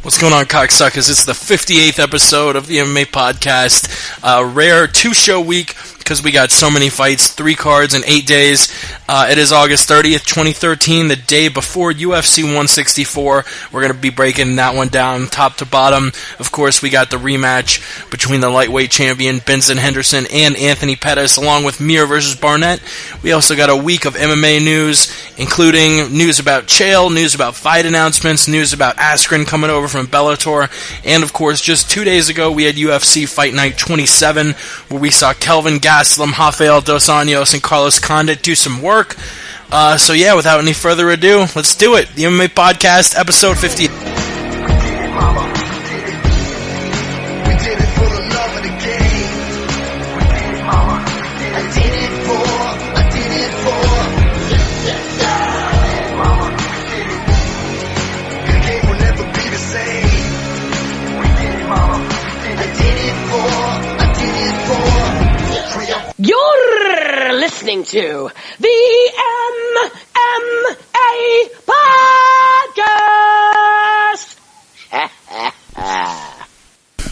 What's going on, cocksuckers? It's the 58th episode of the MMA Podcast. Rare two-show week because we got so many fights, 3 cards in 8 days. It is August 30th, 2013, the day before UFC 164. We're going to be breaking that one down top to bottom. Of course, we got the rematch between the lightweight champion Benson Henderson and Anthony Pettis, along with Mir versus Barnett. We also got a week of MMA news, including news about Chael, news about fight announcements, news about Askren coming over from Bellator, and of course, just 2 days ago, we had UFC Fight Night 27, where we saw Kelvin Gastelum, Rafael Dos Anjos, and Carlos Condit do some work. So yeah, without any further ado, let's do it. The MMA Podcast, episode 50. You're listening to the MMA Podcast.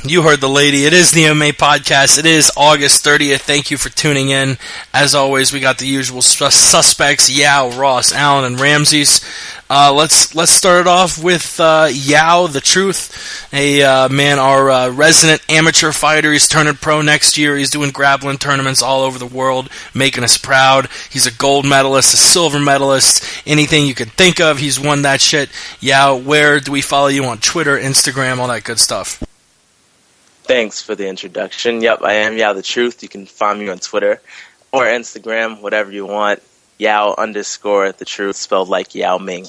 You heard the lady. It is the MMA Podcast. It is August 30th. Thank you for tuning in. As always, we got the usual suspects, Yao, Ross, Allen, and Ramses. Let's start it off with Yao, the Truth, our resident amateur fighter. He's turning pro next year. He's doing grappling tournaments all over the world, making us proud. He's a gold medalist, a silver medalist, anything you can think of. He's won that shit. Yao, where do we follow you on Twitter, Instagram, all that good stuff? Thanks for the introduction. Yep, I am Yao the Truth. You can find me on Twitter or Instagram, whatever you want. Yao_the Truth, spelled like Yao Ming.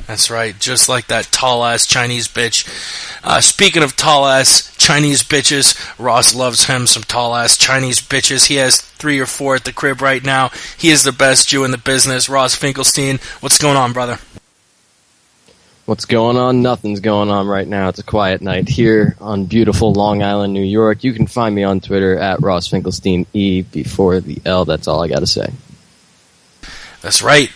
That's right, just like that tall-ass Chinese bitch. Speaking of tall-ass Chinese bitches, Ross loves him some tall-ass Chinese bitches. He has 3 or 4 at the crib right now. He is the best Jew in the business. Ross Finkelstein, what's going on, brother? What's going on? Nothing's going on right now. It's a quiet night here on beautiful Long Island, New York. You can find me on Twitter at Ross Finkelstein, E before the L. That's all I got to say. That's right.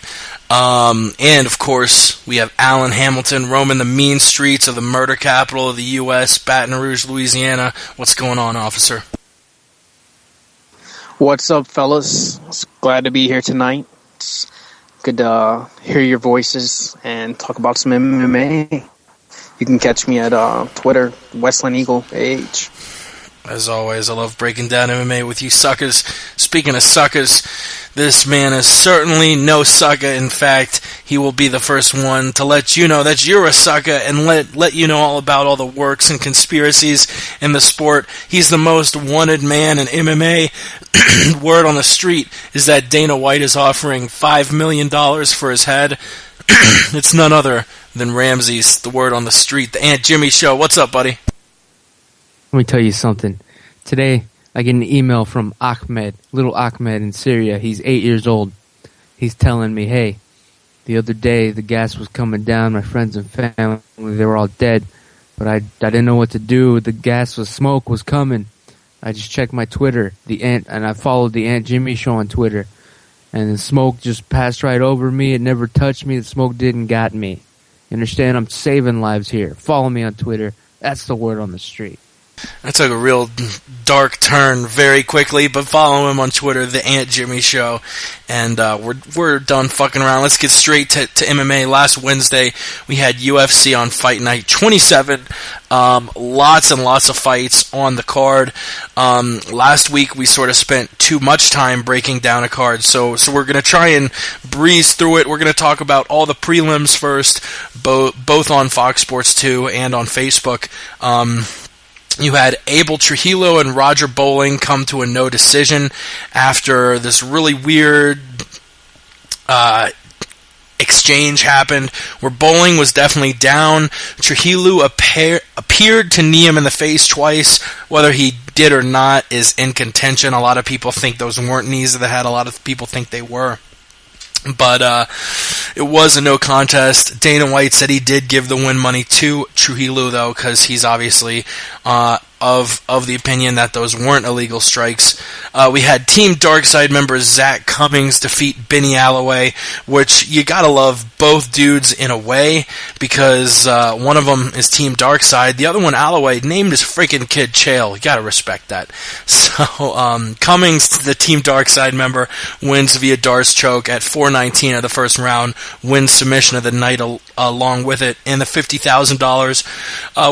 And, of course, we have Alan Hamilton roaming the mean streets of the murder capital of the U.S., Baton Rouge, Louisiana. What's going on, officer? What's up, fellas? It's glad to be here tonight. It's good to hear your voices and talk about some MMA. You can catch me at Twitter, Westland Eagle AH. As always, I love breaking down MMA with you suckers. Speaking of suckers, this man is certainly no sucker. In fact, he will be the first one to let you know that you're a sucker and let you know all about all the works and conspiracies in the sport. He's the most wanted man in MMA. Word on the street is that Dana White is offering $5 million for his head. It's none other than Ramses, the word on the street, the Aunt Jimmy Show. What's up, buddy? Let me tell you something. Today, I get an email from Ahmed, little Ahmed in Syria. He's 8 years old. He's telling me, hey, the other day the gas was coming down. My friends and family, they were all dead. But I didn't know what to do. Smoke was coming. I just checked my Twitter, and I followed the Aunt Jimmy Show on Twitter. And the smoke just passed right over me. It never touched me. The smoke didn't got me. You understand? I'm saving lives here. Follow me on Twitter. That's the word on the street. That took a real dark turn very quickly, but follow him on Twitter, the Aunt Jimmy Show, and we're done fucking around. Let's get straight to MMA. Last Wednesday, we had UFC on Fight Night 27. Lots and lots of fights on the card. Last week, we sort of spent too much time breaking down a card, so we're going to try and breeze through it. We're going to talk about all the prelims first, both on Fox Sports 2 and on Facebook. You had Abel Trujillo and Roger Bowling come to a no decision after this really weird exchange happened where Bowling was definitely down. Trujillo appeared to knee him in the face twice. Whether he did or not is in contention. A lot of people think those weren't knees to the head. A lot of people think they were. But it was a no contest. Dana White said he did give the win money to Trujillo, though, because he's obviously of the opinion that those weren't illegal strikes. We had Team Darkside member Zach Cummings defeat Benny Alloway, which you gotta love both dudes in a way, because one of them is Team Darkside, the other one, Alloway, named his freaking kid Chael. You gotta respect that. So Cummings, the Team Darkside member, wins via Darce choke at 4:19 of the first round, wins submission of the night along with it. And the $50,000,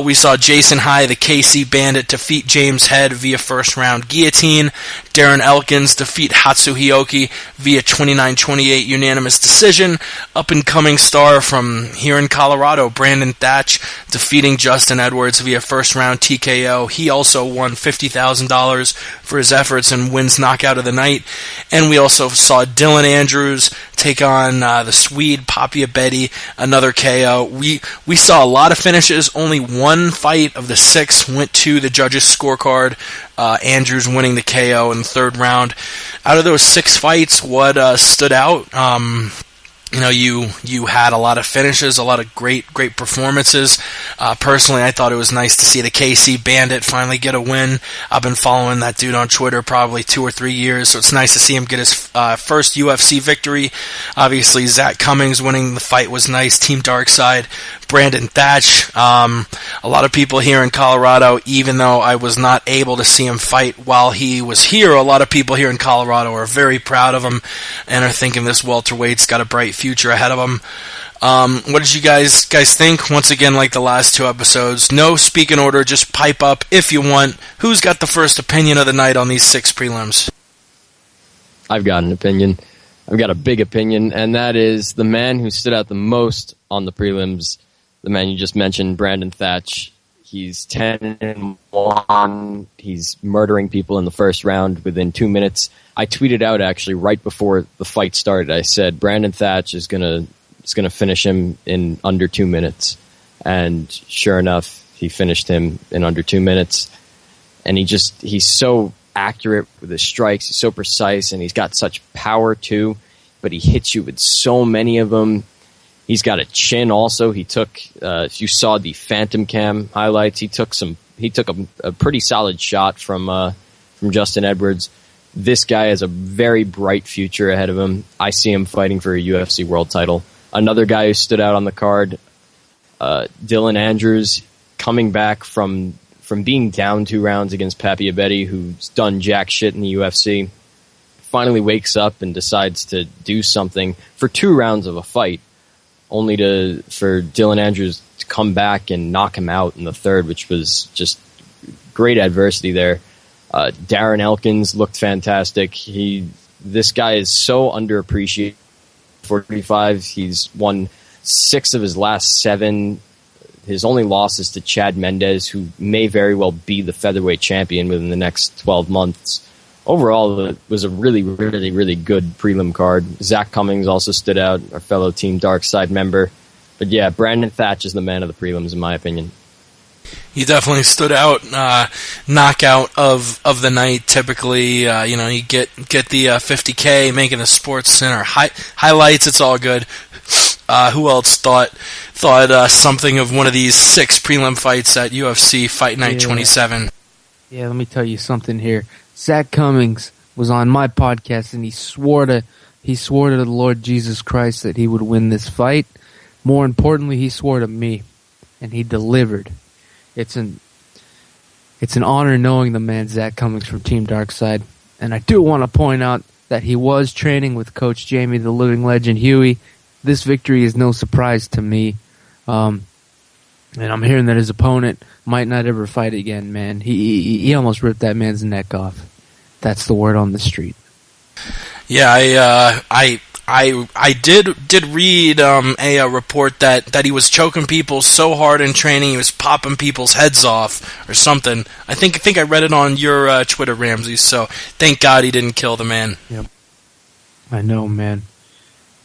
we saw Jason High, the KC Bandit, defeat James Head via first round guillotine. Darren Elkins defeat Hatsuhioki via 29-28 unanimous decision. Up and coming star from here in Colorado, Brandon Thatch, defeating Justin Edwards via first round TKO. He also won $50,000 for his efforts and wins knockout of the night. And we also saw Dylan Andrews take on the Swede Papia Betty, another KO. We saw a lot of finishes. Only one fight of the 6 went to the judges' scorecard. Andrews winning the KO in the third round. Out of those 6 fights, what stood out? You had a lot of finishes, a lot of great performances. Personally, I thought it was nice to see the KC Bandit finally get a win. I've been following that dude on Twitter probably 2 or 3 years, so it's nice to see him get his first UFC victory. Obviously, Zach Cummings winning the fight was nice. Team Darkside, Brandon Thatch. A lot of people here in Colorado, even though I was not able to see him fight while he was here, a lot of people here in Colorado are very proud of him and are thinking this welterweight's got a bright future ahead of him. What did you guys think? Once again, like the last 2 episodes, no speak in order, just pipe up if you want. Who's got the first opinion of the night on these 6 prelims? I've got an opinion. I've got a big opinion, and that is the man who stood out the most on the prelims, the man you just mentioned, Brandon Thatch. He's 10-1. He's murdering people in the first round within 2 minutes. I tweeted out actually right before the fight started. I said Brandon Thatch is gonna finish him in under 2 minutes, and sure enough, he finished him in under 2 minutes. And he's so accurate with his strikes. He's so precise, and he's got such power too. But he hits you with so many of them. He's got a chin also. He took, if you saw the Phantom Cam highlights, he took a pretty solid shot from Justin Edwards. This guy has a very bright future ahead of him. I see him fighting for a UFC world title. Another guy who stood out on the card, Dylan Andrews, coming back from being down 2 rounds against Papia Betty, who's done jack shit in the UFC, finally wakes up and decides to do something for 2 rounds of a fight, only for Dylan Andrews to come back and knock him out in the third, which was just great adversity there. Darren Elkins looked fantastic. This guy is so underappreciated. 45, he's won 6 of his last 7. His only loss is to Chad Mendez, who may very well be the featherweight champion within the next 12 months. Overall, it was a really, really, really good prelim card. Zach Cummings also stood out, our fellow Team Darkside member. But yeah, Brandon Thatch is the man of the prelims, in my opinion. He definitely stood out. Knockout of the night. Typically, you get the $50K, making the Sports Center highlights. It's all good. Who else thought something of one of these 6 prelim fights at UFC Fight Night 27? Yeah, let me tell you something here. Zach Cummings was on my podcast, and he swore to the Lord Jesus Christ that he would win this fight. More importantly, he swore to me, and he delivered. It's an honor knowing the man Zach Cummings from Team Darkside, and I do want to point out that he was training with Coach Jamie, the living legend Huey. This victory is no surprise to me, and I'm hearing that his opponent might not ever fight again. Man, he almost ripped that man's neck off. That's the word on the street. Yeah, I did read a report that he was choking people so hard in training he was popping people's heads off or something. I think I read it on your Twitter, Ramsey. So thank God he didn't kill the man. Yep, I know, man.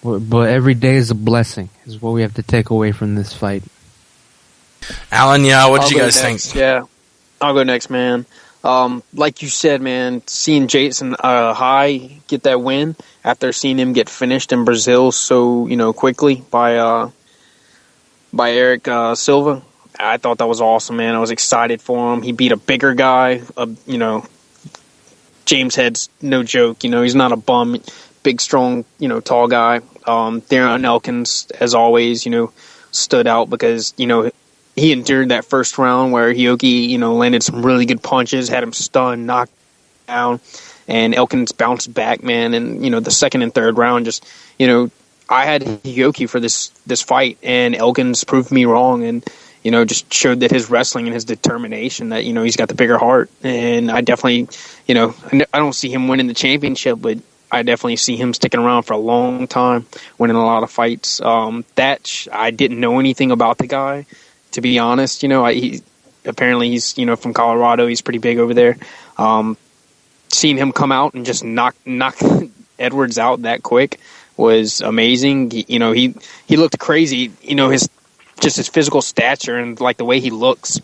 But every day is a blessing, is what we have to take away from this fight. Alan, what did you guys think? Yeah, I'll go next, man. Like you said, man, seeing Jason High get that win after seeing him get finished in Brazil so quickly by Eric Silva, I thought that was awesome, man. I was excited for him. He beat a bigger guy. James Head's no joke. He's not a bum. Big, strong, tall guy. Darren Elkins, as always, stood out because he endured that first round where Hioki, landed some really good punches, had him stunned, knocked down, and Elkins bounced back, man. And the second and third round, just I had Hioki for this fight, and Elkins proved me wrong, and just showed that his wrestling and his determination that he's got the bigger heart. And I definitely, I don't see him winning the championship, but I definitely see him sticking around for a long time, winning a lot of fights. That I didn't know anything about the guy, to be honest. Apparently he's from Colorado. He's pretty big over there. Seeing him come out and just knock Edwards out that quick was amazing. He looked crazy. His physical stature and like the way he looks,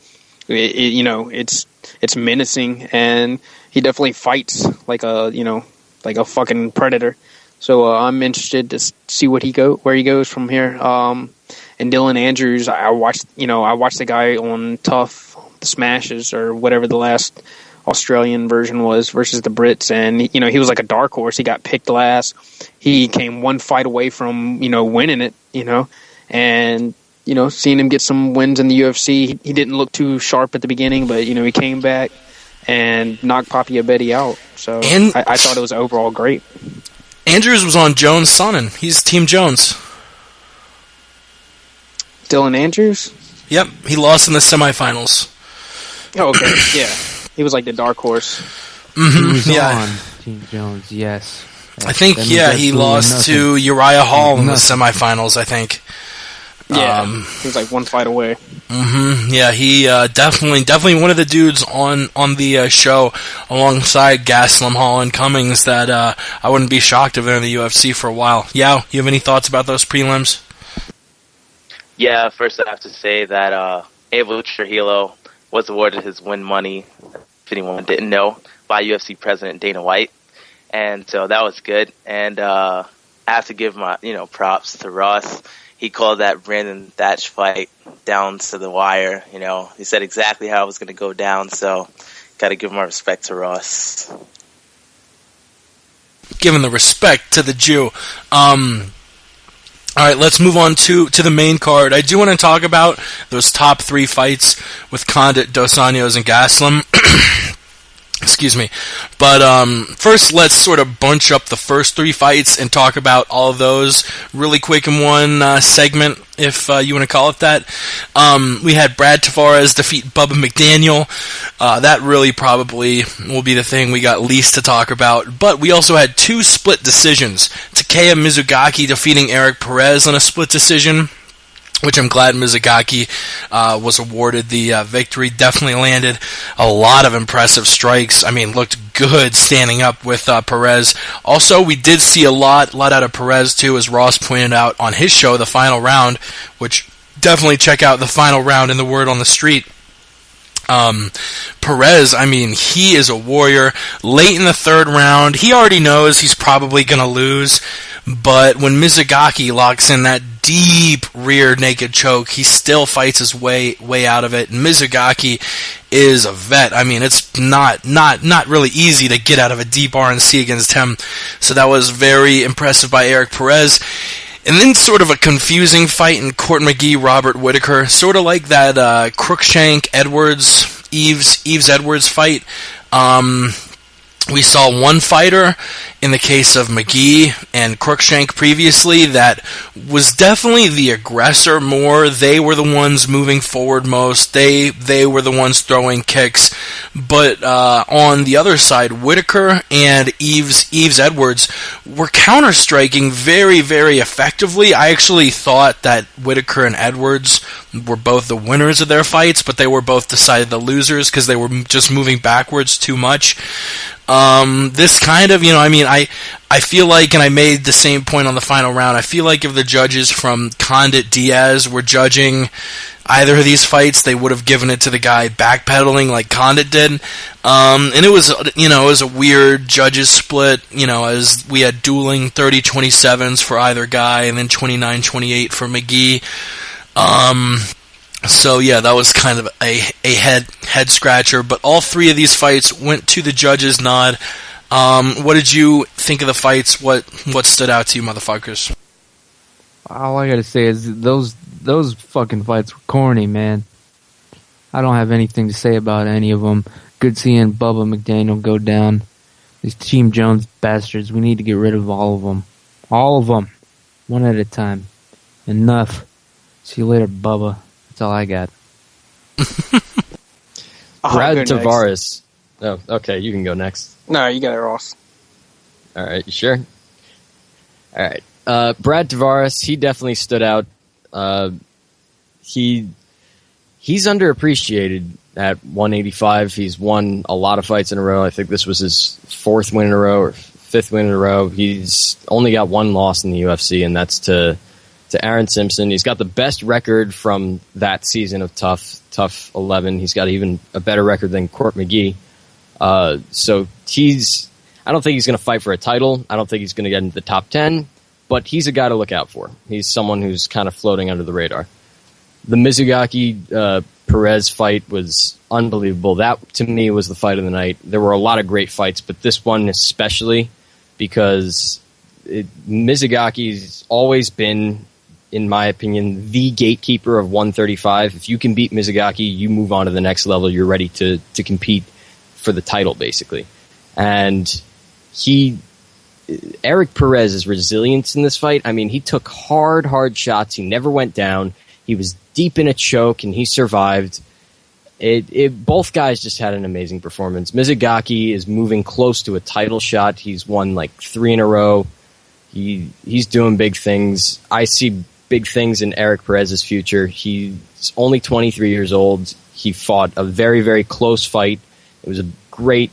it's menacing, and he definitely fights like a fucking predator. So I'm interested to see where he goes from here. And Dylan Andrews, I watched the guy on Tough, the Smashes or whatever the last Australian version was versus the Brits, and he was like a dark horse. He got picked last. He came one fight away from winning it. And seeing him get some wins in the UFC, he didn't look too sharp at the beginning, but he came back and knocked Papi Abedi out. So I thought it was overall great. Andrews was on Jones' Sonnen. He's Team Jones. Dylan Andrews? Yep, he lost in the semifinals. Oh, okay, yeah. He was like the dark horse. He was on Team Jones, yes. I think, he lost to Uriah Hall in the semifinals, I think. Yeah, he was like one fight away. Yeah, he definitely one of the dudes on the show alongside Gaslam, Hall, and Cummings that I wouldn't be shocked if they're in the UFC for a while. Yao, you have any thoughts about those prelims? Yeah, first I have to say that Abel Trujillo was awarded his win money, if anyone didn't know, by UFC President Dana White, and so that was good. And I have to give my props to Ross. He called that Brandon Thatch fight down to the wire. He said exactly how it was going to go down, so got to give my respect to Ross. Giving the respect to the Jew. All right, let's move on to the main card. I do want to talk about those top three fights with Condit, Dos Anjos, and Gaslam. Excuse me. But first, let's sort of bunch up the first three fights and talk about all of those really quick in one segment, if you want to call it that. We had Brad Tavares defeat Bubba McDaniel. That really probably will be the thing we got least to talk about. But we also had two split decisions. Takeya Mizugaki defeating Eric Perez on a split decision, which I'm glad Mizugaki was awarded the victory. Definitely landed a lot of impressive strikes. I mean, looked good standing up with Perez. Also, we did see a lot out of Perez, too, as Ross pointed out on his show, The Final Round, which definitely check out The Final Round in the Word on the Street. Perez, I mean, he is a warrior. Late in the third round, he already knows he's probably going to lose, but when Mizugaki locks in that deep rear naked choke, he still fights his way out of it. And Mizugaki is a vet. I mean, it's not really easy to get out of a deep RNC against him. So that was very impressive by Eric Perez. And then sort of a confusing fight in Court McGee, Robert Whitaker, sort of like that Cruikshank Edwards, Eves Edwards fight. We saw one fighter in the case of McGee and Cruikshank previously that was definitely the aggressor more. They were the ones moving forward most. They were the ones throwing kicks. But on the other side, Whitaker and Eves Edwards were counter-striking very, very effectively. I actually thought that Whitaker and Edwards were both the winners of their fights, but they were both decided the losers because they were just moving backwards too much. This kind of, I feel like, and I made the same point on The Final Round, I feel like if the judges from Condit Diaz were judging either of these fights, they would have given it to the guy backpedaling like Condit did. And it was, it was a weird judges split, as we had dueling 30-27s for either guy and then 29-28 for McGee. So yeah, that was kind of a head scratcher, but all three of these fights went to the judges' nod. What did you think of the fights? What stood out to you, motherfuckers? All I gotta say is those fucking fights were corny, man. I don't have anything to say about any of them. Good seeing Bubba McDaniel go down. These Team Jones bastards, we need to get rid of all of them. All of them. One at a time. Enough. See you later, Bubba. That's all I got. Brad Tavares. Oh, okay, you can go next. No, you got it, Ross. All right, you sure? All right. Brad Tavares, he definitely stood out. He's underappreciated at 185. He's won a lot of fights in a row. I think this was his fourth win in a row or fifth win in a row. He's only got one loss in the UFC, and that's to Aaron Simpson. He's got the best record from that season of Tough 11. He's got even a better record than Court McGee. So I don't think he's going to fight for a title. I don't think he's going to get into the top 10, but he's a guy to look out for. He's someone who's kind of floating under the radar. The Mizugaki Perez fight was unbelievable. That, to me, was the fight of the night. There were a lot of great fights, but this one especially because Mizugaki's always been, in my opinion, the gatekeeper of 135. If you can beat Mizugaki, you move on to the next level. You're ready to compete for the title, basically. And Eric Perez's resilience in this fight, I mean, he took hard shots. He never went down. He was deep in a choke, and he survived. Both guys just had an amazing performance. Mizugaki is moving close to a title shot. He's won like 3 in a row. He's doing big things. I see big things in Eric Perez's future. He's only 23 years old. He fought a very, very close fight. It was a great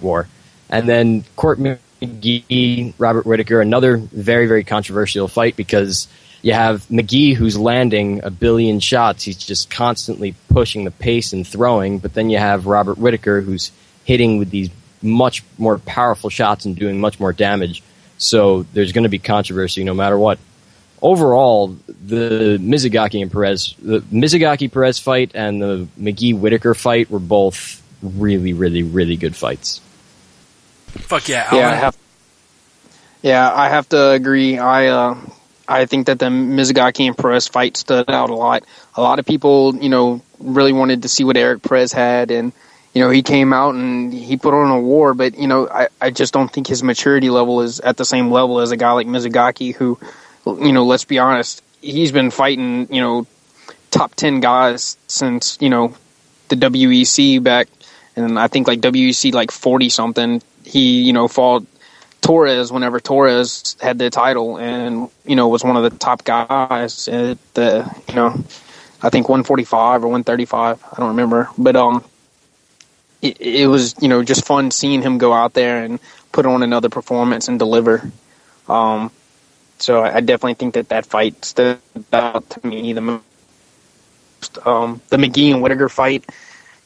war. And then Court McGee, Robert Whittaker, another very, very controversial fight because you have McGee who's landing a billion shots. He's just constantly pushing the pace and throwing. But then you have Robert Whittaker who's hitting with these much more powerful shots and doing much more damage. So there's going to be controversy no matter what. Overall, the Mizugaki Perez fight and the McGee Whittaker fight were both really, really, really good fights. Fuck yeah, Alan. I have to agree. I think that the Mizugaki and Perez fight stood out a lot. A lot of people, really wanted to see what Eric Perez had, and he came out and he put on a war. But I just don't think his maturity level is at the same level as a guy like Mizugaki, who, let's be honest, he's been fighting top 10 guys since the WEC back, and I think like WEC like 40 something. He fought Torres whenever Torres had the title, and was one of the top guys at the I think 145 or 135. I don't remember, but it was just fun seeing him go out there and put on another performance and deliver. So I definitely think that fight stood out to me the most. The McGee and Whittaker fight,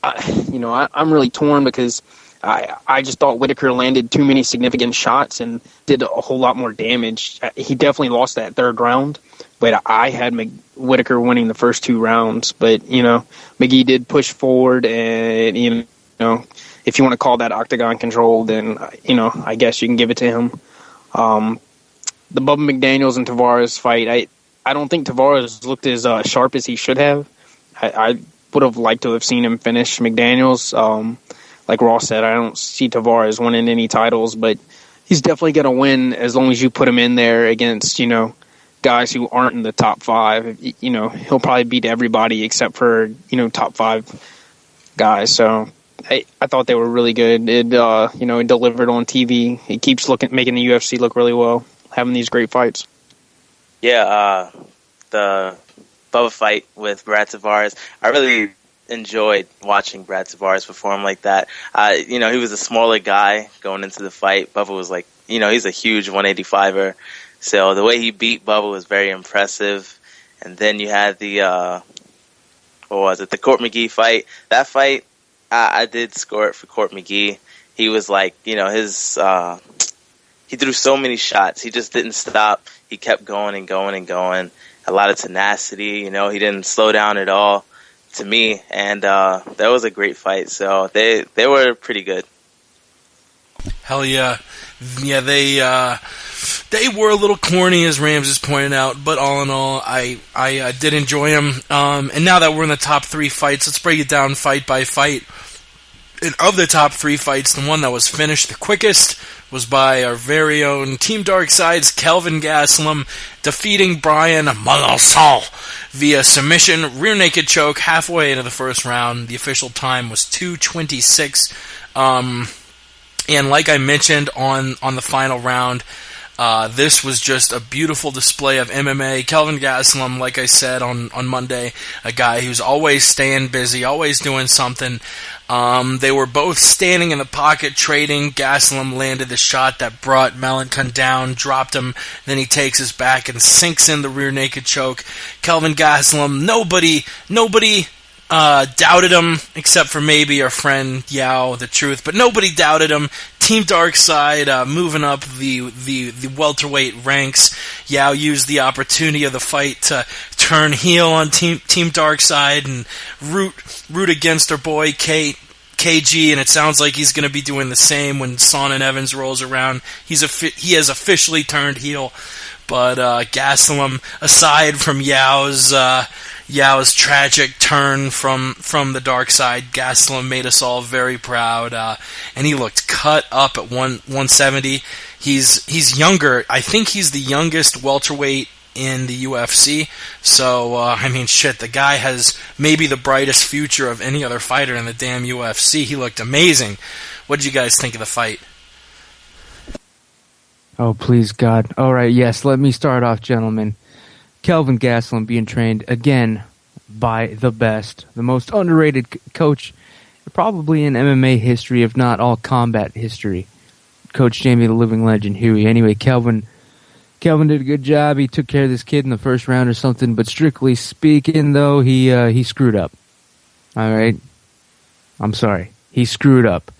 I'm really torn because I just thought Whittaker landed too many significant shots and did a whole lot more damage. He definitely lost that third round, but I had Whittaker winning the first 2 rounds. But, McGee did push forward, and, if you want to call that octagon control, then, I guess you can give it to him. The Bubba McDaniels and Tavares fight, I don't think Tavares looked as sharp as he should have. I would have liked to have seen him finish McDaniels. Like Ross said, I don't see Tavares winning any titles, but he's definitely going to win as long as you put him in there against, guys who aren't in the top 5. He'll probably beat everybody except for, top 5 guys. So I thought they were really good. It delivered on TV. It keeps making the UFC look really well, having these great fights. Yeah, the Bubba fight with Brad Tavares, I really enjoyed watching Brad Tavares perform like that. He was a smaller guy going into the fight. Bubba was like, he's a huge 185er. So the way he beat Bubba was very impressive. And then you had the what was it? The Court McGee fight. That fight, I did score it for Court McGee. He was like, his he threw so many shots. He just didn't stop. He kept going and going and going. A lot of tenacity. He didn't slow down at all. To me, and that was a great fight. So they were pretty good. Hell yeah, they were a little corny, as Rams has pointed out, but all in all, I did enjoy them. And now that we're in the top 3 fights, let's break it down fight by fight. And of the top 3 fights, the one that was finished the quickest was by our very own Team Dark Side's Kelvin Gastelum, defeating Brian Malençon via submission, rear naked choke, halfway into the first round. The official time was 2:26. And like I mentioned on the final round, this was just a beautiful display of MMA. Kelvin Gastelum, like I said on Monday, a guy who's always staying busy, always doing something. They were both standing in the pocket, trading. Gastelum landed the shot that brought Malençon down, dropped him, then he takes his back and sinks in the rear naked choke. Kelvin Gastelum, nobody doubted him, except for maybe our friend Yao, the Truth, but nobody doubted him. Team Dark Side moving up the welterweight ranks. Yao used the opportunity of the fight to turn heel on Team Dark Side and root against our boy KG, and it sounds like he's going to be doing the same when Sonnen Evans rolls around. He has officially turned heel. But Gastelum, aside from Yao's tragic turn from the dark side, Gastelum made us all very proud, and he looked cut up at 170. He's younger. I think he's the youngest welterweight in the UFC. So, the guy has maybe the brightest future of any other fighter in the damn UFC. He looked amazing. What did you guys think of the fight? Oh, please, God. All right, yes, let me start off, gentlemen. Kelvin Gastelum being trained, again, by the best, the most underrated coach probably in MMA history, if not all combat history. Coach Jamie the Living Legend Huey. Anyway, Kelvin did a good job. He took care of this kid in the first round or something, but strictly speaking, though, he screwed up. All right? I'm sorry. He screwed up.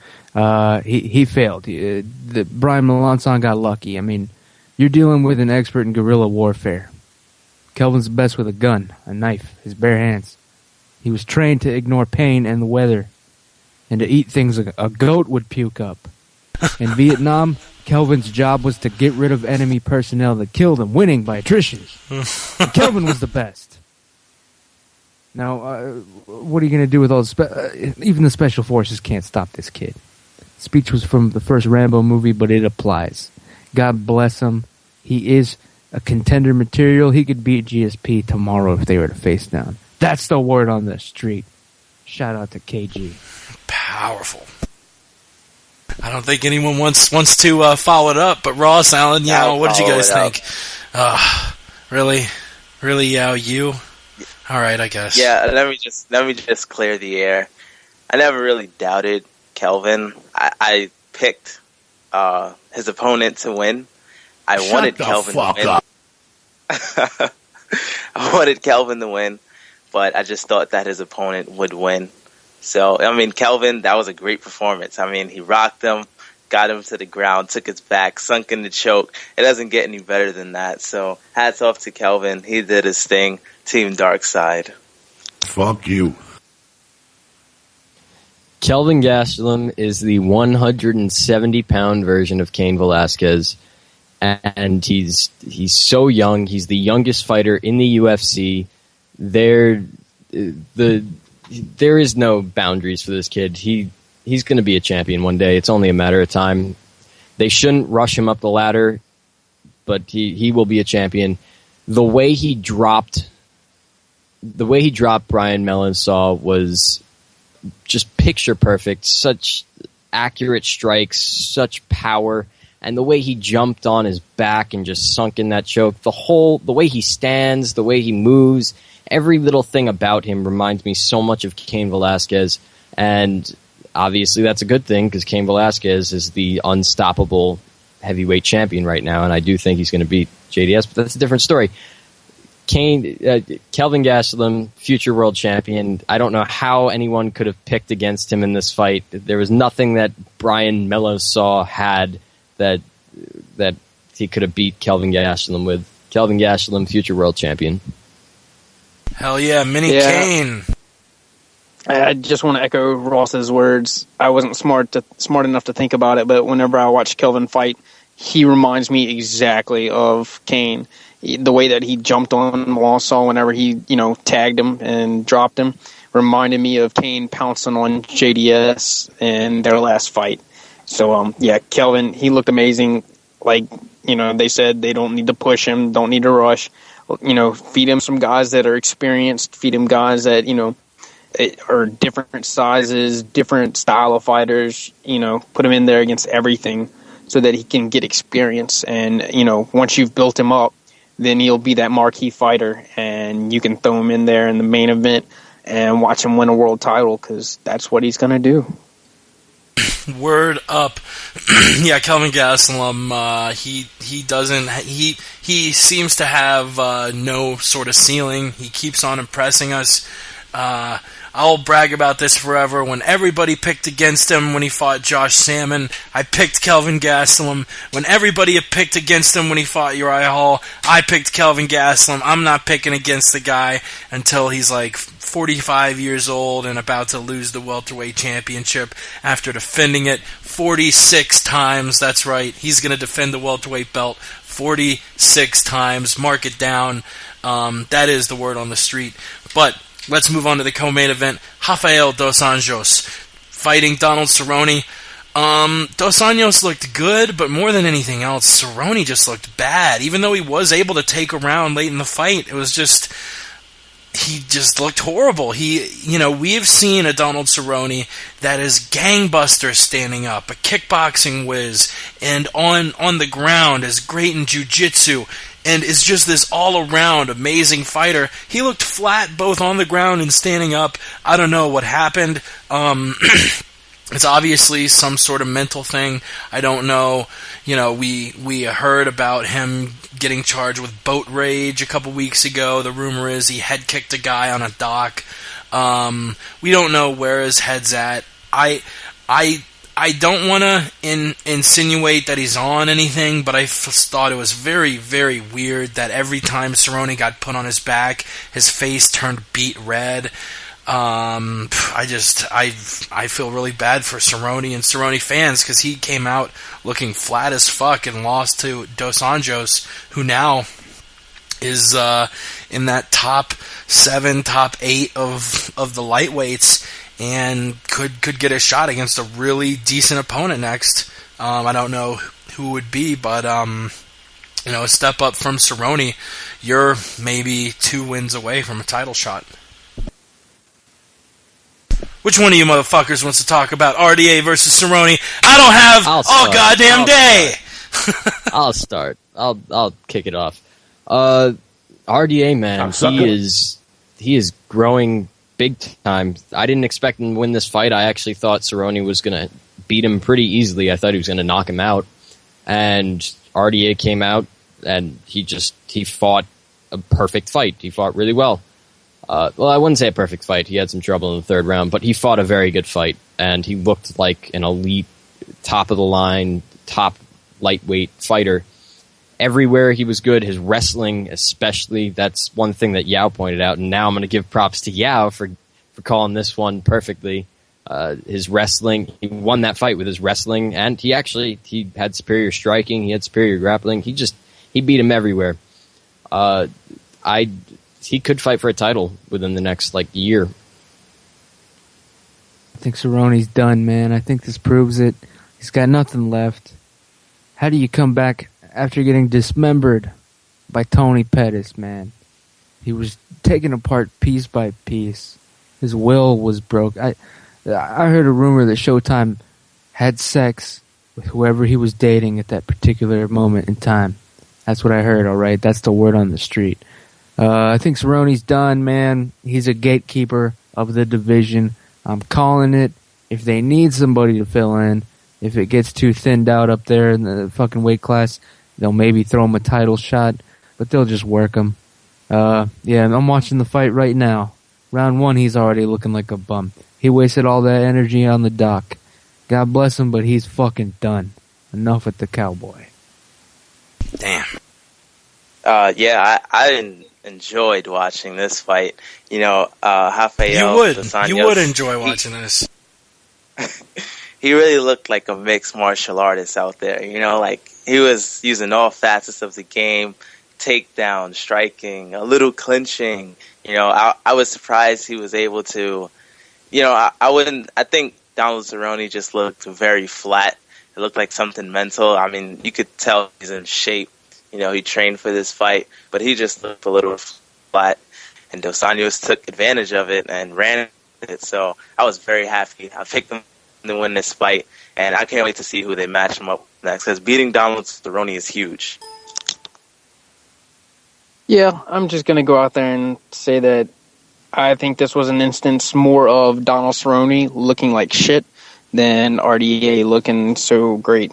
He failed. Brian Malençon got lucky. I mean, you're dealing with an expert in guerrilla warfare. Kelvin's the best with a gun, a knife, his bare hands. He was trained to ignore pain and the weather, and to eat things a goat would puke up. In Vietnam, Kelvin's job was to get rid of enemy personnel that killed him, winning by attrition. Kelvin was the best. Now, what are you going to do with all the even the special forces can't stop this kid. Speech was from the first Rambo movie, but it applies. God bless him. He is a contender material. He could beat GSP tomorrow if they were to face down. That's the word on the street. Shout out to KG. Powerful. I don't think anyone wants to follow it up, but Ross, Allen, what did you guys think? Really, you? All right, I guess. Yeah, let me just clear the air. I never really doubted Kelvin. I picked his opponent to win. I wanted Kelvin to win. I wanted Kelvin to win, but I just thought that his opponent would win. So, Kelvin, that was a great performance. He rocked him, got him to the ground, took his back, sunk in the choke. It doesn't get any better than that. So, hats off to Kelvin. He did his thing. Team Dark Side. Fuck you. Kelvin Gastelum is the 170-pound version of Cain Velasquez, and he's so young. He's the youngest fighter in the UFC. There is no boundaries for this kid. He's going to be a champion one day. It's only a matter of time. They shouldn't rush him up the ladder, but he will be a champion. The way he dropped Brian Malençon was just picture perfect. Such accurate strikes, such power, and the way he jumped on his back and just sunk in that choke. The way he stands, the way he moves, every little thing about him reminds me so much of Cain Velasquez, and obviously that's a good thing because Cain Velasquez is the unstoppable heavyweight champion right now, and I do think he's going to beat JDS, but that's a different story. Kelvin Gastelum, future world champion. I don't know how anyone could have picked against him in this fight. There was nothing that Brian Melosaw had that he could have beat Kelvin Gastelum with. Kelvin Gastelum, future world champion. Hell yeah, Mini Kane. I just want to echo Ross's words. I wasn't smart enough to think about it, but whenever I watch Kelvin fight, he reminds me exactly of Kane. The way that he jumped on Melosaw whenever he, tagged him and dropped him reminded me of Kane pouncing on JDS in their last fight. So, Kelvin, he looked amazing. Like, they said they don't need to push him, don't need to rush. Feed him some guys that are experienced, feed him guys that, are different sizes, different style of fighters, put him in there against everything so that he can get experience. And, once you've built him up, then he'll be that marquee fighter, and you can throw him in there in the main event and watch him win a world title, because that's what he's going to do. Word up. Yeah, Kelvin Gastelum, he seems to have no sort of ceiling. He keeps on impressing us. I'll brag about this forever. When everybody picked against him when he fought Josh Salmon, I picked Kelvin Gastelum. When everybody had picked against him when he fought Uriah Hall, I picked Kelvin Gastelum. I'm not picking against the guy until he's like 45 years old and about to lose the welterweight championship after defending it 46 times. That's right. He's going to defend the welterweight belt 46 times. Mark it down. That is the word on the street. But let's move on to the co-main event. Rafael Dos Anjos fighting Donald Cerrone. Dos Anjos looked good, but more than anything else, Cerrone just looked bad. Even though he was able to take a round late in the fight, he just looked horrible. We've seen a Donald Cerrone that is gangbuster standing up, a kickboxing whiz, and on the ground is great in jiu-jitsu, and is just this all-around amazing fighter. He looked flat both on the ground and standing up. I don't know what happened. It's obviously some sort of mental thing. I don't know. We heard about him getting charged with boat rage a couple weeks ago. The rumor is he head kicked a guy on a dock. We don't know where his head's at. I don't want to insinuate that he's on anything, but I thought it was very, very weird that every time Cerrone got put on his back, his face turned beet red. I feel really bad for Cerrone and Cerrone fans, because he came out looking flat as fuck and lost to Dos Anjos, who now is in that top 7, top 8 of the lightweights, and could get a shot against a really decent opponent next. I don't know who it would be, but a step up from Cerrone. You're maybe 2 wins away from a title shot. Which one of you motherfuckers wants to talk about RDA versus Cerrone? I don't have all goddamn day. I'll start. I'll kick it off. RDA, man, he is growing big time. I didn't expect him to win this fight. I actually thought Cerrone was going to beat him pretty easily. I thought he was going to knock him out. And RDA came out, and he fought a perfect fight. He fought really well. Well, I wouldn't say a perfect fight. He had some trouble in the third round, but he fought a very good fight, and he looked like an elite, top-of-the-line, top lightweight fighter. Everywhere he was good. His wrestling, especially, that's one thing that Yao pointed out, and now I'm going to give props to Yao for calling this one perfectly. His wrestling, he won that fight with his wrestling, and he had superior striking, he had superior grappling. He beat him everywhere. He could fight for a title within the next year. I think Cerrone's done, man. I think this proves it. He's got nothing left. How do you come back after getting dismembered by Tony Pettis, man? He was taken apart piece by piece. His will was broke. I heard a rumor that Showtime had sex with whoever he was dating at that particular moment in time. That's what I heard, all right? That's the word on the street. I think Cerrone's done, man. He's a gatekeeper of the division. I'm calling it. If they need somebody to fill in, if it gets too thinned out up there in the fucking weight class, they'll maybe throw him a title shot, but they'll just work him. Yeah, I'm watching the fight right now. Round 1, he's already looking like a bum. He wasted all that energy on the dock. God bless him, but he's fucking done. Enough with the cowboy. Damn. I enjoyed watching this fight. Rafael Dos Anjos, You would enjoy watching this. He really looked like a mixed martial artist out there. Like he was using all facets of the game, takedown, striking, a little clinching. I was surprised he was able to. I think Donald Cerrone just looked very flat. It looked like something mental. I mean, you could tell he's in shape. He trained for this fight, but he just looked a little flat. And Dos Anjos took advantage of it and ran it. So I was very happy. I picked him to win this fight, and I can't wait to see who they match him up with next, because beating Donald Cerrone is huge. Yeah, I'm just going to go out there and say that I think this was an instance more of Donald Cerrone looking like shit than RDA looking so great.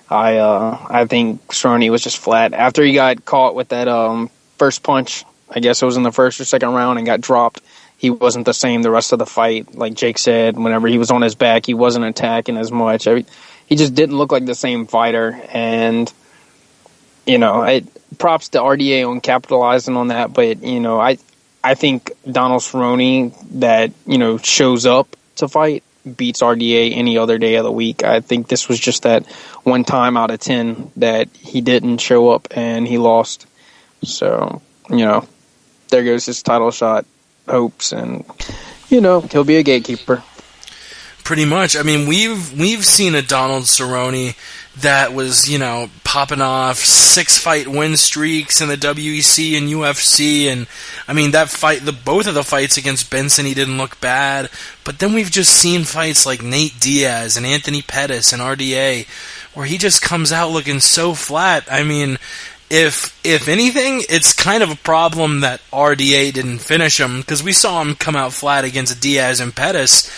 I think Cerrone was just flat. After he got caught with that first punch, I guess it was in the first or second round, and got dropped, he wasn't the same the rest of the fight. Like Jake said, whenever he was on his back, he wasn't attacking as much. He just didn't look like the same fighter. And, props to RDA on capitalizing on that. But, I think Donald Cerrone that, shows up to fight beats RDA any other day of the week. I think this was just that one time out of 10 that he didn't show up and he lost. So, there goes his title shot hopes, and he'll be a gatekeeper. Pretty much. I mean, we've seen a Donald Cerrone that was, popping off 6-fight win streaks in the WEC and UFC, and I mean that fight, both of the fights against Benson, he didn't look bad. But then we've just seen fights like Nate Diaz and Anthony Pettis and RDA, where he just comes out looking so flat. I mean, if anything, it's kind of a problem that RDA didn't finish him, because we saw him come out flat against Diaz and Pettis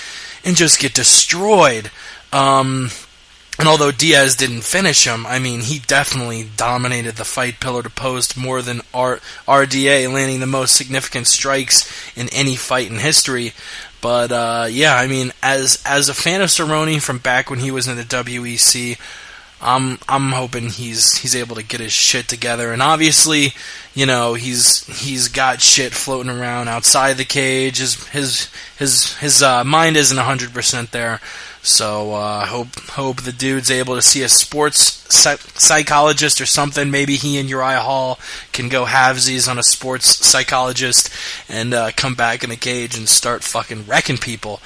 and just get destroyed. And although Diaz didn't finish him, I mean, he definitely dominated the fight pillar to post more than RDA, landing the most significant strikes in any fight in history. But I mean, as a fan of Cerrone from back when he was in the WEC, I'm hoping he's able to get his shit together. And obviously, he's got shit floating around outside the cage. His mind isn't 100% there. So hope the dude's able to see a sports psychologist or something. Maybe he and Uriah Hall can go halvesies on a sports psychologist and come back in the cage and start fucking wrecking people.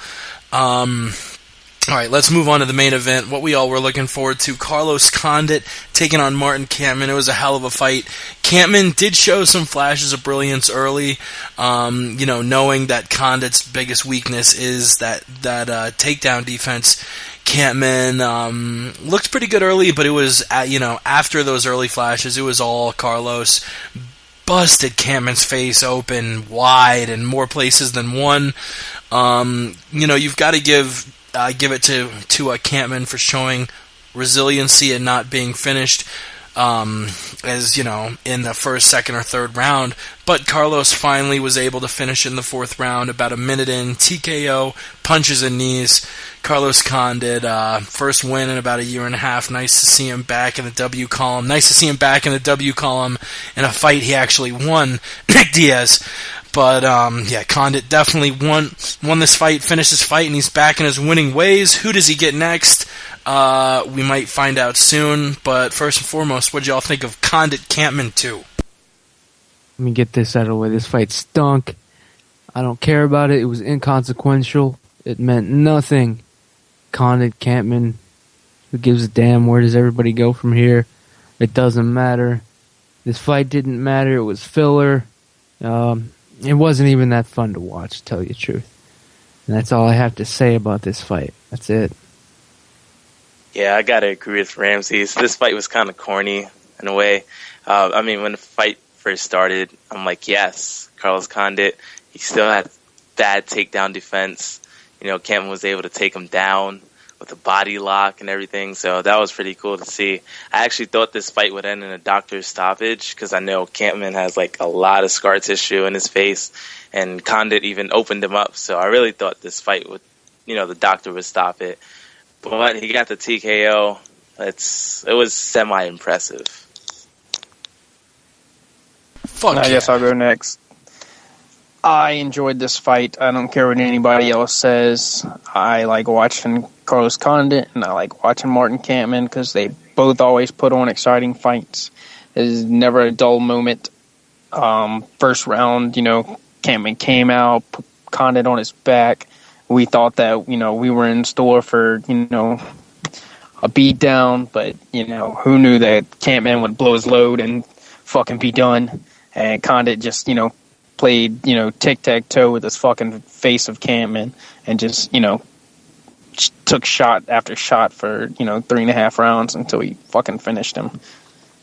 All right, let's move on to the main event. What we all were looking forward to: Carlos Condit taking on Martin Kampmann. It was a hell of a fight. Kampmann did show some flashes of brilliance early, knowing that Condit's biggest weakness is that takedown defense. Kampmann looked pretty good early, but it was after those early flashes, it was all Carlos. Busted Kampmann's face open wide in more places than one. You've got to give it to Kampmann for showing resiliency and not being finished, as in the first, second, or third round. But Carlos finally was able to finish in the fourth round, about a minute in, TKO, punches and knees. Carlos Condit, first win in about a year and a half. Nice to see him back in the W column. Nice to see him back in the W column in a fight he actually won, Nick Diaz. But, Condit definitely won this fight, finished this fight, and he's back in his winning ways. Who does he get next? We might find out soon. But first and foremost, what did y'all think of Condit Kampmann 2? Let me get this out of the way. This fight stunk. I don't care about it. It was inconsequential. It meant nothing. Condit Kampmann, who gives a damn? Where does everybody go from here? It doesn't matter. This fight didn't matter. It was filler. It wasn't even that fun to watch, to tell you the truth. And that's all I have to say about this fight. That's it. Yeah, I gotta agree with Ramsey. So this fight was kind of corny in a way. When the fight first started, I'm like, yes, Carlos Condit. He still had bad takedown defense. Kampmann was able to take him down with the body lock and everything. So that was pretty cool to see. I actually thought this fight would end in a doctor's stoppage because I know Campman has like a lot of scar tissue in his face, and Condit even opened him up. So I really thought this fight would, the doctor would stop it. But he got the TKO. It was semi-impressive. Fuck I guess I'll go next. I enjoyed this fight. I don't care what anybody else says. I like watching Carlos Condit and I like watching Martin Kampmann because they both always put on exciting fights. There's never a dull moment. First round, Kampmann came out, put Condit on his back. We thought that, we were in store for, a beat down, but, who knew that Kampmann would blow his load and fucking be done. And Condit just, played, tic-tac-toe with his fucking face of Kampmann and just, took shot after shot for, 3.5 rounds until he fucking finished him.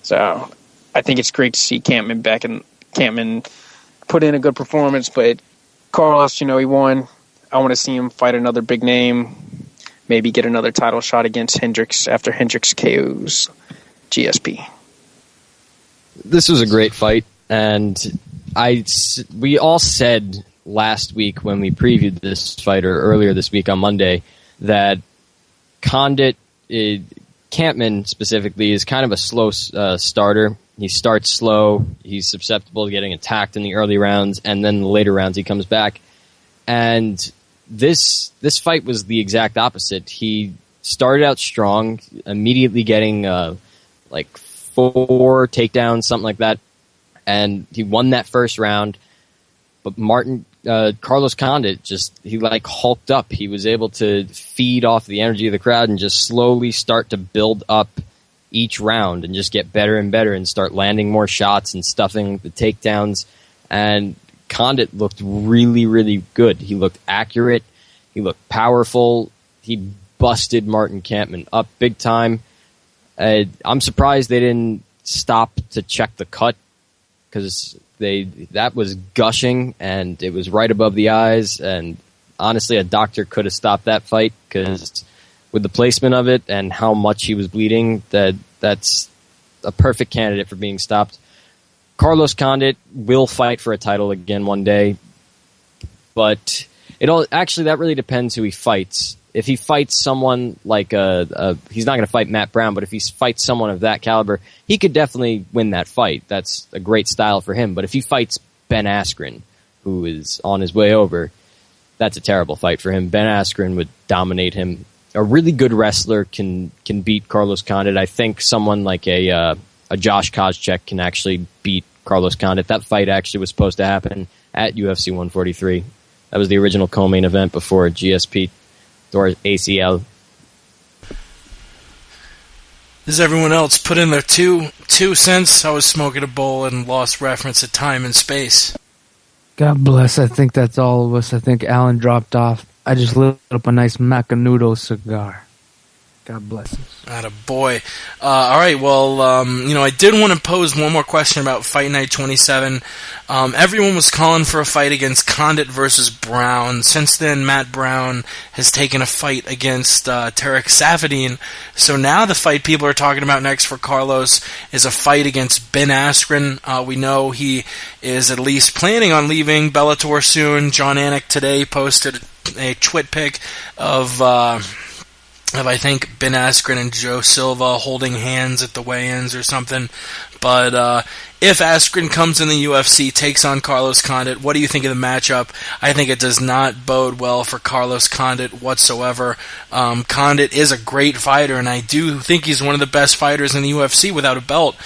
So I think it's great to see Kampmann back, and Kampmann put in a good performance, but Carlos, he won. I want to see him fight another big name, maybe get another title shot against Hendricks after Hendricks KOs GSP. This was a great fight, and we all said last week when we previewed this fight, or earlier this week on Monday, that Kampmann specifically is kind of a slow starter. He starts slow, he's susceptible to getting attacked in the early rounds, and then in the later rounds he comes back. And this fight was the exact opposite. He started out strong, immediately getting 4 takedowns, something like that, and he won that first round. But Carlos Condit he hulked up. He was able to feed off the energy of the crowd and just slowly start to build up each round and just get better and better and start landing more shots and stuffing the takedowns. And Condit looked really, really good. He looked accurate. He looked powerful. He busted Martin Kampmann up big time. I'm surprised they didn't stop to check the cut, because that was gushing and it was right above the eyes. And honestly, a doctor could have stopped that fight, because with the placement of it and how much he was bleeding, that's a perfect candidate for being stopped. Carlos Condit will fight for a title again one day, but that really depends who he fights. If he fights someone like he's not going to fight Matt Brown, but if he fights someone of that caliber, he could definitely win that fight. That's a great style for him. But if he fights Ben Askren, who is on his way over, that's a terrible fight for him. Ben Askren would dominate him. A really good wrestler can beat Carlos Condit. I think someone like a Josh Koscheck can actually beat Carlos Condit. That fight actually was supposed to happen at UFC 143. That was the original co-main event before GSP or ACL. Does everyone else put in their two cents? I was smoking a bowl and lost reference of time and space. God bless. I think that's all of us. I think Alan dropped off. I just lit up a nice Macanudo cigar. God bless us. Attaboy. All right, well, I did want to pose one more question about Fight Night 27. Everyone was calling for a fight against Condit versus Brown. Since then, Matt Brown has taken a fight against Tarek Safadine. So now the fight people are talking about next for Carlos is a fight against Ben Askren. We know he is at least planning on leaving Bellator soon. John Anik today posted a twit pic of I think Ben Askren and Joe Silva holding hands at the weigh-ins or something. But if Askren comes in the UFC, takes on Carlos Condit, what do you think of the matchup? I think it does not bode well for Carlos Condit whatsoever. Condit is a great fighter, and I do think he's one of the best fighters in the UFC without a belt.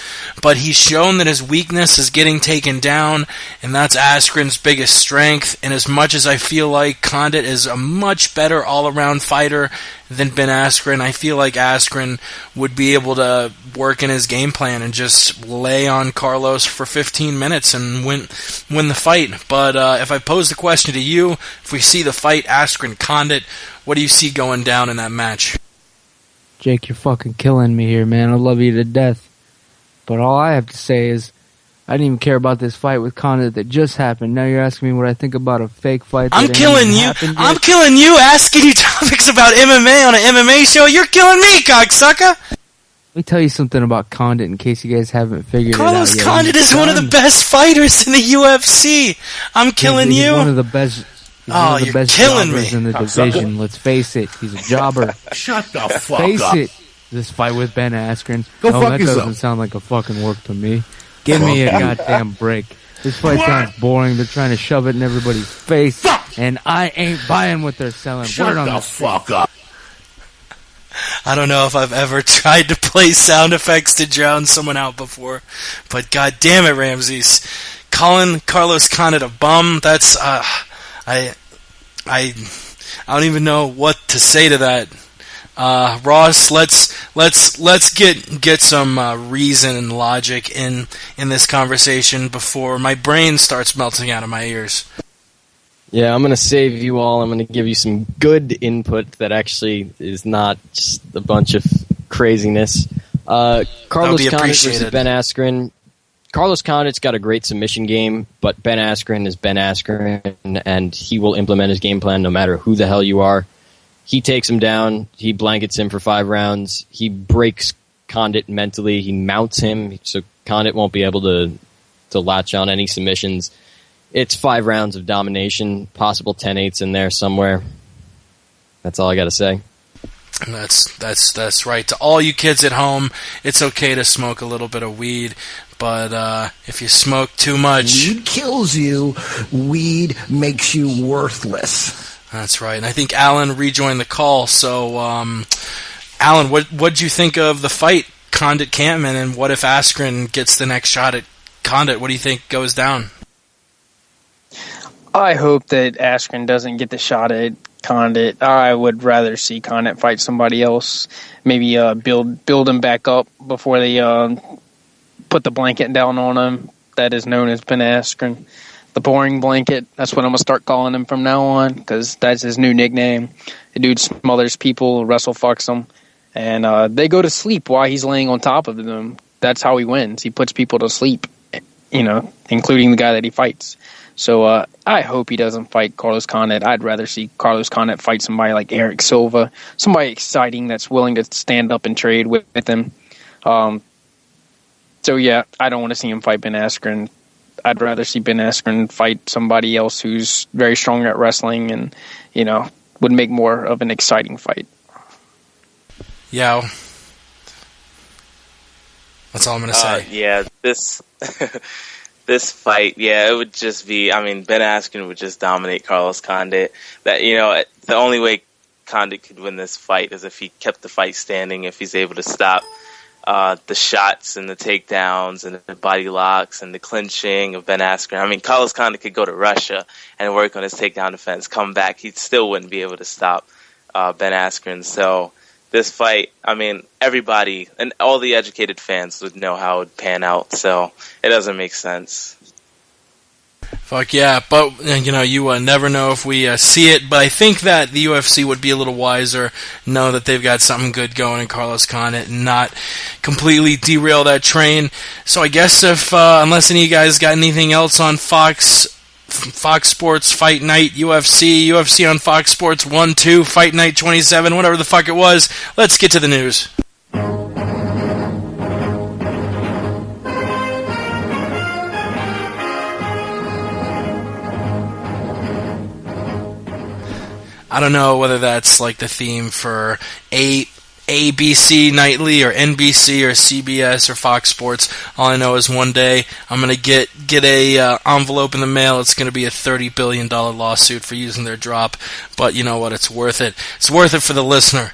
But he's shown that his weakness is getting taken down, and that's Askren's biggest strength. And as much as I feel like Condit is a much better all-around fighter than Ben Askren, I feel like Askren would be able to work in his game plan and just lay on Carlos for 15 minutes and win the fight. But if I pose the question to you, if we see the fight Askren-Condit, what do you see going down in that match? Jake, you're fucking killing me here, man. I love you to death. But all I have to say is, I didn't even care about this fight with Condit that just happened. Now you're asking me what I think about a fake fight. I'm killing you. I'm killing you asking you topics about MMA on an MMA show. You're killing me, cocksucker. Let me tell you something about Condit in case you guys haven't figured it out yet. Carlos Condit is one of the best fighters in the UFC. I'm killing you. He's one of the best. Oh, you're killing me. In the division. Let's face it. He's a jobber. Shut the fuck Face up. it. This fight with Ben Askren. Go fuck that yourself. doesn't sound like a fucking work to me. Give me a goddamn break. This fight sounds boring. They're trying to shove it in everybody's face, and I ain't buying what they're selling. Shut the fuck up. I don't know if I've ever tried to play sound effects to drown someone out before, but god damn it, Ramses. Calling Carlos Condit a bum, that's, I don't even know what to say to that. Ross, let's get some reason and logic in this conversation before my brain starts melting out of my ears. Yeah, I'm going to save you all. I'm going to give you some good input that actually is not just a bunch of craziness. Carlos Condit versus Ben Askren. Carlos Condit's got a great submission game, but Ben Askren is Ben Askren, and he will implement his game plan no matter who the hell you are. He takes him down. He blankets him for 5 rounds. He breaks Condit mentally. He mounts him, so Condit won't be able to latch on any submissions. It's 5 rounds of domination, possible 10-8s in there somewhere. That's all I got to say. That's right. To all you kids at home, it's okay to smoke a little bit of weed, but if you smoke too much... Weed kills you. Weed makes you worthless. That's right. And I think Alan rejoined the call. So, Alan, what'd you think of the fight, Condit-Kampmann, and what if Askren gets the next shot at Condit? What do you think goes down? I hope that Askren doesn't get the shot at Condit. I would rather see Condit fight somebody else. Maybe build him back up before they put the blanket down on him. That is known as Ben Askren. The boring blanket. That's what I'm going to start calling him from now on, because that's his new nickname. The dude smothers people, wrestle fucks them, and they go to sleep while he's laying on top of them. That's how he wins. He puts people to sleep, including the guy that he fights. So I hope he doesn't fight Carlos Condit. I'd rather see Carlos Condit fight somebody like Eric Silva, somebody exciting that's willing to stand up and trade with him. So yeah, I don't want to see him fight Ben Askren. I'd rather see Ben Askren fight somebody else who's very strong at wrestling and, would make more of an exciting fight. Yeah. That's all I'm going to say. Yeah, this fight, it would just be, Ben Askren would just dominate Carlos Condit. That, the only way Condit could win this fight is if he kept the fight standing, if he's able to stop the shots and the takedowns and the body locks and the clinching of Ben Askren. Carlos Condit could go to Russia and work on his takedown defense, come back. He still wouldn't be able to stop Ben Askren. So this fight, everybody and all the educated fans would know how it would pan out. So it doesn't make sense. Fuck yeah, but you never know if we see it, but I think that the UFC would be a little wiser, know that they've got something good going in Carlos Condit and not completely derail that train. So I guess if, unless any of you guys got anything else on Fox Sports Fight Night, UFC on Fox Sports 1, 2, Fight Night 27, whatever the fuck it was, let's get to the news. I don't know whether that's like the theme for ABC Nightly or NBC or CBS or Fox Sports. All I know is one day I'm going to get a envelope in the mail. It's going to be a $30 billion lawsuit for using their drop. But you know what? It's worth it. It's worth it for the listener.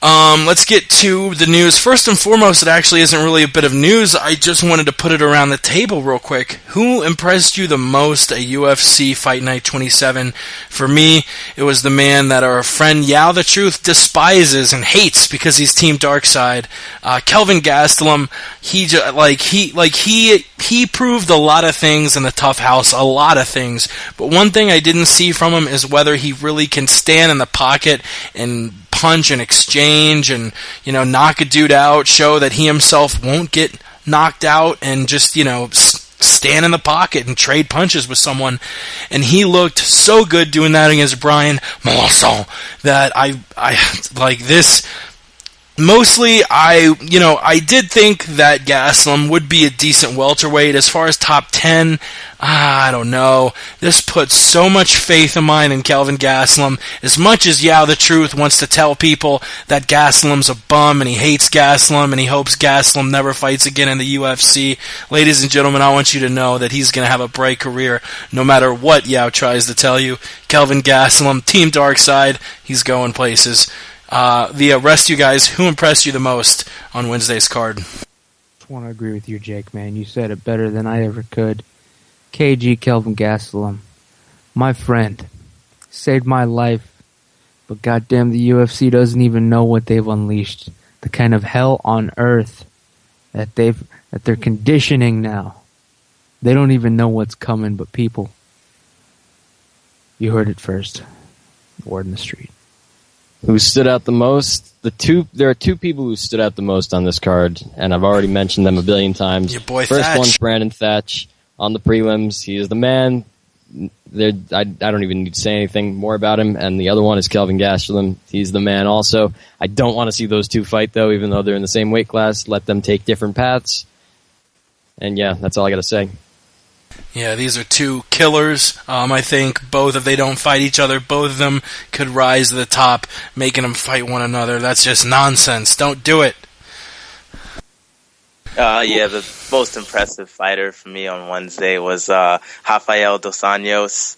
Let's get to the news. First and foremost, it actually isn't really a bit of news. I just wanted to put it around the table real quick. Who impressed you the most at UFC Fight Night 27? For me, it was the man that our friend Yao the Truth despises and hates because he's Team Darkside. Kelvin Gastelum. He proved a lot of things in the Tough House, a lot of things. But one thing I didn't see from him is whether he really can stand in the pocket and punch and exchange and, knock a dude out, show that he himself won't get knocked out, and just, stand in the pocket and trade punches with someone. And he looked so good doing that against Brian Molson that I like this. Mostly, I did think that Gastelum would be a decent welterweight. As far as top 10, I don't know. This puts so much faith of mine in Kelvin Gastelum. As much as the Truth wants to tell people that Gastelum's a bum and he hates Gastelum and he hopes Gastelum never fights again in the UFC, ladies and gentlemen, I want you to know that he's going to have a bright career no matter what Yao tries to tell you. Kelvin Gastelum, Team Darkside, he's going places. The rest of you guys, who impressed you the most on Wednesday's card? I want to agree with you, Jake, man. You said it better than I ever could. KG Kelvin Gastelum, my friend, saved my life, but goddamn, the UFC doesn't even know what they've unleashed. The kind of hell on earth that they're conditioning now. They don't even know what's coming, but people, you heard it first. Word in the street. Who stood out the most? There are two people who stood out the most on this card, and I've already mentioned them a billion times. Your boy First Thatch. one, Brandon Thatch on the prelims. He is the man. I don't even need to say anything more about him. And the other one is Kelvin Gastelum. He's the man also. I don't want to see those two fight, though, even though they're in the same weight class. Let them take different paths. And yeah, that's all I got to say. Yeah, these are two killers. I think both, if they don't fight each other, both of them could rise to the top, making them fight one another. That's just nonsense. Don't do it. The most impressive fighter for me on Wednesday was Rafael Dos Anjos.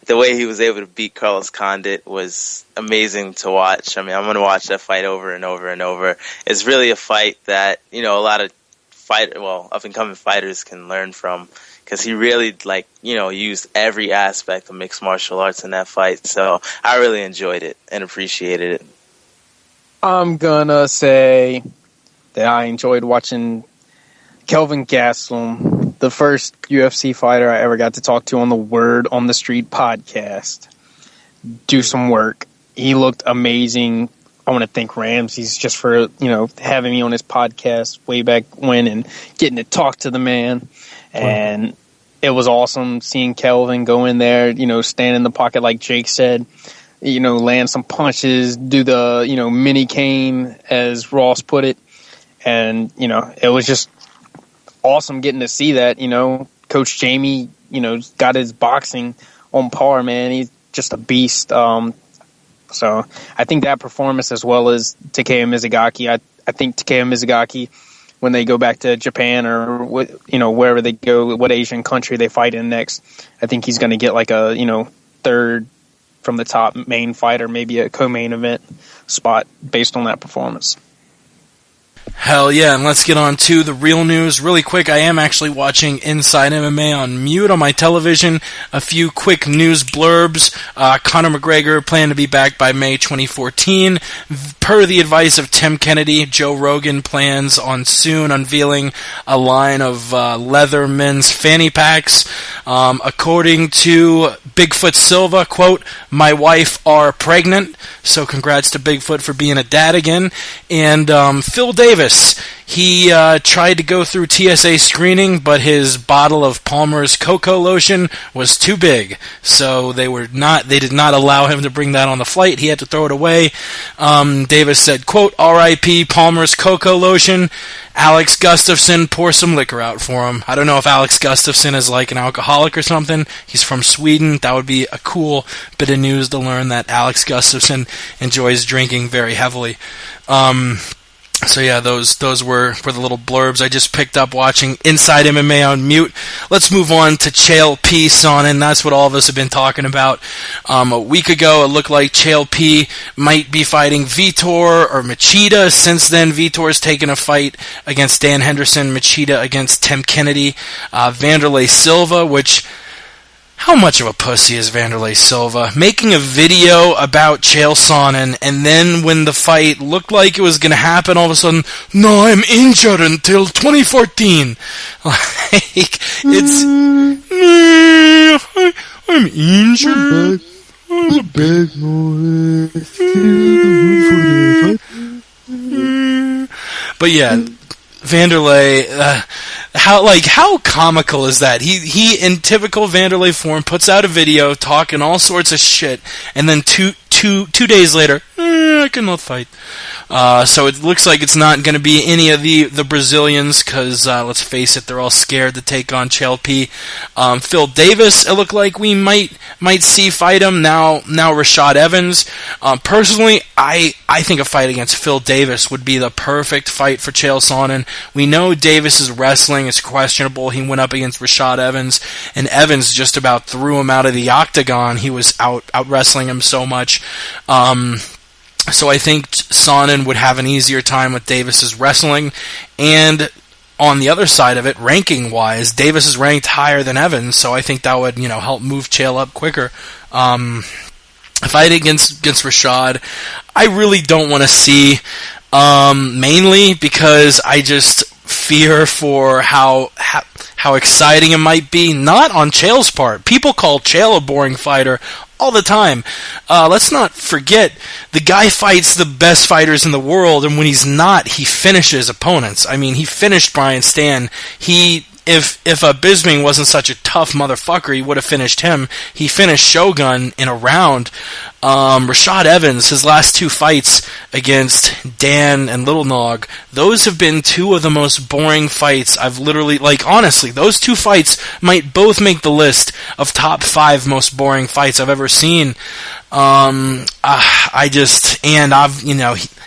The way he was able to beat Carlos Condit was amazing to watch. I mean, I'm going to watch that fight over and over and over. It's really a fight that, a lot of up-and-coming fighters can learn from, because he really, used every aspect of mixed martial arts in that fight. So I really enjoyed it and appreciated it. I'm gonna say that I enjoyed watching Kelvin Gastelum, the first UFC fighter I ever got to talk to on the Word on the Street podcast, do some work. He looked amazing. I want to thank Ramses just for, having me on his podcast way back when and getting to talk to the man. And it was awesome seeing Kelvin go in there, stand in the pocket like Jake said, land some punches, do the, mini cane, as Ross put it. And, it was just awesome getting to see that. Coach Jamie, got his boxing on par, man. He's just a beast. So I think that performance, as well as Takeya Mizugaki, I think Takeya Mizugaki, when they go back to Japan or wherever they go, what Asian country they fight in next, I think he's going to get like a third from the top main fighter, maybe a co-main event spot based on that performance. Hell yeah, and let's get on to the real news. Really quick, I am actually watching Inside MMA on mute on my television. A few quick news blurbs. Conor McGregor planned to be back by May 2014. Per the advice of Tim Kennedy, Joe Rogan plans on soon unveiling a line of leather men's fanny packs. According to Bigfoot Silva, quote, "My wife are pregnant," so congrats to Bigfoot for being a dad again. And Phil Davis, he tried to go through TSA screening, but his bottle of Palmer's cocoa lotion was too big, so they did not allow him to bring that on the flight. He had to throw it away. Davis said, quote, "R.I.P. Palmer's cocoa lotion. Alex Gustafsson, pour some liquor out for him." I don't know if Alex Gustafsson is like an alcoholic or something. He's from Sweden. That would be a cool bit of news to learn, that Alex Gustafsson enjoys drinking very heavily. So yeah, those were the little blurbs I just picked up watching Inside MMA on mute. Let's move on to Chael P. Sonnen. That's what all of us have been talking about. A week ago, it looked like Chael P. might be fighting Vitor or Machida. Since then, Vitor's taken a fight against Dan Henderson, Machida against Tim Kennedy. Vanderlei Silva, which... how much of a pussy is Vanderlei Silva? Making a video about Chael Sonnen, and then when the fight looked like it was going to happen, all of a sudden, "No, I'm injured until 2014. Like, it's... I'm injured. I'm a bad boy. But yeah, Vanderlei, how comical is that? He in typical Vanderlei form puts out a video talking all sorts of shit, and then two days later, I cannot fight. So it looks like it's not going to be any of the Brazilians, because let's face it, they're all scared to take on Chael P. Phil Davis, it looked like we might see fight him now. Rashad Evans. Personally, I think a fight against Phil Davis would be the perfect fight for Chael Sonnen. We know Davis's wrestling is questionable. He went up against Rashad Evans, and Evans just about threw him out of the octagon. He was out wrestling him so much. So I think Sonnen would have an easier time with Davis's wrestling. And on the other side of it, ranking-wise, Davis is ranked higher than Evans, so I think that would, help move Chael up quicker. A fight against Rashad, I really don't want to see, mainly because I just fear for how exciting it might be, not on Chael's part. People call Chael a boring fighter all the time. Let's not forget, the guy fights the best fighters in the world, and when he's not, he finishes opponents. I mean, he finished Brian Stann. If Bisping wasn't such a tough motherfucker, he would have finished him. He finished Shogun in a round. Rashad Evans, his last two fights against Dan and Little Nog, those have been two of the most boring fights I've literally, honestly, those two fights might both make the list of top 5 most boring fights I've ever seen.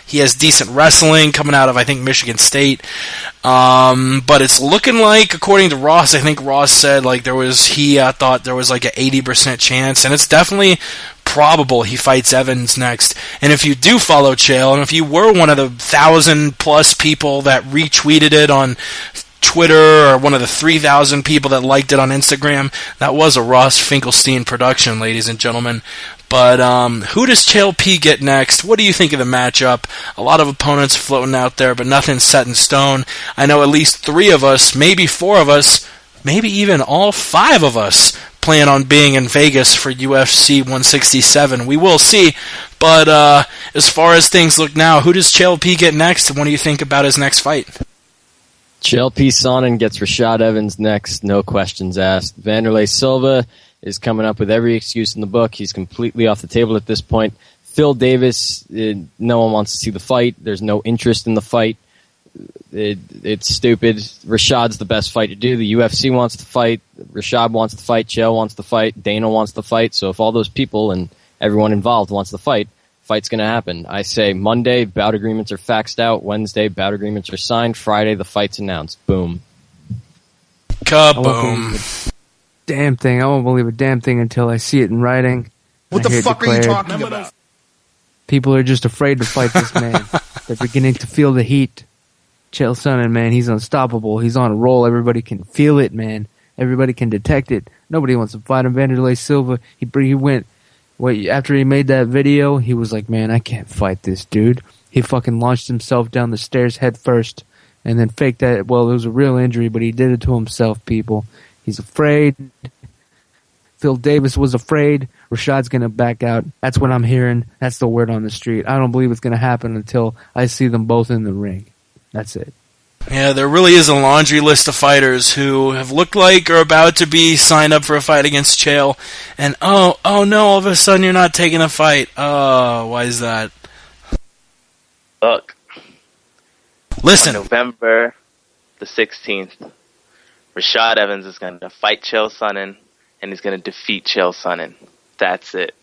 He has decent wrestling coming out of, I think, Michigan State. But it's looking like, according to Ross, I think Ross said, he thought there was an 80% chance, and it's definitely probable he fights Evans next. And if you do follow Chael, and if you were one of the 1,000+ people that retweeted it on Twitter, or one of the 3,000 people that liked it on Instagram, that was a Ross Finkelstein production, ladies and gentlemen. But who does Chael P get next? What do you think of the matchup? A lot of opponents floating out there, but nothing's set in stone. I know at least 3 of us, maybe 4 of us, maybe even all 5 of us plan on being in Vegas for UFC 167. We will see. But as far as things look now, who does Chael P get next? And what do you think about his next fight? Chael P. Sonnen gets Rashad Evans next, no questions asked. Vanderlei Silva is coming up with every excuse in the book. He's completely off the table at this point. Phil Davis, no one wants to see the fight. There's no interest in the fight. It's stupid. Rashad's the best fight to do. The UFC wants to fight. Rashad wants to fight. Chael wants to fight. Dana wants to fight. So if all those people and everyone involved wants to fight, fight's going to happen. I say Monday, bout agreements are faxed out. Wednesday, bout agreements are signed. Friday, the fight's announced. Boom. Kaboom. Damn thing. I won't believe a damn thing until I see it in writing. What the fuck are you talking about? People are just afraid to fight this man. They're beginning to feel the heat. Chael Sonnen, man, he's unstoppable. He's on a roll. Everybody can feel it, man. Everybody can detect it. Nobody wants to fight him. Vanderlei Silva, he went, after he made that video, he was like, man, I can't fight this dude. He fucking launched himself down the stairs head first and then faked that. Well, it was a real injury, but he did it to himself, people. He's afraid. Phil Davis was afraid. Rashad's going to back out. That's what I'm hearing. That's the word on the street. I don't believe it's going to happen until I see them both in the ring. That's it. Yeah, there really is a laundry list of fighters who have looked like or about to be signed up for a fight against Chael, and oh no, all of a sudden you're not taking a fight. Oh, why is that? Look. Listen. On November the 16th, Rashad Evans is going to fight Chael Sonnen, and he's going to defeat Chael Sonnen. That's it.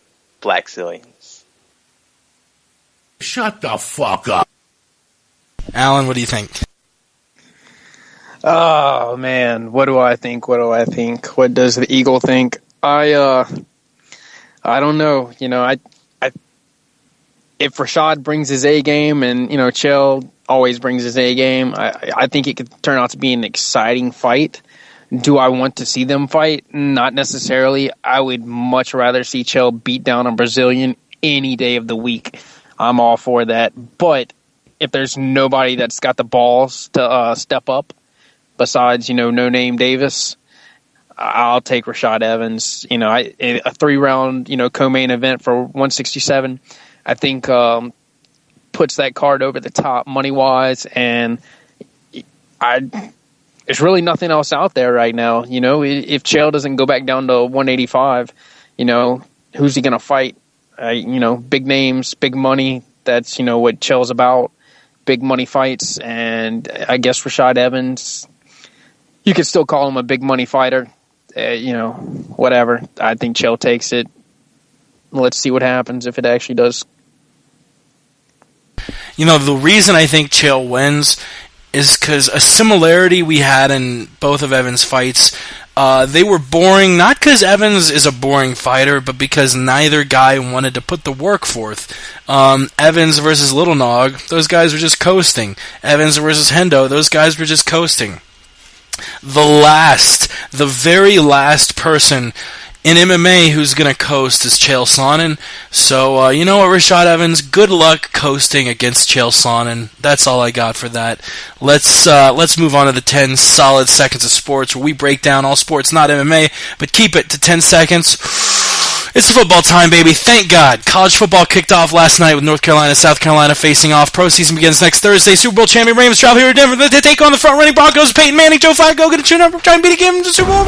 Black Zillions. Shut the fuck up. Alan, what do you think? Oh man, what do I think? What does the Eagle think? I don't know. If Rashad brings his A game, and Chael always brings his A game, I think it could turn out to be an exciting fight. Do I want to see them fight? Not necessarily. I would much rather see Chael beat down a Brazilian any day of the week. I'm all for that. But if there's nobody that's got the balls to step up, besides, No Name Davis, I'll take Rashad Evans. A 3-round, co-main event for 167, I think puts that card over the top money-wise. And there's really nothing else out there right now. You know, if Chael doesn't go back down to 185, you know, who's he going to fight? You know, big names, big money. That's, you know, what Chael's about. Big money fights. And I guess Rashad Evans, you could still call him a big money fighter. You know, whatever. I think Chael takes it. Let's see what happens if it actually does. You know, the reason I think Chael wins is because a similarity we had in both of Evans' fights, they were boring, not because Evans is a boring fighter, but because neither guy wanted to put the work forth. Evans versus Little Nog, those guys were just coasting. Evans versus Hendo, those guys were just coasting. The very last person in MMA who's going to coast is Chael Sonnen. So, you know what, Rashad Evans, good luck coasting against Chael Sonnen. That's all I got for that. Let's move on to the 10 solid seconds of sports, where we break down all sports, not MMA, but keep it to 10 seconds. It's football time, baby. Thank God. College football kicked off last night with North Carolina, South Carolina facing off. Pro season begins next Thursday. Super Bowl champion Ravens travel here to Denver to take on the front-running Broncos. Peyton Manning, Joe Flacco, going to tune up, try and beat a game to Super Bowl.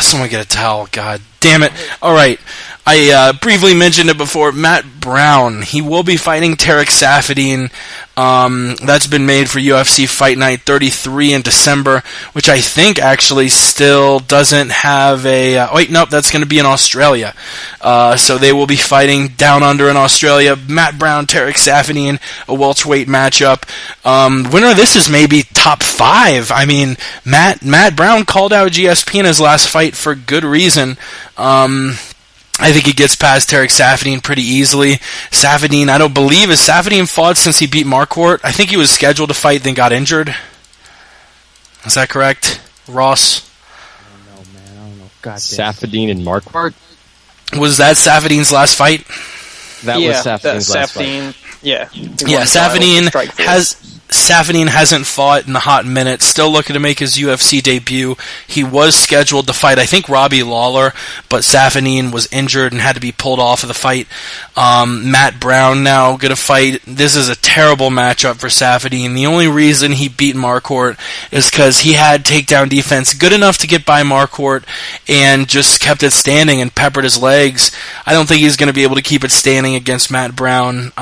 Someone get a towel. God damn it. All right. I briefly mentioned it before. Matt Brown. He will be fighting Tarek Saffiedine. That's been made for UFC Fight Night 33 in December, which I think actually still doesn't have a... wait, nope, that's going to be in Australia. So they will be fighting down under in Australia. Matt Brown, Tarek Saffiedine, a welterweight matchup. Winner of this is maybe top 5. I mean, Matt Brown called out GSP in his last fight for good reason. I think he gets past Tarek Saffiedine pretty easily. Saffiedine, I don't believe, has Saffiedine fought since he beat Marquardt? I think he was scheduled to fight, then got injured. Is that correct, Ross? I don't know, man. I don't know. God damn. Saffiedine and Marquardt? Was that Saffiedine's last fight? That was Saffiedine's last fight. Yeah. Yeah, Saffiedine hasn't fought in a hot minute, still looking to make his UFC debut. He was scheduled to fight, I think, Robbie Lawler, but Saffiedine was injured and had to be pulled off of the fight. Matt Brown now going to fight. This is a terrible matchup for Saffiedine. The only reason he beat Marquardt is because he had takedown defense good enough to get by Marquardt and just kept it standing and peppered his legs. I don't think he's going to be able to keep it standing against Matt Brown.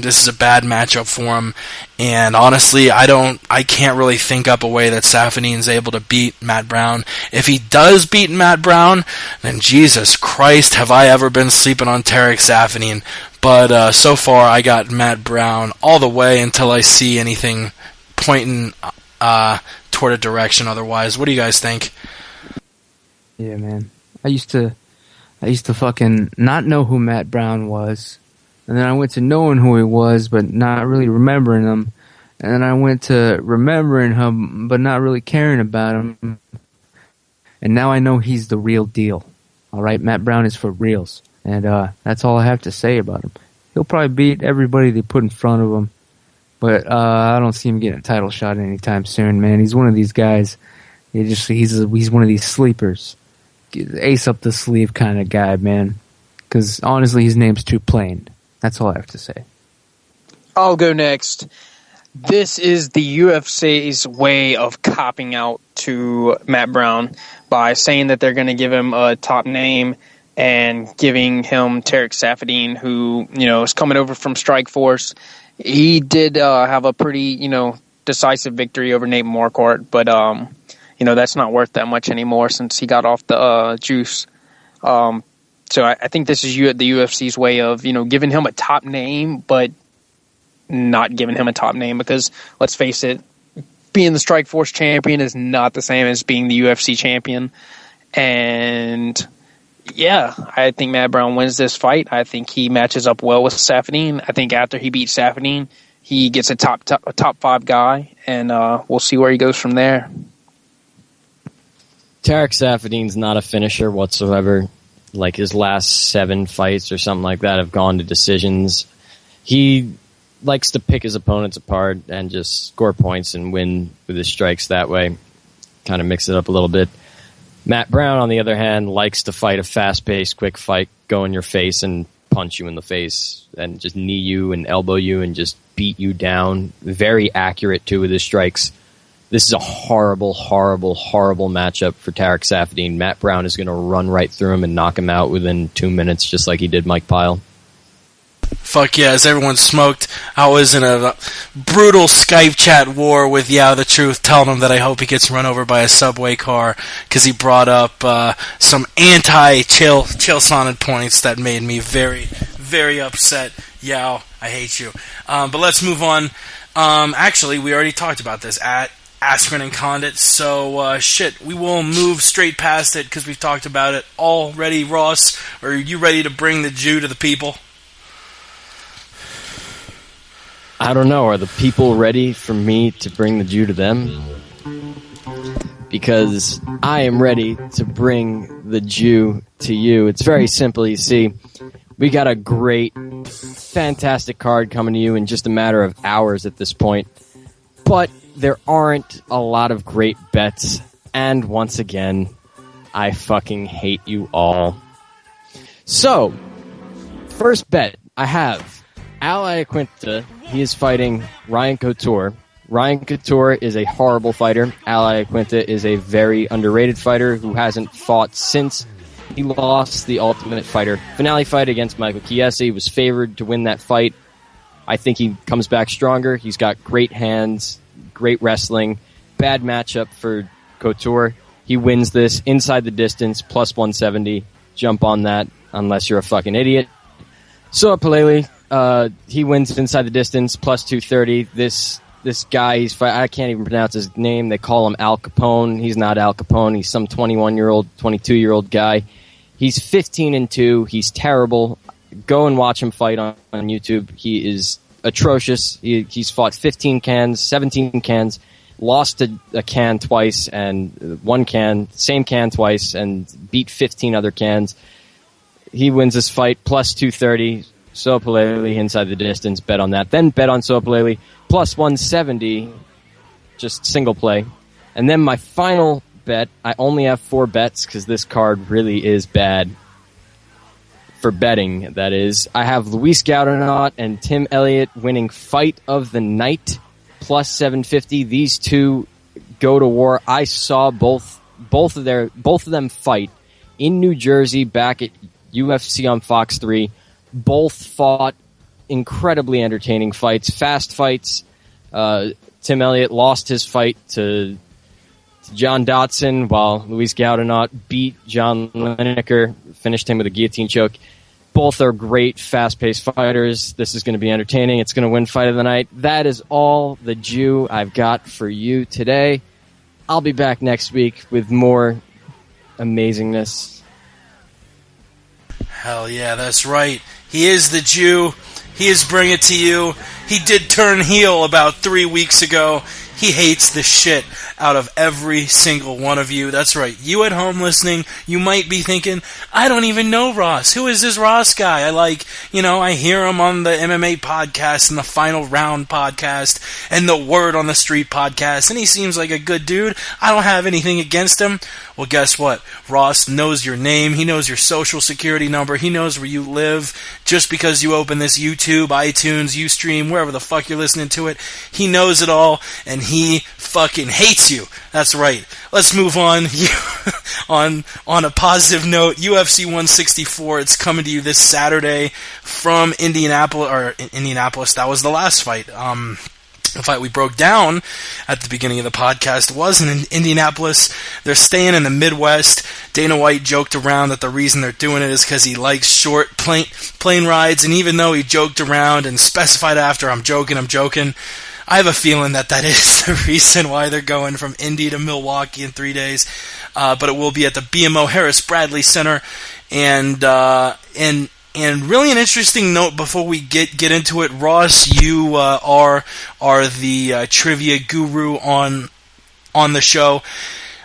This is a bad matchup for him. And honestly, I can't really think up a way that Saffiedine's able to beat Matt Brown. If he does beat Matt Brown, then Jesus Christ, have I ever been sleeping on Tarek Saffiedine. But so far, I got Matt Brown all the way until I see anything pointing toward a direction otherwise. What do you guys think? Yeah, man. I used to fucking not know who Matt Brown was. And then I went to knowing who he was, but not really remembering him. And then I went to remembering him, but not really caring about him. And now I know he's the real deal. All right, Matt Brown is for reals. And that's all I have to say about him. He'll probably beat everybody they put in front of him. But I don't see him getting a title shot anytime soon, man. He's one of these guys. He's one of these sleepers. Ace up the sleeve kind of guy, man. Because honestly, his name's too plain. That's all I have to say. I'll go next. This is the UFC's way of copping out to Matt Brown by saying that they're going to give him a top name and giving him Tarek Saffiedine, who, you know, is coming over from Strikeforce. He did have a pretty, you know, decisive victory over Nate Marquardt, but, you know, that's not worth that much anymore since he got off the juice. So I think this is the UFC's way of, you know, giving him a top name, but not giving him a top name because, let's face it, being the Strikeforce champion is not the same as being the UFC champion. And, yeah, I think Matt Brown wins this fight. I think he matches up well with Saffiedine. I think after he beats Saffiedine, he gets a top 5 guy, and we'll see where he goes from there. Tarek Saffiedine's not a finisher whatsoever. Like his last 7 fights or something like that have gone to decisions. He likes to pick his opponents apart and just score points and win with his strikes that way. Kind of mix it up a little bit. Matt Brown, on the other hand, likes to fight a fast-paced, quick fight, go in your face and punch you in the face and just knee you and elbow you and just beat you down. Very accurate, too, with his strikes. This is a horrible, horrible, horrible matchup for Tarek Safadine. Matt Brown is going to run right through him and knock him out within 2 minutes, just like he did Mike Pyle. Fuck yeah, as everyone smoked, I was in a brutal Skype chat war with the Truth, telling him that I hope he gets run over by a subway car, because he brought up some anti-chill sonnet points that made me very, very upset. Yao, I hate you. But let's move on. Actually, we already talked about this at Askren and Condit, so we will move straight past it because we've talked about it already. Ross, are you ready to bring the Jew to the people? I don't know. Are the people ready for me to bring the Jew to them? Because I am ready to bring the Jew to you. It's very simple. You see, we got a great, fantastic card coming to you in just a matter of hours at this point. But there aren't a lot of great bets. And once again, I fucking hate you all. So, first bet I have Al Iaquinta. He is fighting Ryan Couture. Ryan Couture is a horrible fighter. Al Iaquinta is a very underrated fighter who hasn't fought since he lost the Ultimate Fighter finale fight against Michael Chiesa. He was favored to win that fight. I think he comes back stronger. He's got great hands, great wrestling. Bad matchup for Couture. He wins this inside the distance, plus 170. Jump on that unless you're a fucking idiot. So Palele, he wins inside the distance, plus 230. This guy, I can't even pronounce his name. They call him Al Capone. He's not Al Capone. He's some 21-year-old, 22-year-old guy. He's 15-2. He's terrible. Go and watch him fight on YouTube. He is atrocious. He's fought 15 cans, 17 cans, lost to a can twice, and one can, same can twice, and beat 15 other cans. He wins this fight, plus 230. Soapalele inside the distance, bet on that. Then bet on Soapalele, plus 170, just single play. And then my final bet, I only have 4 bets because this card really is bad. For betting, that is. I have Luis Gaudinot and Tim Elliott winning fight of the night, plus 750. These two go to war. I saw both of them fight in New Jersey back at UFC on Fox 3. Both fought incredibly entertaining fights, fast fights. Tim Elliott lost his fight to John Dodson, while Luis Gaudinot beat John Lineker, finished him with a guillotine choke. Both are great, fast-paced fighters. This is going to be entertaining. It's going to win fight of the night. That is all the Jew I've got for you today. I'll be back next week with more amazingness. Hell yeah, that's right. He is the Jew. He is bringing it to you. He did turn heel about 3 weeks ago. He hates the shit out of every single one of you. That's right. You at home listening, you might be thinking, I don't even know Ross. Who is this Ross guy? I hear him on the MMA podcast and the Final Round podcast and the Word on the Street podcast, and he seems like a good dude. I don't have anything against him. Well, guess what? Ross knows your name. He knows your social security number. He knows where you live. Just because you open this YouTube, iTunes, Ustream, wherever the fuck you're listening to it, he knows it all, and he fucking hates you. That's right. Let's move on. On a positive note, UFC 164, it's coming to you this Saturday from Indianapolis. That was the last fight. The fight we broke down at the beginning of the podcast was in Indianapolis. They're staying in the Midwest. Dana White joked around that the reason they're doing it is because he likes short plane rides, and even though he joked around and specified after, I'm joking, I have a feeling that is the reason why they're going from Indy to Milwaukee in 3 days. But it will be at the BMO Harris Bradley Center, and really an interesting note before we get into it, Ross, you are the trivia guru on the show.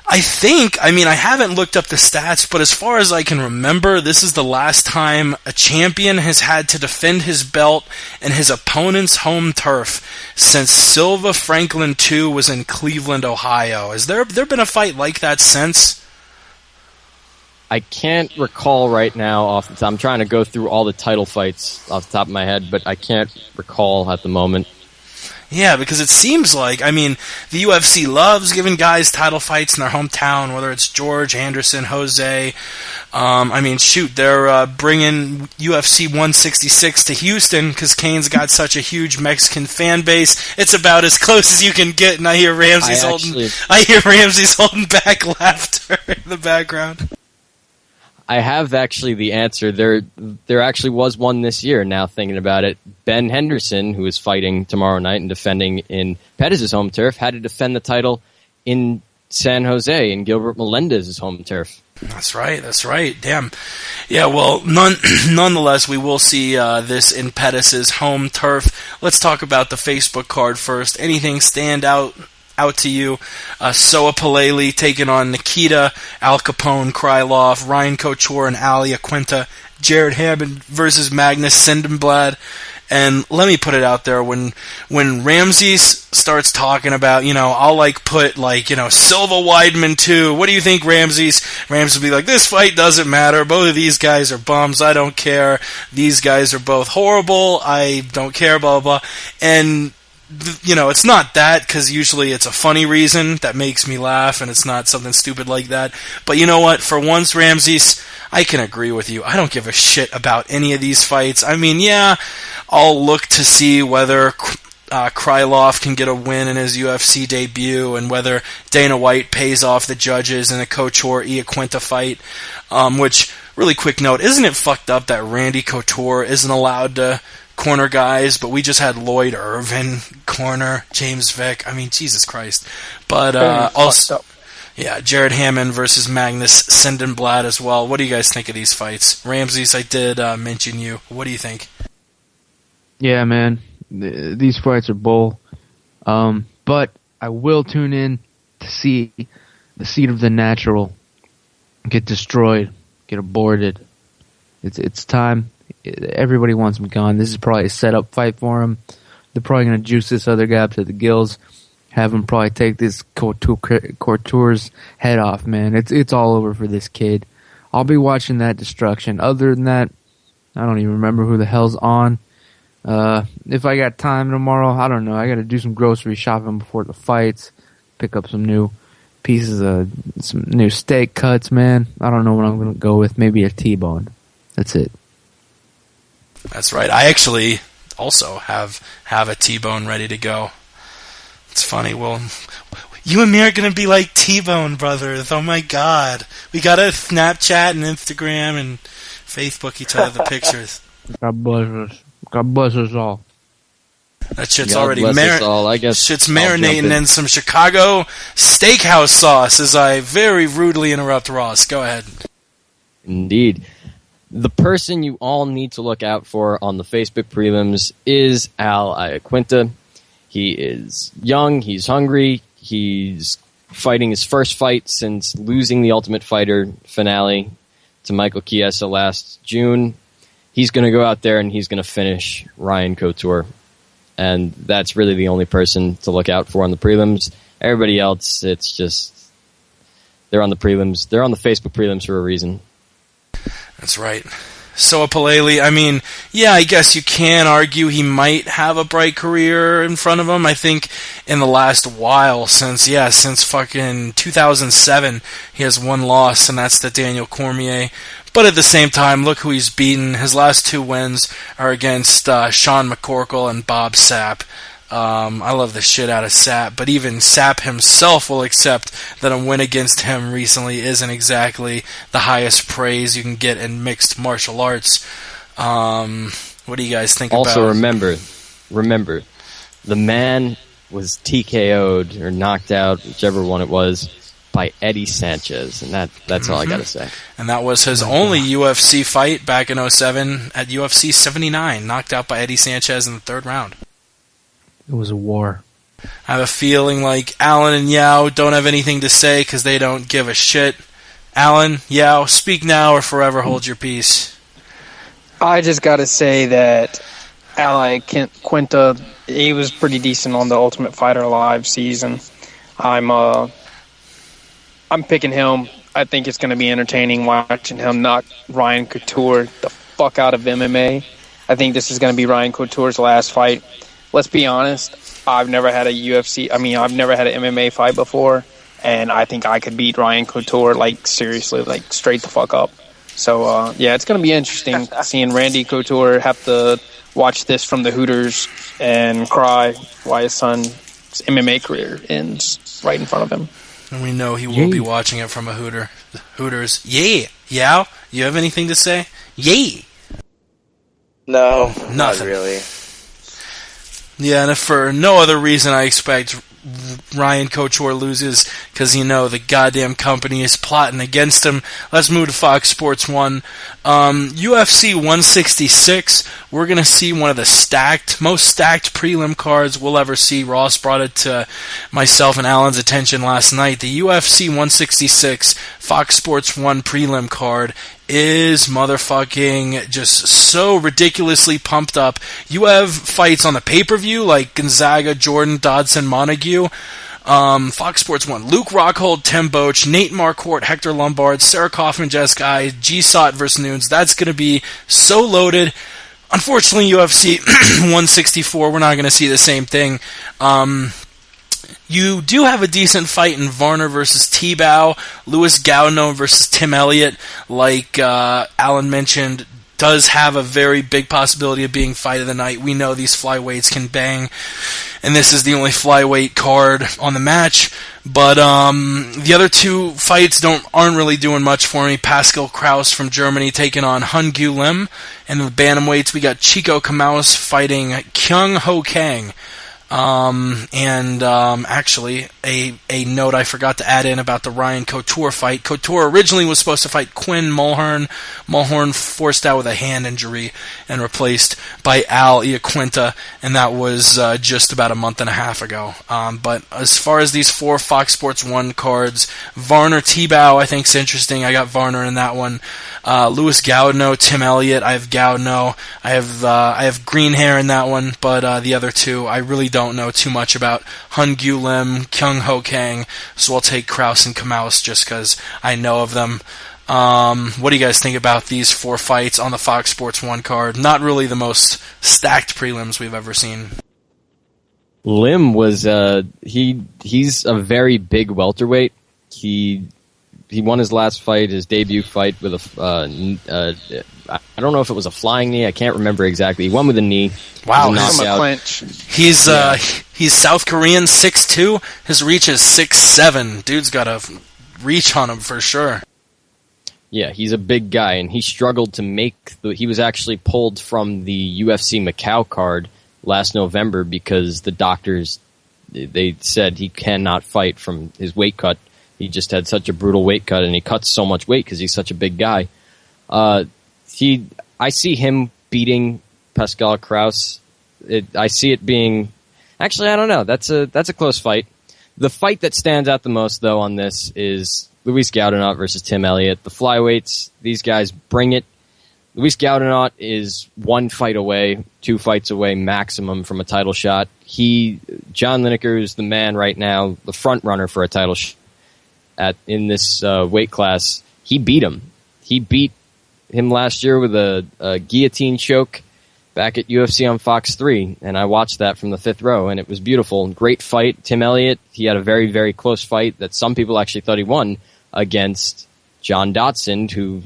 I haven't looked up the stats, but as far as I can remember, this is the last time a champion has had to defend his belt in his opponent's home turf since Silva Franklin II was in Cleveland, Ohio. Has there been a fight like that since? I can't recall right now off the top. I'm trying to go through all the title fights off the top of my head, but I can't recall at the moment. Yeah, because it seems like, I mean, the UFC loves giving guys title fights in their hometown, whether it's George, Anderson, Jose. I mean, shoot, they're bringing UFC 166 to Houston because Kane's got such a huge Mexican fan base. It's about as close as you can get, and I hear Ramsey's holding back laughter in the background. I have actually the answer. There actually was one this year, now thinking about it. Ben Henderson, who is fighting tomorrow night and defending in Pettis' home turf, had to defend the title in San Jose, in Gilbert Melendez's home turf. That's right. Damn. Yeah, well, nonetheless, we will see this in Pettis' home turf. Let's talk about the Facebook card first. Anything stand out to you? Soa Palele taking on Nikita, Al Capone, Krylov, Ryan Couture, and Ali Aquinta, Jared Hammond versus Magnus Sindenblad. And let me put it out there, when Ramsey starts talking about, I'll put Silva Weidman too. What do you think, Ramsey will be like, this fight doesn't matter. Both of these guys are bums. I don't care. These guys are both horrible. I don't care, blah, blah, blah. And it's not that, because usually it's a funny reason that makes me laugh, and it's not something stupid like that. But you know what? For once, Ramses, I can agree with you. I don't give a shit about any of these fights. I mean, yeah, I'll look to see whether Krylov can get a win in his UFC debut, and whether Dana White pays off the judges in a Couture-Iaquinta fight. Which, really quick note, isn't it fucked up that Randy Couture isn't allowed to corner guys, but we just had Lloyd Irvin corner James Vick? I mean, Jesus Christ. But also, yeah, Jared Hammond versus Magnus Sindenblad as well. What do you guys think of these fights? Ramses, I did mention you. What do you think? Yeah, man, these fights are bull. But I will tune in to see the Seed of the Natural get destroyed, get aborted. It's time. Everybody wants him gone. This is probably a setup fight for him. They're probably going to juice this other guy up to the gills, have him probably take this Couture's head off, man. It's all over for this kid. I'll be watching that destruction. Other than that, I don't even remember who the hell's on. If I got time tomorrow, I don't know. I got to do some grocery shopping before the fights, pick up some new pieces of some new steak cuts, man. I don't know what I'm going to go with. Maybe a T-bone. That's it. That's right. I actually also have a T-bone ready to go. It's funny. Well, you and me are going to be like T-bone brothers. Oh, my God. We got to Snapchat and Instagram and Facebook each other the pictures. God bless us. God bless us all. That shit's God already I guess shit's marinating in some Chicago steakhouse sauce as I very rudely interrupt Ross. Go ahead. Indeed. The person you all need to look out for on the Facebook prelims is Al Iaquinta. He is young, he's hungry, he's fighting his first fight since losing the Ultimate Fighter finale to Michael Chiesa last June. He's going to go out there and he's going to finish Ryan Couture. And that's really the only person to look out for on the prelims. Everybody else, it's just, they're on the prelims. They're on the Facebook prelims for a reason. That's right. Soa Palele, I mean, yeah, I guess you can argue he might have a bright career in front of him. I think in the last while, since fucking 2007, he has one loss, and that's to Daniel Cormier. But at the same time, look who he's beaten. His last two wins are against Sean McCorkle and Bob Sapp. I love the shit out of Sapp, but even Sapp himself will accept that a win against him recently isn't exactly the highest praise you can get in mixed martial arts. What do you guys think about? Also, remember, the man was TKO'd or knocked out, whichever one it was, by Eddie Sanchez, and that's all I gotta say. And that was his only UFC fight back in 2007 at UFC 79, knocked out by Eddie Sanchez in the third round. It was a war. I have a feeling like Alan and Yao don't have anything to say because they don't give a shit. Alan, Yao, speak now or forever hold your peace. I just got to say that Al Iaquinta, he was pretty decent on the Ultimate Fighter Live season. I'm picking him. I think it's going to be entertaining watching him knock Ryan Couture the fuck out of MMA. I think this is going to be Ryan Couture's last fight. Let's be honest, I've never had an MMA fight before, and I think I could beat Ryan Couture, like, seriously, like, straight the fuck up. So, yeah, it's going to be interesting seeing Randy Couture have to watch this from the Hooters and cry why his son's MMA career ends right in front of him. And we know he will be watching it from a Hooters. Yeah. Yeah? You have anything to say? Yeah. No, Nothing. not really. Yeah, and if for no other reason, I expect Ryan Couture loses because, the goddamn company is plotting against him. Let's move to Fox Sports 1. UFC 166, we're going to see one of the most stacked prelim cards we'll ever see. Ross brought it to myself and Alan's attention last night. The UFC 166 Fox Sports 1 prelim card is motherfucking just so ridiculously pumped up. You have fights on the pay-per-view like Gonzaga, Jordan, Dodson, Montague. Fox Sports 1, Luke Rockhold, Tim Boach, Nate Marquardt, Hector Lombard, Sarah Kaufman, Jessica Ai, G-Sot versus Nunes. That's going to be so loaded. Unfortunately, UFC 164, we're not going to see the same thing. You do have a decent fight in Varner versus T-Bow, Louis Gaudinot versus Tim Elliott, like Alan mentioned, does have a very big possibility of being fight of the night. We know these flyweights can bang, and this is the only flyweight card on the match. But the other two fights aren't really doing much for me. Pascal Kraus from Germany taking on Hun-Gyu Lim, and in the bantamweights we got Chico Kamaus fighting Kyung Ho Kang. Actually, a note I forgot to add in about the Ryan Couture fight. Couture originally was supposed to fight Quinn Mulhern. Mulhern forced out with a hand injury and replaced by Al Iaquinta, and that was just about a month and a half ago. But as far as these 4 Fox Sports 1 cards, Varner T-Bow I think is interesting. I got Varner in that one. Louis Gaudinot, Tim Elliott. I have Gaudinot. I have green hair in that one, but the other two I really don't know too much about. Hun-Gyu Lim, Kyung Ho Kang, so I'll take Kraus and Kamaus just because I know of them. What do you guys think about these 4 fights on the Fox Sports 1 card? Not really the most stacked prelims we've ever seen. Lim was he's a very big welterweight. He won his last fight, his debut fight, with I don't know if it was a flying knee. I can't remember exactly. He won with a knee. Wow, he's a clinch. He's South Korean, 6'2". His reach is 6'7". Dude's got a reach on him for sure. Yeah, he's a big guy, and he struggled to make he was actually pulled from the UFC Macau card last November because the doctors, they said he cannot fight from his weight cut. He just had such a brutal weight cut, and he cuts so much weight because he's such a big guy. I see him beating Pascal Kraus. I see it being, actually, I don't know. That's a close fight. The fight that stands out the most, though, on this is Louis Gaudinot versus Tim Elliott. The flyweights, these guys bring it. Louis Gaudinot is 1 fight away, 2 fights away maximum from a title shot. John Lineker is the man right now, the front runner for a title shot in this weight class. He beat him. He beat him last year with a guillotine choke back at UFC on Fox 3, and I watched that from the 5th row, and it was beautiful. Great fight. Tim Elliott, he had a very, very close fight that some people actually thought he won against John Dotson, who,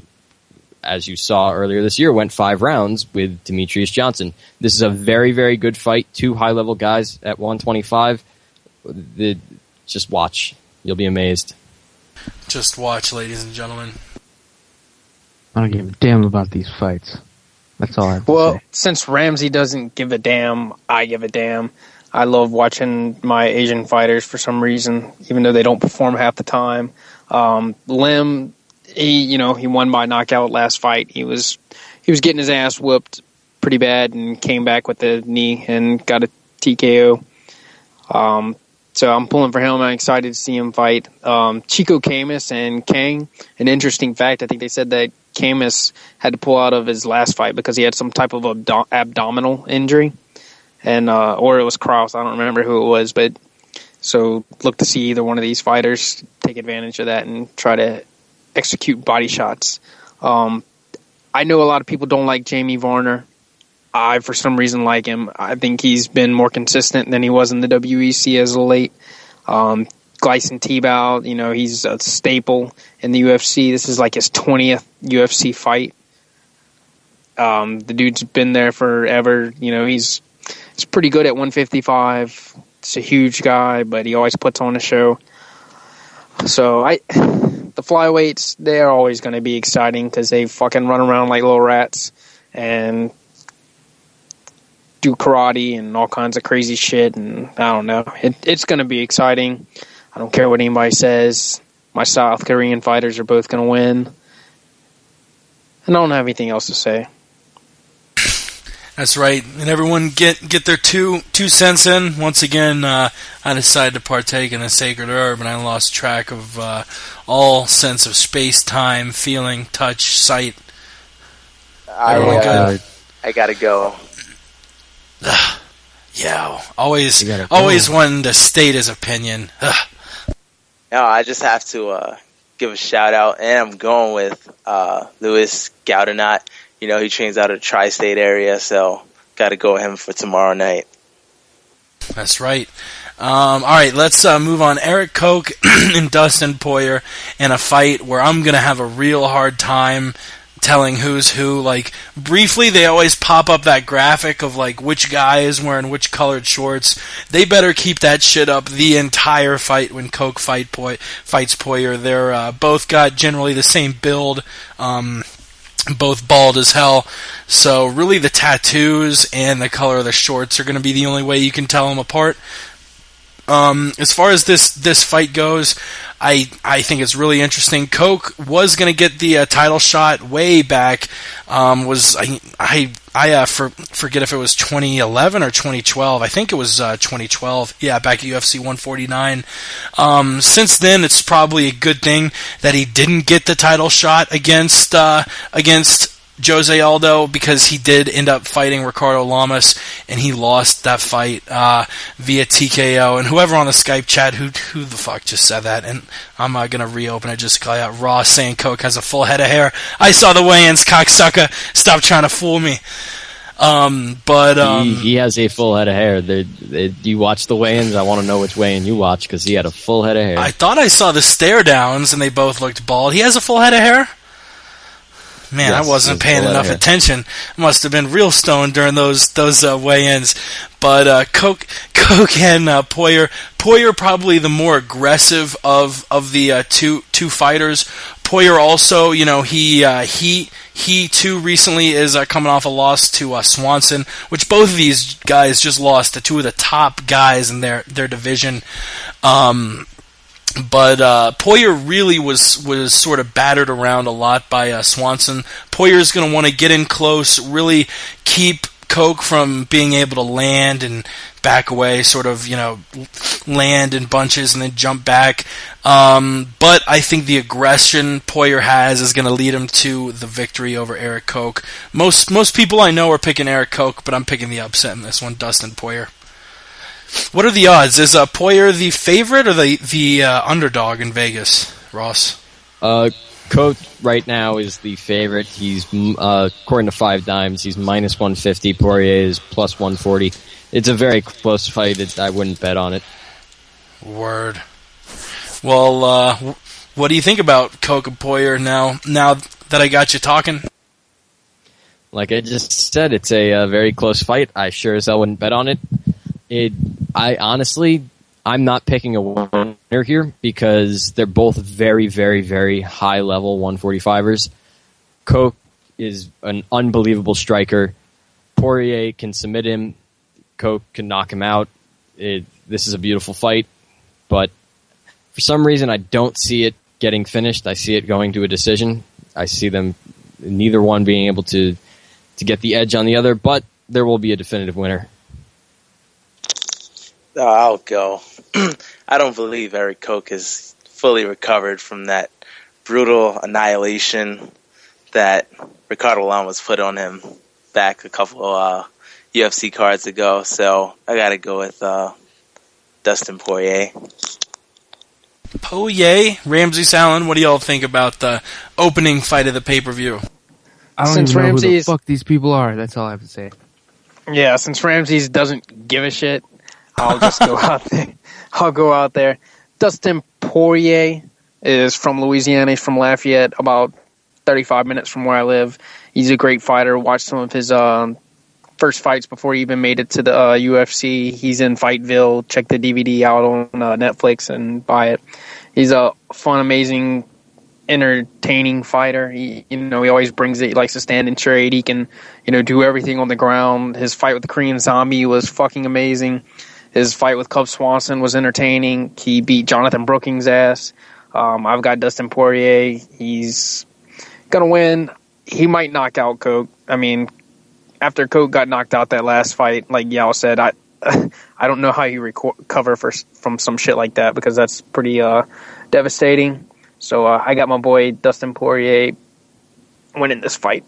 as you saw earlier this year, went 5 rounds with Demetrius Johnson. This is a very, very good fight. 2 high-level guys at 125. Just watch. You'll be amazed. Just watch, ladies and gentlemen. I don't give a damn about these fights. That's all I have to say. Since Ramsey doesn't give a damn, I give a damn. I love watching my Asian fighters for some reason, even though they don't perform half the time. Lim, he won by knockout last fight. He was getting his ass whooped pretty bad and came back with the knee and got a TKO. So I'm pulling for him. I'm excited to see him fight. Chico Camus and Kang, an interesting fact, I think they said that Camus had to pull out of his last fight because he had some type of abdominal injury, and or it was Kraus. I don't remember who it was, but so look to see either one of these fighters take advantage of that and try to execute body shots. I know a lot of people don't like Jamie Varner. I, for some reason, like him. I think he's been more consistent than he was in the WEC as of late. Gleison Tebow, he's a staple in the UFC. This is like his 20th UFC fight. The dude's been there forever. He's pretty good at 155. He's a huge guy, but he always puts on a show. So the flyweights, they're always going to be exciting because they fucking run around like little rats and do karate and all kinds of crazy shit. And I don't know. It's going to be exciting. I don't care what anybody says. My South Korean fighters are both going to win. And I don't have anything else to say. That's right. And everyone get their two cents in. Once again, I decided to partake in the sacred herb, and I lost track of all sense of space, time, feeling, touch, sight. I gotta go. Yeah, always wanting to state his opinion. No, I just have to give a shout out, and I'm going with Louis Gaudinot. He trains out of the tri-state area, so got to go with him for tomorrow night. That's right. All right, let's move on. Eric Koch and Dustin Poirier in a fight where I'm going to have a real hard time telling who's who. Like, briefly, they always pop up that graphic of, like, which guy is wearing which colored shorts. They better keep that shit up the entire fight when Koch fights Poirier. They're both got generally the same build, both bald as hell. So, really, the tattoos and the color of the shorts are going to be the only way you can tell them apart. As far as this fight goes, I think it's really interesting. Koch was going to get the title shot way back. I forget if it was 2011 or 2012. I think it was 2012. Yeah, back at UFC 149. Since then, it's probably a good thing that he didn't get the title shot against Jose Aldo, because he did end up fighting Ricardo Lamas, and he lost that fight via TKO. And whoever on the Skype chat, who the fuck just said that? And I'm going to reopen it just because I got Ross saying Koch has a full head of hair. I saw the weigh-ins, cocksucker. Stop trying to fool me. He has a full head of hair. You watch the weigh-ins? I want to know which weigh-in you watch, because he had a full head of hair. I thought I saw the stare-downs, and they both looked bald. He has a full head of hair? Man, yes, I wasn't paying enough attention. Must have been real stoned during those weigh-ins. But Koch and Poirier probably the more aggressive of the two fighters. Poirier also, he too recently is coming off a loss to Swanson, which both of these guys just lost to two of the top guys in their division. But Poirier really was sort of battered around a lot by Swanson. Poirier's going to want to get in close, really keep Koch from being able to land and back away, sort of, land in bunches and then jump back. But I think the aggression Poirier has is going to lead him to the victory over Eric Koch. Most people I know are picking Eric Koch, but I'm picking the upset in this one, Dustin Poirier. What are the odds? Is Poirier the favorite or the underdog in Vegas, Ross? Koch right now is the favorite. He's according to 5 Dimes, he's minus 150. Poirier is plus 140. It's a very close fight. I wouldn't bet on it. Word. Well, what do you think about Koch and Poirier now that I got you talking? Like I just said, it's a very close fight. I sure as hell wouldn't bet on it. I'm not picking a winner here because they're both very, very, very high-level 145ers. Koch is an unbelievable striker. Poirier can submit him. Koch can knock him out. This is a beautiful fight, but for some reason I don't see it getting finished. I see it going to a decision. I see them, neither one being able to get the edge on the other, but there will be a definitive winner. Oh, I'll go. I don't believe Eric Koch is fully recovered from that brutal annihilation that Ricardo Lamas put on him back a couple UFC cards ago. So I got to go with Dustin Poirier. Poirier, Ramsey Allen, what do y'all think about the opening fight of the pay-per-view? I don't even know who the fuck these people are. That's all I have to say. Yeah, since Ramses doesn't give a shit, I'll just go out there. I'll go out there. Dustin Poirier is from Louisiana. He's from Lafayette, about 35 minutes from where I live. He's a great fighter. Watched some of his first fights before he even made it to the UFC. He's in Fightville. Check the DVD out on Netflix and buy it. He's a fun, amazing, entertaining fighter. He always brings it. He likes to stand and trade. He can, do everything on the ground. His fight with the Korean Zombie was fucking amazing. His fight with Cub Swanson was entertaining. He beat Jonathan Brookings' ass. I've got Dustin Poirier. He's gonna win. He might knock out Coke. I mean, after Coke got knocked out that last fight, like Yao said, I don't know how you recover from some shit like that, because that's pretty devastating. So I got my boy Dustin Poirier winning this fight.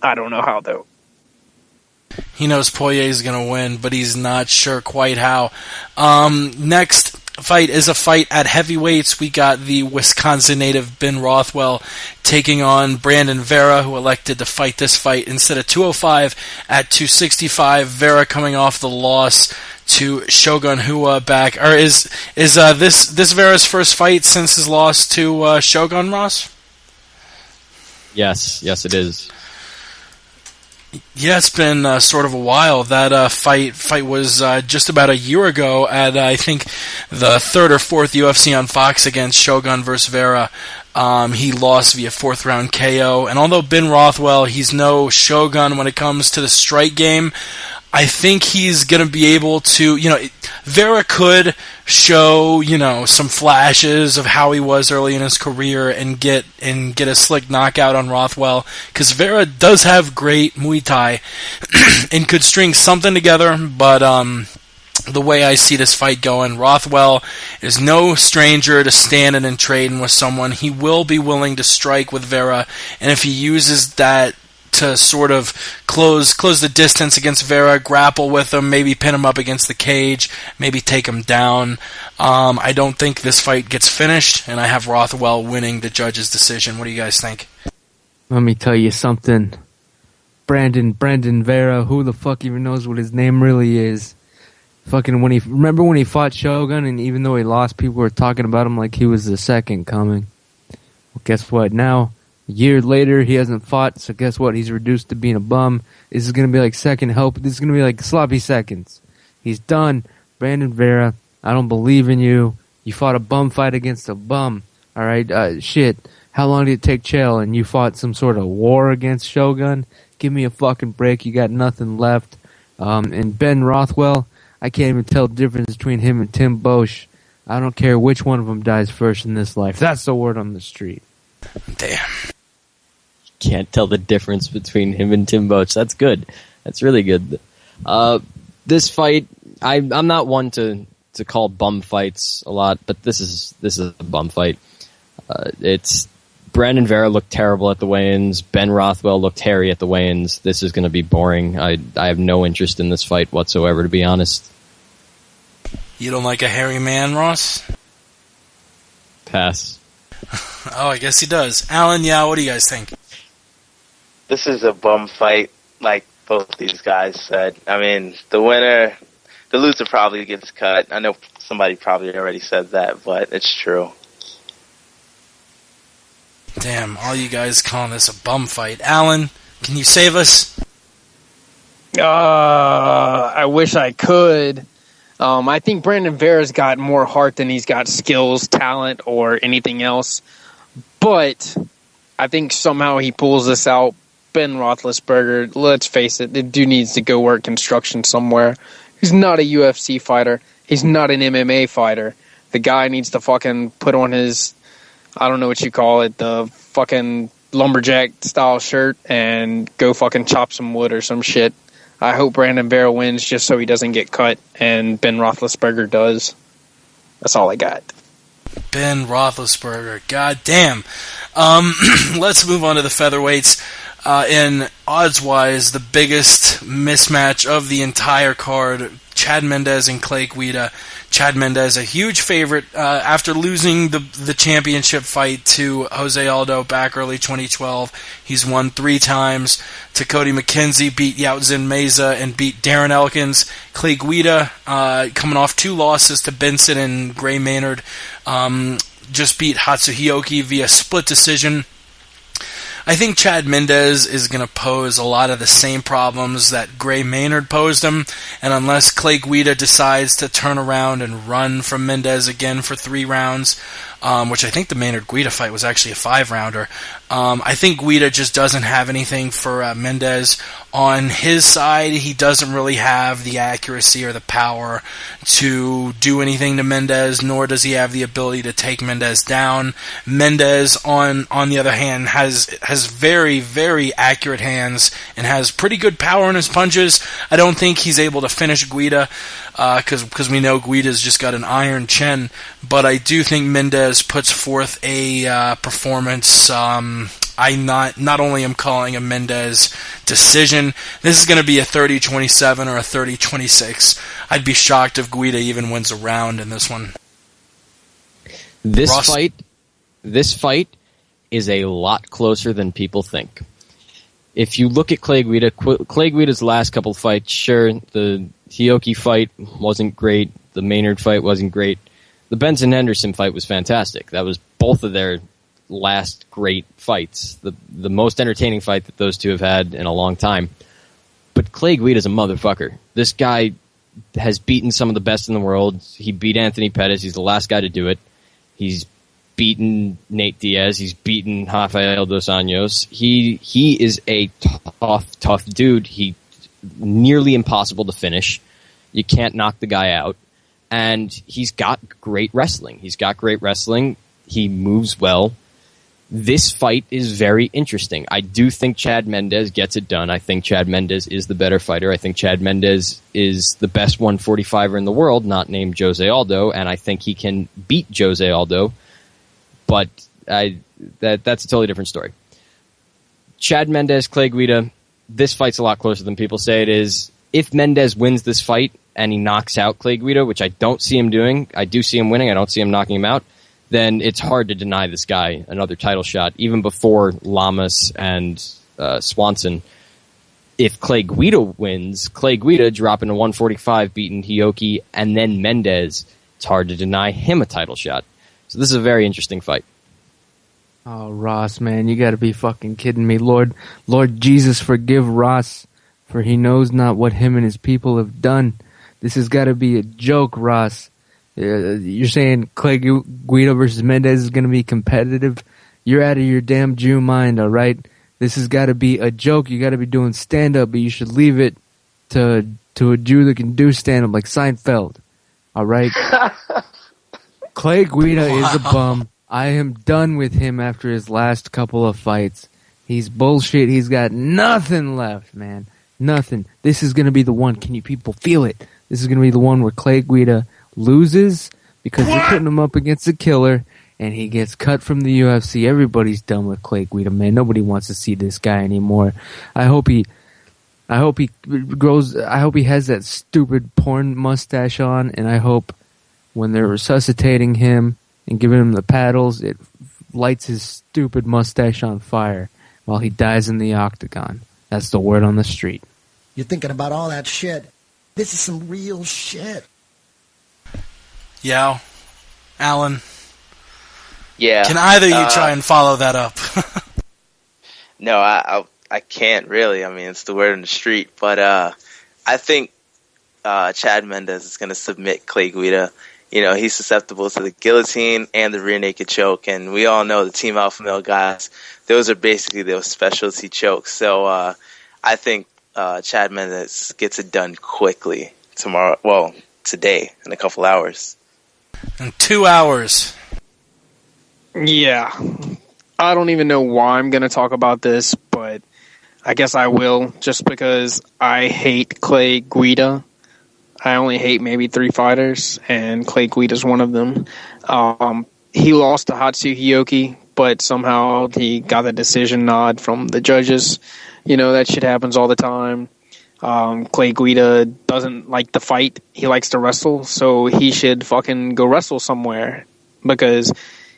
I don't know how, though. He knows Poirier's going to win, but he's not sure quite how. Next fight is a fight at heavyweights. We got the Wisconsin native Ben Rothwell taking on Brandon Vera, who elected to fight this fight instead of 205 at 265. Vera coming off the loss to Shogun Rua back. Or is this Vera's first fight since his loss to Shogun, Ross? Yes, it is. Yeah, it's been sort of a while. That fight was just about a year ago at, I think, the third or fourth UFC on Fox against Shogun versus Vera. He lost via fourth round KO. And although Ben Rothwell, he's no Shogun when it comes to the strike game, I think he's going to be able to, Vera could show, some flashes of how he was early in his career and get a slick knockout on Rothwell, because Vera does have great Muay Thai and could string something together, but the way I see this fight going, Rothwell is no stranger to standing and trading with someone. He will be willing to strike with Vera, and if he uses that to sort of close the distance against Vera, grapple with him, maybe pin him up against the cage, maybe take him down. I don't think this fight gets finished, and I have Rothwell winning the judge's decision. What do you guys think? Let me tell you something. Brandon Vera, who the fuck even knows what his name really is? Fucking remember when he fought Shogun, and even though he lost, people were talking about him like he was the second coming. Well, guess what? Now, a year later, he hasn't fought, so guess what? He's reduced to being a bum. This is going to be like second help. This is going to be like sloppy seconds. He's done. Brandon Vera, I don't believe in you. You fought a bum fight against a bum. All right? Shit. How long did it take Chael? And you fought some sort of war against Shogun? Give me a fucking break. You got nothing left. And Ben Rothwell, I can't even tell the difference between him and Tim Bosch. I don't care which one of them dies first in this life. That's the word on the street. Damn. Can't tell the difference between him and Tim Boach. That's good. That's really good. This fight, I'm not one to call bum fights a lot, but this is a bum fight. It's Brandon Vera looked terrible at the weigh-ins. Ben Rothwell looked hairy at the weigh-ins. This is going to be boring. I have no interest in this fight whatsoever, to be honest. You don't like a hairy man, Ross? Pass. Oh, I guess he does. Alan, what do you guys think? This is a bum fight, like both these guys said. I mean, the loser probably gets cut. I know somebody probably already said that, but it's true. Damn, all you guys calling this a bum fight. Alan, can you save us? I wish I could. I think Brandon Vera's got more heart than he's got skills, talent, or anything else. But I think somehow he pulls this out. Ben Roethlisberger, let's face it, the dude needs to go work construction somewhere. He's not a UFC fighter. He's not an MMA fighter. The guy needs to fucking put on his, I don't know what you call it, the fucking lumberjack style shirt and go fucking chop some wood or some shit. I hope Brandon Vera wins just so he doesn't get cut and Ben Roethlisberger does. That's all I got. Ben Roethlisberger, god damn. Let's move on to the featherweights. In odds-wise, the biggest mismatch of the entire card, Chad Mendes and Clay Guida. Chad Mendes, a huge favorite after losing the championship fight to Jose Aldo back early 2012. He's won 3 times. To Cody McKenzie, beat Yautzin Meza and beat Darren Elkins. Clay Guida, coming off 2 losses to Benson and Gray Maynard, just beat Hatsuhioki via split decision. I think Chad Mendes is going to pose a lot of the same problems that Gray Maynard posed him, and unless Clay Guida decides to turn around and run from Mendes again for 3 rounds, which I think the Maynard-Guida fight was actually a 5-rounder, I think Guida just doesn't have anything for Mendes. On his side, he doesn't really have the accuracy or the power to do anything to Mendes, nor does he have the ability to take Mendes down. Mendes, on the other hand, has very, very accurate hands and has pretty good power in his punches. I don't think he's able to finish Guida because we know Guida's just got an iron chin, but I do think Mendes puts forth a performance. I not only am calling a Mendes decision. This is going to be a 30-27 or a 30-26. I'd be shocked if Guida even wins a round in this one. This fight is a lot closer than people think. If you look at Clay Guida's last couple of fights, sure, the Hioki fight wasn't great, the Maynard fight wasn't great. The Benson Henderson fight was fantastic. That was both of their last great fights. The most entertaining fight that those two have had in a long time. But Clay Guida's a motherfucker. This guy has beaten some of the best in the world. He beat Anthony Pettis. He's the last guy to do it. He's beaten Nate Diaz. He's beaten Rafael Dos Anjos. He is a tough dude. He nearly impossible to finish. You can't knock the guy out. And he's got great wrestling. He moves well. This fight is very interesting. I do think Chad Mendes gets it done. I think Chad Mendes is the better fighter. I think Chad Mendes is the best 145er in the world, not named Jose Aldo, and I think he can beat Jose Aldo. But that's a totally different story. Chad Mendes, Clay Guida, this fight's a lot closer than people say it is. If Mendes wins this fight and he knocks out Clay Guida, which I don't see him doing, I do see him winning, I don't see him knocking him out, then it's hard to deny this guy another title shot, even before Lamas and Swanson. If Clay Guida wins, Clay Guida dropping to 145, beating Hioki, and then Mendes, it's hard to deny him a title shot. So this is a very interesting fight. Oh, Ross, man, you gotta be fucking kidding me. Lord Jesus, forgive Ross, for he knows not what him and his people have done. This has gotta be a joke, Ross. You're saying Clay Guida versus Mendes is going to be competitive? You're out of your damn Jew mind, all right? This has got to be a joke. You got to be doing stand-up, but you should leave it to a Jew that can do stand-up like Seinfeld, all right? Clay Guida is a bum. I am done with him after his last couple of fights. He's bullshit. He's got nothing left, man. Nothing. This is going to be the one. Can you people feel it? This is going to be the one where Clay Guida loses because they're putting him up against a killer and he gets cut from the UFC. Everybody's done with Clay Guida, man. Nobody wants to see this guy anymore. I hope he grows. I hope he has that stupid porn mustache on, and I hope when they're resuscitating him and giving him the paddles, it lights his stupid mustache on fire while he dies in the octagon. That's the word on the street. You're thinking about all that shit. This is some real shit. Yao, Alan. Yeah. Can either of you try and follow that up? No, I can't really. I mean, it's the word on the street. But I think Chad Mendes is going to submit Clay Guida. You know, he's susceptible to the guillotine and the rear naked choke. And we all know the Team Alpha Male guys, those are basically those specialty chokes. So I think Chad Mendes gets it done quickly today in a couple hours. In 2 hours. Yeah. I don't even know why I'm going to talk about this, but I guess I will, just because I hate Clay Guida. I only hate maybe 3 fighters, and Clay Guida's one of them. He lost to Hatsuhioki, but somehow he got a decision nod from the judges. You know, that shit happens all the time. Clay Guida doesn't like to fight. He likes to wrestle, so he should fucking go wrestle somewhere, because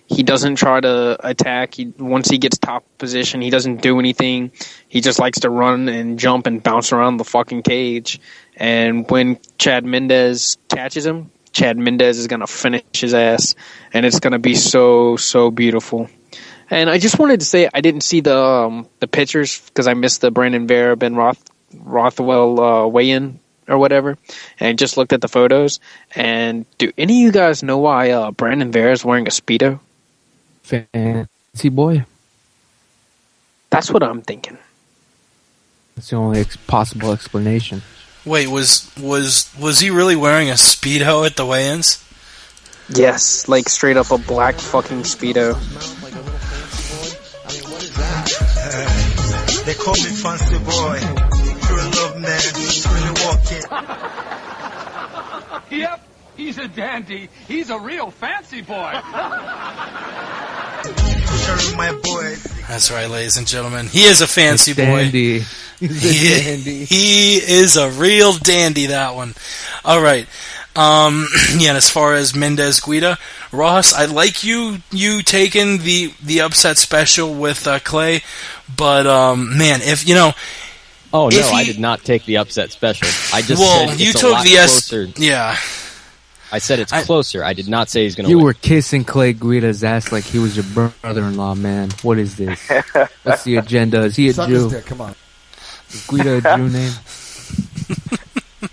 he doesn't try to attack. Once he gets top position, he doesn't do anything. He just likes to run and jump and bounce around the fucking cage. And when Chad Mendez catches him, Chad Mendez is going to finish his ass. And it's going to be so, so beautiful. And I just wanted to say I didn't see the pictures because I missed the Brandon Vera, Ben Rothwell weigh-in or whatever. And I just looked at the photos. And do any of you guys know why Brandon Vera is wearing a Speedo? Fancy boy. That's what I'm thinking. That's the only possible explanation. Wait, was he really wearing a Speedo at the weigh-ins? Yes, like straight up a black fucking Speedo. They call me Fancy Boy. You're a love man. Really walking. Yep, he's a dandy. He's a real fancy boy. My boy. That's right, ladies and gentlemen. He is a fancy boy. Dandy. He is a real dandy, that one. All right. Yeah, and as far as Mendez Guida, Ross, I like you taking the upset special with Clay, but man, if you know. Oh no, I did not take the upset special. I just said it's you a took lot the closer. Yeah. I said it's closer. I did not say he's going to You win. were kissing Clay Guida's ass like he was your brother-in-law, man. What is this? What's the agenda? Is he a Suck Jew? his dick, come on. Is Guida a Jew name?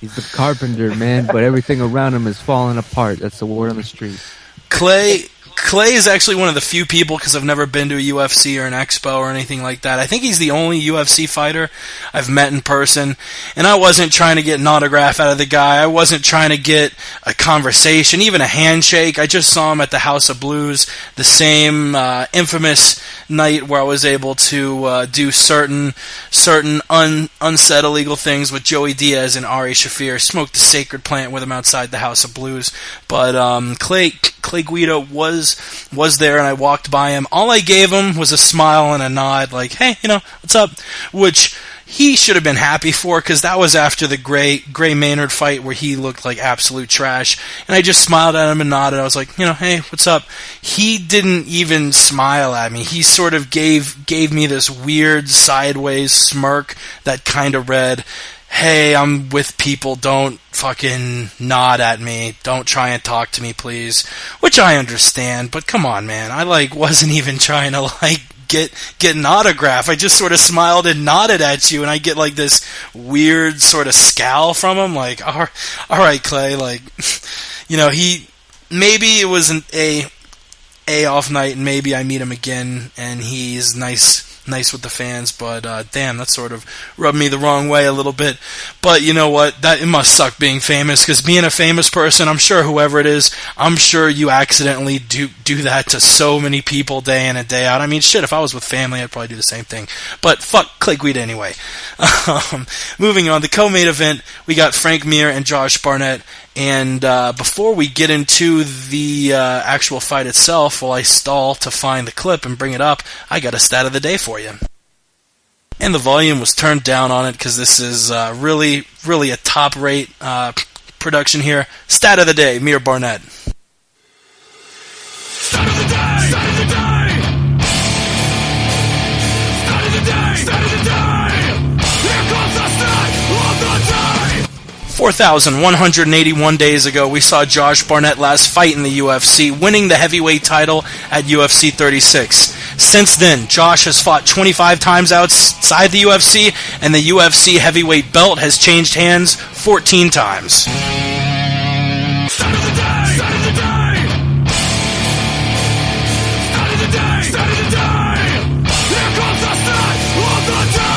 He's the carpenter, man, but everything around him is falling apart. That's the word on the street. Clay is actually one of the few people, because I've never been to a UFC or an expo or anything like that. I think he's the only UFC fighter I've met in person, and I wasn't trying to get an autograph out of the guy. I wasn't trying to get a conversation, even a handshake. I just saw him at the House of Blues, the same infamous night where I was able to do certain unsaid illegal things with Joey Diaz and Ari Shaffir. Smoked the sacred plant with him outside the House of Blues. But Clay Guida was there, and I walked by him. All I gave him was a smile and a nod, like, hey, what's up? Which he should have been happy for, because that was after the Gray Maynard fight where he looked like absolute trash. And I just smiled at him and nodded. I was like, hey, what's up? He didn't even smile at me. He sort of gave me this weird sideways smirk that kind of read, hey, I'm with people, don't fucking nod at me, don't try and talk to me, please. Which I understand, but come on, man, I wasn't even trying to get an autograph. I just sort of smiled and nodded at you, and I get this weird sort of scowl from him, like, all right, Clay, he, maybe it was an A off night, and maybe I meet him again, and he's nice with the fans, but damn, that sort of rubbed me the wrong way a little bit. But you know what? It must suck being famous, because being a famous person, I'm sure whoever it is, I'm sure you accidentally do that to so many people day in and day out. I mean, shit, if I was with family, I'd probably do the same thing. But fuck Clay Guida anyway. Moving on, the co-main event, we got Frank Mir and Josh Barnett. And before we get into the actual fight itself, while I stall to find the clip and bring it up, I got a stat of the day for you. And the volume was turned down on it because this is really, really a top-rate production here. Stat of the day, Mir Barnett. Stat of the day! Stat of the day! Stat of the day! Stat of the day! Here comes the stat of the day! 4,181 days ago, we saw Josh Barnett last fight in the UFC, winning the heavyweight title at UFC 36. Since then, Josh has fought 25 times outside the UFC, and the UFC heavyweight belt has changed hands 14 times. Stat of the day! Stat of the day! Stat of the day! Stat of the day! Here comes the stat of the day!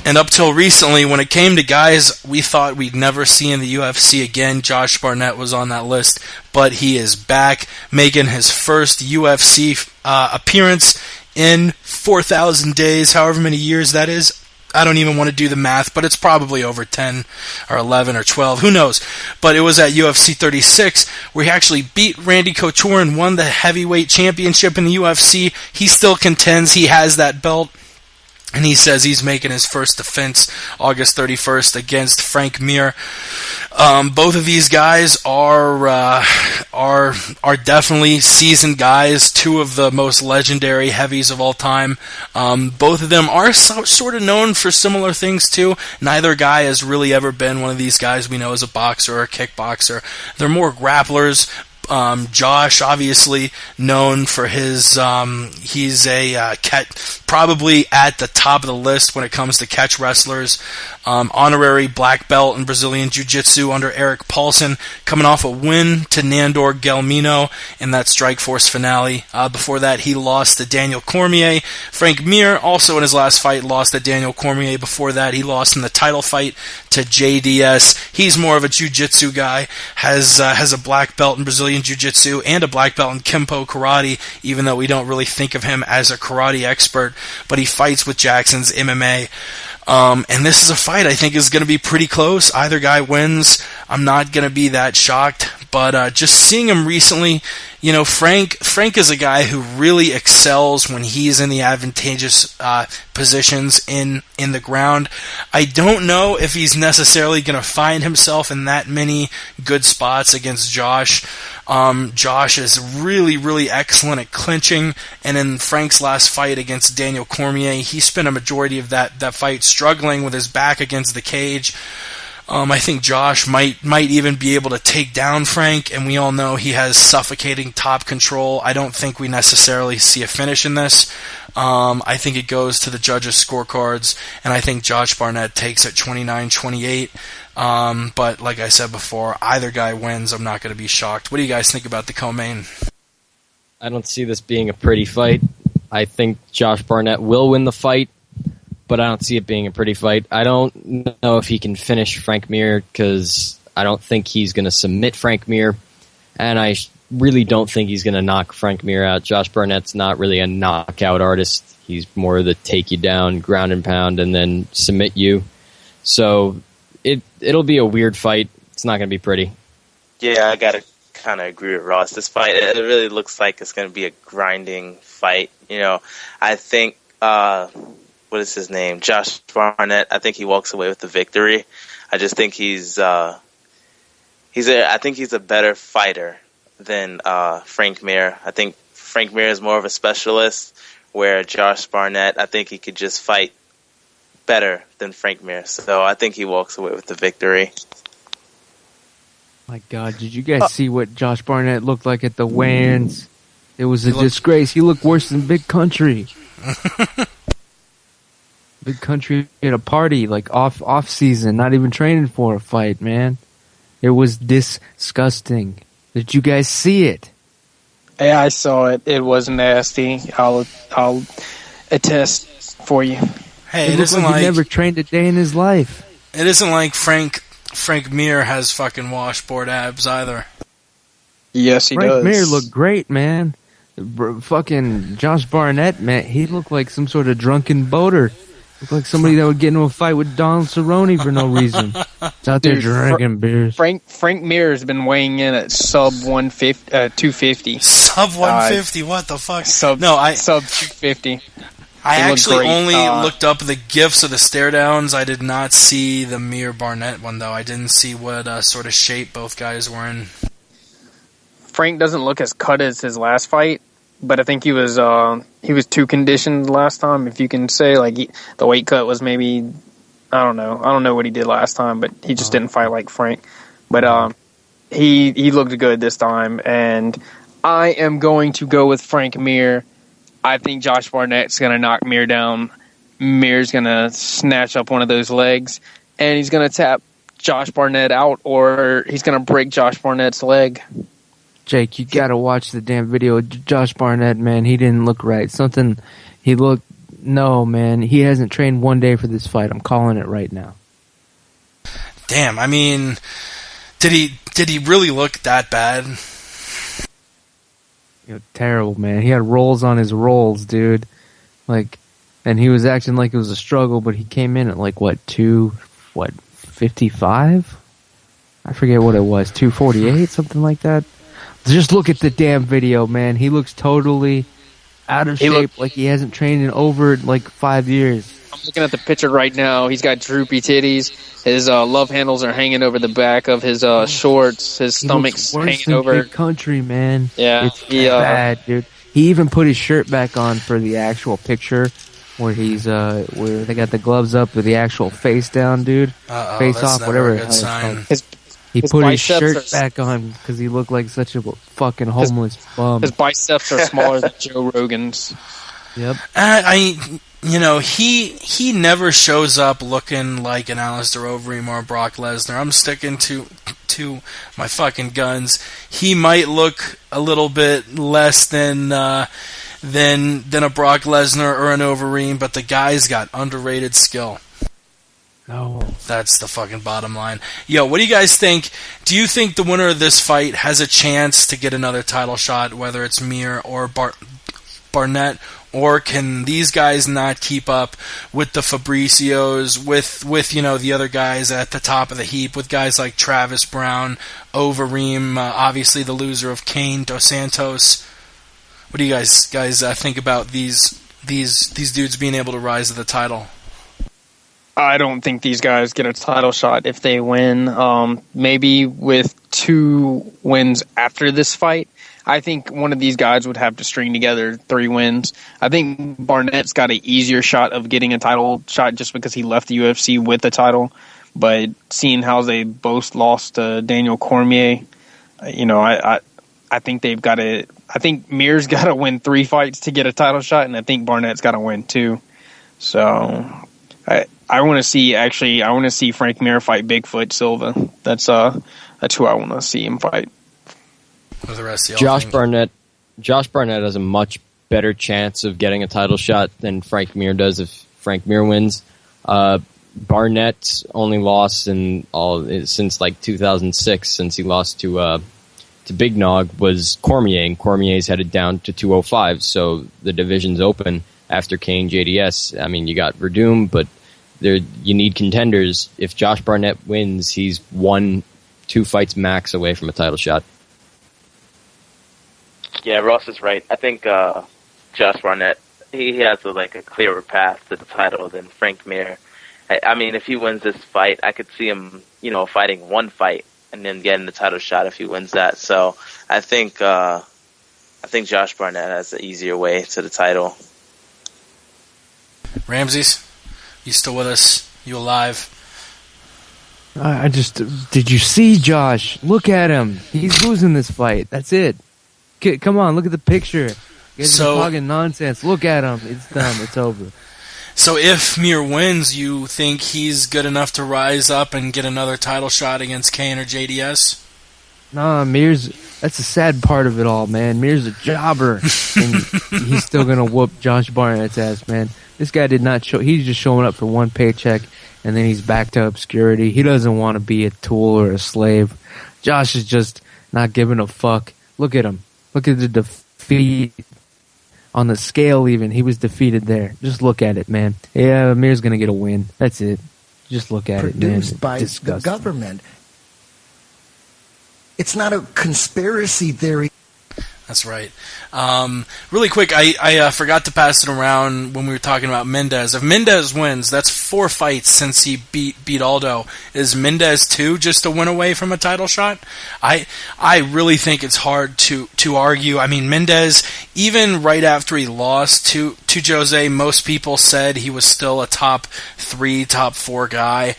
And up till recently, when it came to guys we thought we'd never see in the UFC again, Josh Barnett was on that list. But he is back, making his first UFC appearance in 4,000 days, however many years that is. I don't even want to do the math, but it's probably over 10 or 11 or 12, who knows. But it was at UFC 36 where he actually beat Randy Couture and won the heavyweight championship in the UFC. He still contends he has that belt. And he says he's making his first defense August 31st against Frank Mir. Both of these guys are definitely seasoned guys, two of the most legendary heavies of all time. Both of them are sort of known for similar things too. Neither guy has really ever been one of these guys we know as a boxer or a kickboxer. They're more grapplers. Josh, obviously known for his, he's a probably at the top of the list when it comes to catch wrestlers. Honorary black belt in Brazilian Jiu-Jitsu under Eric Paulson, coming off a win to Nandor Gelmino in that Strikeforce finale. Before that, he lost to Daniel Cormier. Frank Mir, also in his last fight, lost to Daniel Cormier. Before that, he lost in the title fight to JDS. He's more of a Jiu-Jitsu guy, has a black belt in Brazilian Jiu-Jitsu and a black belt in Kempo Karate, even though we don't really think of him as a karate expert, but he fights with Jackson's MMA. And this is a fight I think is going to be pretty close. Either guy wins. I'm not going to be that shocked. But just seeing him recently, you know, Frank is a guy who really excels when he's in the advantageous positions in the ground. I don't know if he's necessarily going to find himself in that many good spots against Josh. Josh is really, really excellent at clinching, and in Frank's last fight against Daniel Cormier, he spent a majority of that fight struggling with his back against the cage. I think Josh might even be able to take down Frank, and we all know he has suffocating top control. I don't think we necessarily see a finish in this. I think it goes to the judges' scorecards, and I think Josh Barnett takes it 29-28. But like I said before, either guy wins. I'm not going to be shocked. What do you guys think about the co-main? I don't see this being a pretty fight. I think Josh Barnett will win the fight, but I don't see it being a pretty fight. I don't know if he can finish Frank Mir because I don't think he's going to submit Frank Mir, and I really don't think he's going to knock Frank Mir out. Josh Barnett's not really a knockout artist. He's more the take you down, ground and pound, and then submit you. So it'll be a weird fight. It's not going to be pretty. Yeah, I got to kind of agree with Ross. This fight, it really looks like it's going to be a grinding fight. You know, I think... what is his name? Josh Barnett. I think he walks away with the victory. I just think I think he's a better fighter than Frank Mir. I think Frank Mir is more of a specialist, where Josh Barnett, I think he could just fight better than Frank Mir. So I think he walks away with the victory. My God, did you guys see what Josh Barnett looked like at the weigh-ins? It was a disgrace. He looked worse than Big Country. Big Country at a party, like off season, not even training for a fight, man. It was disgusting. Did you guys see it? Yeah, I saw it. It was nasty. I'll attest for you. Hey, it isn't like he never trained a day in his life. It isn't like Frank Mir has fucking washboard abs either. Yes, he does. Frank Mir looked great, man. Fucking Josh Barnett, man, he looked like some sort of drunken boater. Looked like somebody that would get into a fight with Donald Cerrone for no reason. He's out there drinking beers. Frank Mir has been weighing in at sub 150, 250. Sub 150? What the fuck? Sub 250. I actually only looked up the gifs of the stare downs. I did not see the Mir Barnett one, though. I didn't see what sort of shape both guys were in. Frank doesn't look as cut as his last fight, but I think he was too conditioned last time. If you can say, like, the weight cut was maybe, I don't know what he did last time, but he just didn't fight like Frank. But he looked good this time, and I am going to go with Frank Mir. I think Josh Barnett's going to knock Mir down. Mir's going to snatch up one of those legs, and he's going to tap Josh Barnett out, or he's going to break Josh Barnett's leg. Jake, you gotta watch the damn video. Josh Barnett, man, he didn't look right. No, man, he hasn't trained one day for this fight. I'm calling it right now. Damn, I mean, did he really look that bad? Terrible, man. He had rolls on his rolls, dude. And he was acting like it was a struggle, but he came in at 55? I forget what it was, 248, something like that. Just look at the damn video, man. He looks totally out of shape, like he hasn't trained in over 5 years. I'm looking at the picture right now. He's got droopy titties. His love handles are hanging over the back of his shorts. His stomach's hanging over. Big Country, man. Yeah, it's bad, dude. He even put his shirt back on for the actual picture, where he's where they got the gloves up with the actual face down, dude. Face off, whatever. A good sign. He his put his shirt biceps back on because he looked like such a fucking homeless bum. His biceps are smaller than Joe Rogan's. Yep. He never shows up looking like an Alistair Overeem or Brock Lesnar. I'm sticking to my fucking guns. He might look a little bit less than a Brock Lesnar or an Overeem, but the guy's got underrated skill. No. That's the fucking bottom line. Yo, what do you guys think? Do you think the winner of this fight has a chance to get another title shot, whether it's Mir or Barnett? Or can these guys not keep up with the Fabricios, with the other guys at the top of the heap, with guys like Travis Brown, Overeem, obviously the loser of Kane, Dos Santos? What do you guys think about these dudes being able to rise to the title? I don't think these guys get a title shot if they win. Maybe with 2 wins after this fight. I think one of these guys would have to string together 3 wins. I think Barnett's got an easier shot of getting a title shot just because he left the UFC with the title. But seeing how they both lost to Daniel Cormier, I think they've got to. I think Mir's got to win 3 fights to get a title shot, and I think Barnett's got to win 2. So I want to see Frank Mir fight Bigfoot Silva. That's who I want to see him fight. What the rest of Josh Barnett has a much better chance of getting a title shot than Frank Mir does if Frank Mir wins. Barnett's only loss since like 2006, since he lost to Big Nog, was Cormier, and Cormier's headed down to 205, so the division's open after Kane JDS. I mean, you got Verdum, but you need contenders. If Josh Barnett wins, he's 1-2 fights max away from a title shot. Yeah, Ross is right. I think Josh Barnett, he has a clearer path to the title than Frank Mir. I mean, if he wins this fight, I could see him, fighting 1 fight and then getting the title shot if he wins that. So I think Josh Barnett has the easier way to the title. Ramses, you still with us? You alive? Did you see Josh? Look at him. He's losing this fight. That's it. Come on, look at the picture. You guys are talking nonsense. Look at him. It's done. It's over. So if Mir wins, you think he's good enough to rise up and get another title shot against Kane or JDS? Nah, that's the sad part of it all, man. Mir's a jobber, and he's still going to whoop Josh Barnett's ass, man. This guy did not show. He's just showing up for 1 paycheck, and then he's back to obscurity. He doesn't want to be a tool or a slave. Josh is just not giving a fuck. Look at him. Look at the defeat on the scale. Even he was defeated there. Just look at it, man. Yeah, Mir's gonna get a win. That's it. Just look at it, man. Produced by the government. It's not a conspiracy theory. That's right. Really quick, I forgot to pass it around when we were talking about Mendez. If Mendez wins, that's 4 fights since he beat Aldo. Is Mendez 2 just a win away from a title shot? I really think it's hard to argue. I mean, Mendez, even right after he lost to Jose, most people said he was still a top 3, top 4 guy.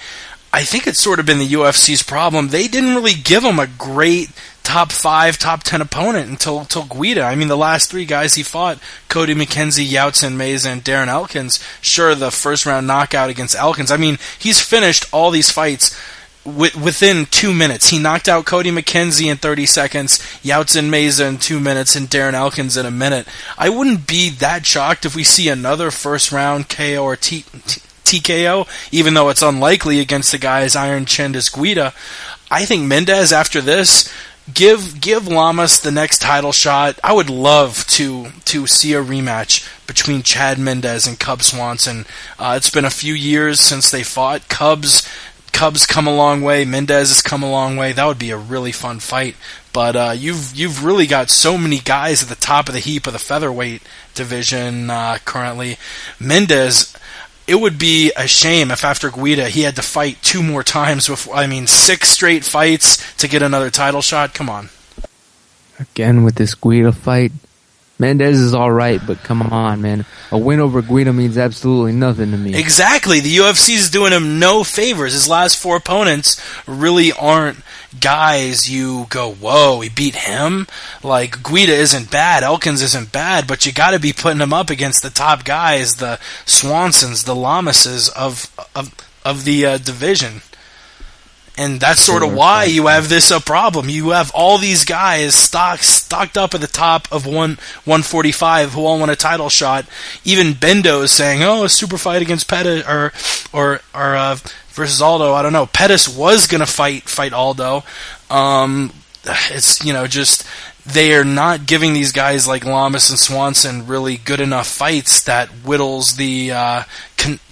I think it's sort of been the UFC's problem. They didn't really give him a great top 5, top 10 opponent until Guida. I mean, the last 3 guys he fought, Cody McKenzie, Yautsin Meza, and Darren Elkins, sure, the first round knockout against Elkins. I mean, he's finished all these fights within 2 minutes. He knocked out Cody McKenzie in 30 seconds, Yautsin Meza in 2 minutes, and Darren Elkins in a minute. I wouldn't be that shocked if we see another first round KO or TKO, even though it's unlikely against the guy as iron-chinned as Guida. I think Mendez, after this, give Lamas the next title shot. I would love to see a rematch between Chad Mendez and Cub Swanson. It's been a few years since they fought. Cubs come a long way. Mendez has come a long way. That would be a really fun fight. But you've really got so many guys at the top of the heap of the featherweight division currently. Mendez, it would be a shame if after Guida he had to fight 2 more times before. 6 straight fights to get another title shot. Come on. Again with this Guida fight. Mendez is alright, but come on, man. A win over Guida means absolutely nothing to me. Exactly. The UFC is doing him no favors. His last 4 opponents really aren't guys you go, whoa, he beat him? Like, Guida isn't bad, Elkins isn't bad, but you gotta be putting him up against the top guys, the Swansons, the Lamases of the division. And that's sort of why you have this problem. You have all these guys stocked up at the top of 145 who all want a title shot. Even Bendo is saying, "Oh, a super fight against Pettis or versus Aldo." I don't know. Pettis was gonna fight Aldo. It's just they are not giving these guys like Lamas and Swanson really good enough fights that whittles the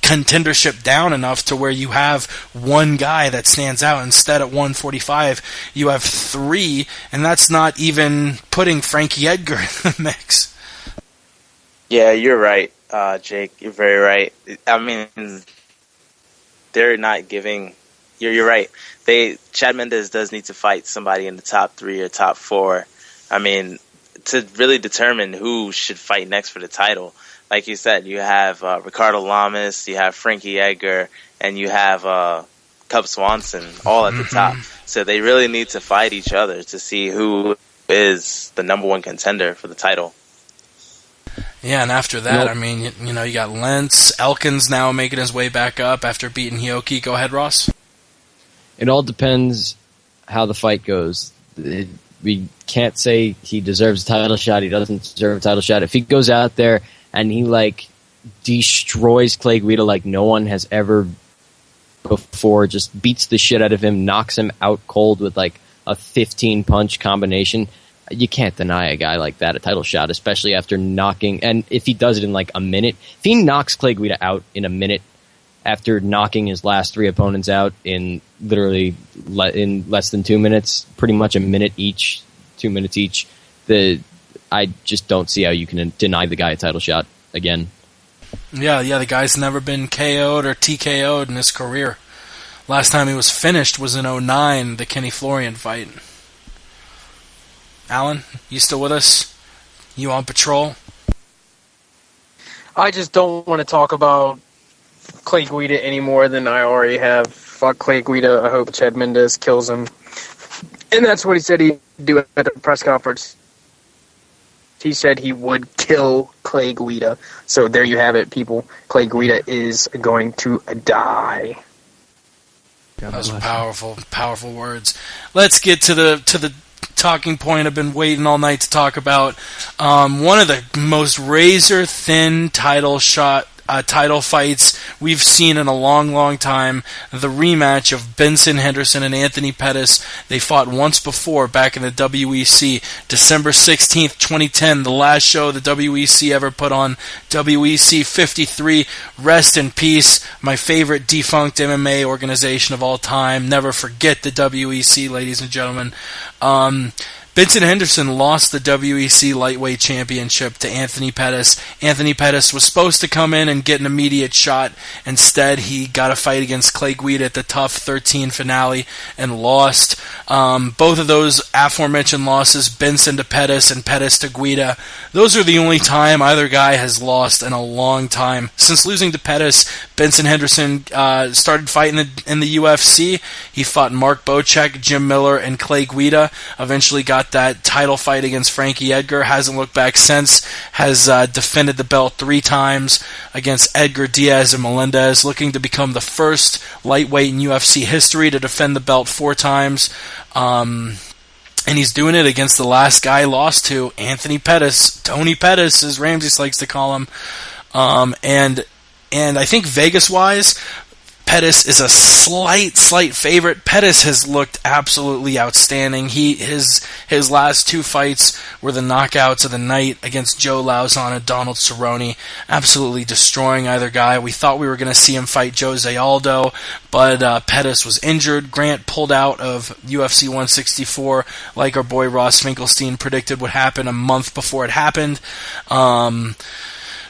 contendership down enough to where you have one guy that stands out. Instead, at 145, you have 3, and that's not even putting Frankie Edgar in the mix. Yeah, you're right, Jake. You're very right. I mean, they're not giving. You're right. Chad Mendes does need to fight somebody in the top 3 or top 4. I mean, to really determine who should fight next for the title. Like you said, you have Ricardo Lamas, you have Frankie Edgar, and you have Cub Swanson all at the top. So they really need to fight each other to see who is the number 1 contender for the title. Yeah, and after that, I mean, you got Lentz, Elkins now making his way back up after beating Hioki. Go ahead, Ross. It all depends how the fight goes. We can't say he deserves a title shot. He doesn't deserve a title shot. If he goes out there and he destroys Clay Guida like no one has ever before, just beats the shit out of him, knocks him out cold with a 15-punch combination, you can't deny a guy like that a title shot, especially after knocking. And if he does it in a minute, if he knocks Clay Guida out in a minute after knocking his last 3 opponents out in literally in less than 2 minutes, pretty much a minute each, 2 minutes each, I just don't see how you can deny the guy a title shot again. Yeah, the guy's never been KO'd or TKO'd in his career. Last time he was finished was in 2009, the Kenny Florian fight. Alan, you still with us? You on patrol? I just don't want to talk about Clay Guida any more than I already have. Fuck Clay Guida. I hope Chad Mendes kills him. And that's what he said he'd do at the press conference. He said he would kill Clay Guida. So there you have it, people. Clay Guida is going to die. Those are powerful words. Let's get to the talking point I've been waiting all night to talk about. One of the most razor-thin title fights we've seen in a long time. The rematch of Benson Henderson and Anthony Pettis. They fought once before back in the WEC. December 16th, 2010, the last show the WEC ever put on. WEC 53. Rest in peace. My favorite defunct MMA organization of all time. Never forget the WEC, ladies and gentlemen. Benson Henderson lost the WEC lightweight championship to Anthony Pettis. Anthony Pettis was supposed to come in and get an immediate shot. Instead, he got a fight against Clay Guida at the TUF 13 finale and lost. Both of those aforementioned losses, Benson to Pettis and Pettis to Guida, those are the only time either guy has lost in a long time. Since losing to Pettis, Benson Henderson started fighting in the UFC. He fought Mark Bocek, Jim Miller, and Clay Guida. Eventually got that title fight against Frankie Edgar. Hasn't looked back since. Has defended the belt 3 times against Edgar, Diaz, and Melendez. Looking to become the first lightweight in UFC history to defend the belt 4 times. And he's doing it against the last guy he lost to, Anthony Pettis. Tony Pettis, as Ramses likes to call him. And I think Vegas-wise, Pettis is a slight favorite. Pettis has looked absolutely outstanding. His last 2 fights were the knockouts of the night against Joe Lauzon and Donald Cerrone, absolutely destroying either guy. We thought we were going to see him fight Jose Aldo, but Pettis was injured. Grant pulled out of UFC 164 like our boy Ross Finkelstein predicted would happen a month before it happened.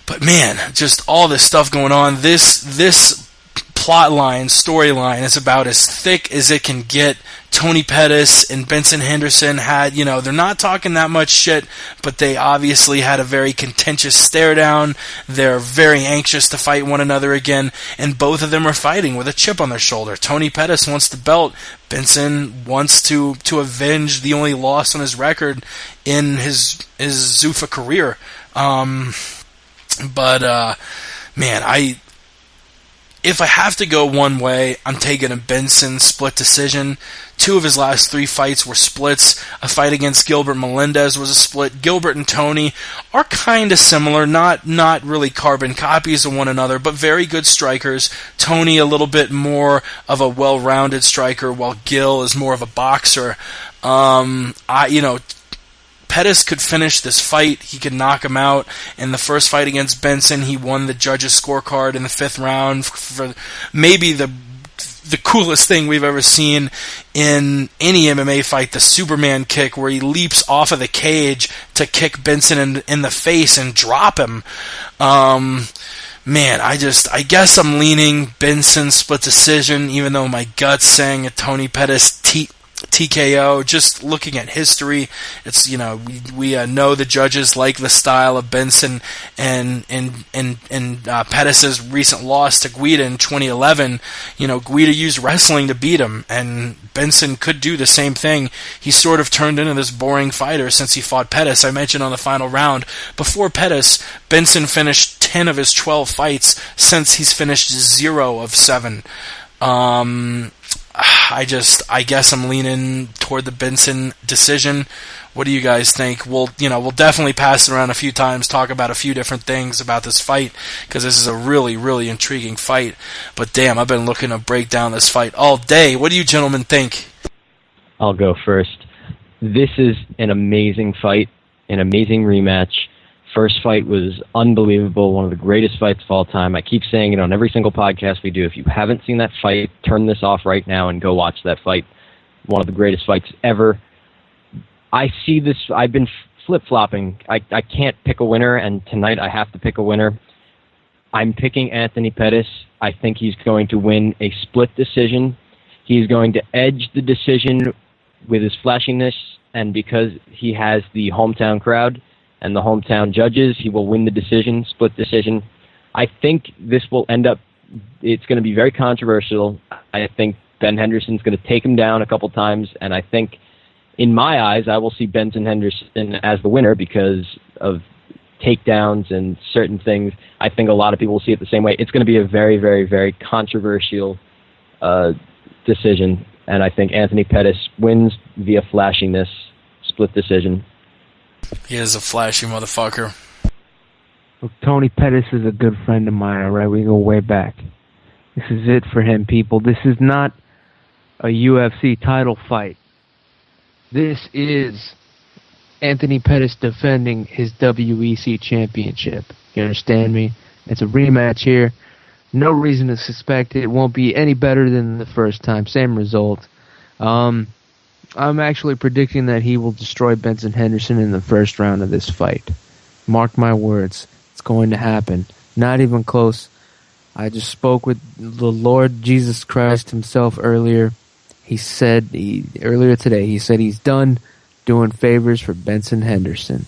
But man, just all this stuff going on. This plot line, storyline is about as thick as it can get. Tony Pettis and Benson Henderson had, they're not talking that much shit, but they obviously had a very contentious stare down. They're very anxious to fight one another again, and both of them are fighting with a chip on their shoulder. Tony Pettis wants the belt. Benson wants to avenge the only loss on his record in his Zuffa career. Man, if I have to go one way, I'm taking a Benson split decision. 2 of his last 3 fights were splits. A fight against Gilbert Melendez was a split. Gilbert and Tony are kind of similar, not really carbon copies of one another, but very good strikers. Tony a little bit more of a well-rounded striker, while Gil is more of a boxer. Pettis could finish this fight. He could knock him out. In the first fight against Benson, he won the judges' scorecard in the 5th round for maybe the coolest thing we've ever seen in any MMA fight, the Superman kick, where he leaps off of the cage to kick Benson in the face and drop him. Man, I guess I'm leaning Benson split decision, even though my gut's saying a Tony Pettis TKO. Just looking at history, it's we know the judges like the style of Benson and Pettis' recent loss to Guida in 2011. Guida used wrestling to beat him, and Benson could do the same thing. He sort of turned into this boring fighter since he fought Pettis. I mentioned on the final round, before Pettis, Benson finished 10 of his 12 fights. Since he's finished 0 of 7. I guess I'm leaning toward the Benson decision. What do you guys think? We'll definitely pass it around a few times, talk about a few different things about this fight, because this is a really, really intriguing fight. But damn, I've been looking to break down this fight all day. What do you gentlemen think? I'll go first. This is an amazing fight, an amazing rematch. First fight was unbelievable, one of the greatest fights of all time. I keep saying it on every single podcast we do. If you haven't seen that fight, turn this off right now and go watch that fight. One of the greatest fights ever. I see this, I've been flip-flopping. I can't pick a winner, and tonight I have to pick a winner. I'm picking Anthony Pettis. I think he's going to win a split decision. He's going to edge the decision with his flashiness, and because he has the hometown crowd and the hometown judges, he will win the decision, split decision. I think this will end up, it's going to be very controversial. I think Ben Henderson's going to take him down a couple times, and I think, in my eyes, I will see Benson Henderson as the winner because of takedowns and certain things. I think a lot of people will see it the same way. It's going to be a very, very, very controversial decision, and I think Anthony Pettis wins via flashiness, split decision. He is a flashy motherfucker. Look, Tony Pettis is a good friend of mine, alright? We go way back. This is it for him, people. This is not a UFC title fight. This is Anthony Pettis defending his WEC championship. You understand me? It's a rematch here. No reason to suspect it won't be any better than the first time. Same result. I'm actually predicting that he will destroy Benson Henderson in the first round of this fight. Mark my words. It's going to happen. Not even close. I just spoke with the Lord Jesus Christ himself earlier. Earlier today, he said he's done doing favors for Benson Henderson.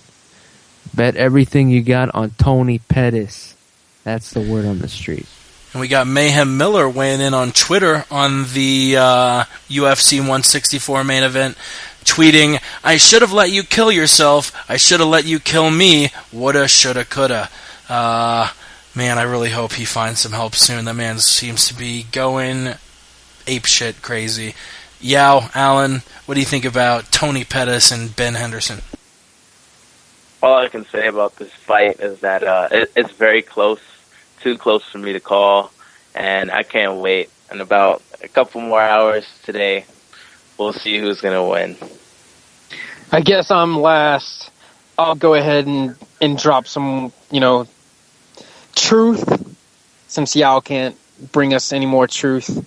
Bet everything you got on Tony Pettis. That's the word on the street. And we got Mayhem Miller weighing in on Twitter on the UFC 164 main event, tweeting, "I should have let you kill yourself. I should have let you kill me. Woulda, shoulda, coulda." Man, I really hope he finds some help soon. That man seems to be going apeshit crazy. Yao, Alan, what do you think about Tony Pettis and Ben Henderson? All I can say about this fight is that it's very close. Too close for me to call, and I can't wait. In about a couple more hours today, we'll see who's going to win. I guess I'm last. I'll go ahead and drop some, truth, since Yao can't bring us any more truth.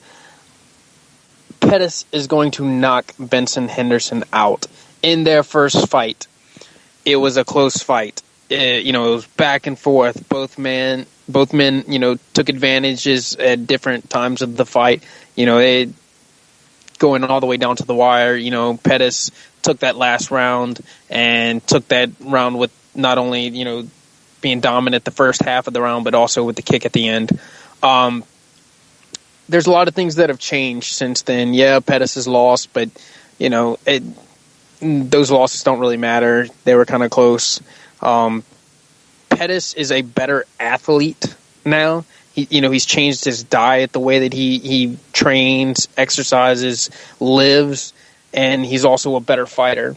Pettis is going to knock Benson Henderson out in their first fight. It was a close fight. it was back and forth. Both men, took advantages at different times of the fight. They going all the way down to the wire. Pettis took that last round and took that round with not only, being dominant the first half of the round, but also with the kick at the end. There's a lot of things that have changed since then. Yeah, Pettis has lost, but, those losses don't really matter. They were kind of close. Pettis is a better athlete now. He's changed his diet, the way that he trains, exercises, lives, and he's also a better fighter.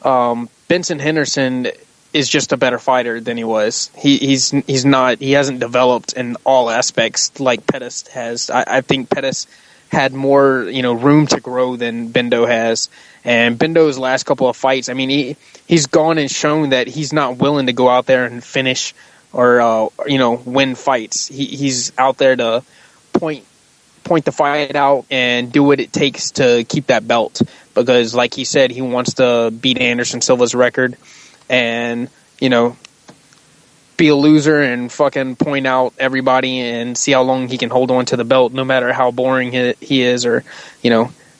Benson Henderson is just a better fighter than he was. He hasn't developed in all aspects like Pettis has. I think Pettis had more, room to grow than Bendo has. And Bendo's last couple of fights, he's gone and shown that he's not willing to go out there and finish or win fights. He's out there to point the fight out and do what it takes to keep that belt, because like he said, he wants to beat Anderson Silva's record and be a loser and fucking point out everybody and see how long he can hold on to the belt, no matter how boring he is, or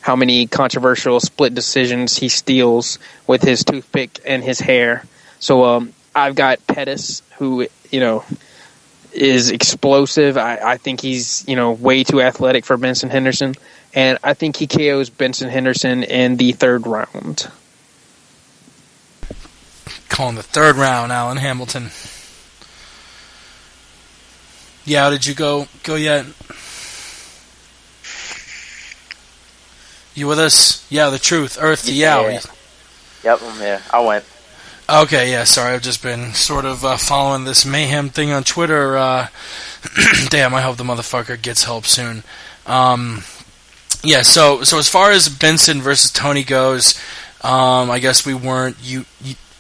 how many controversial split decisions he steals with his toothpick and his hair. So I've got Pettis, who is explosive. I think he's way too athletic for Benson Henderson, and I think he KOs Benson Henderson in the third round. Calling the third round, Alan Hamilton. Yeah, did you go yet? You with us? Yeah, the truth. Earth to Yowie. Yep, I'm here. I went. Okay, yeah, sorry, I've just been sort of following this mayhem thing on Twitter. Damn, I hope the motherfucker gets help soon. Yeah, so as far as Benson versus Tony goes, I guess we weren't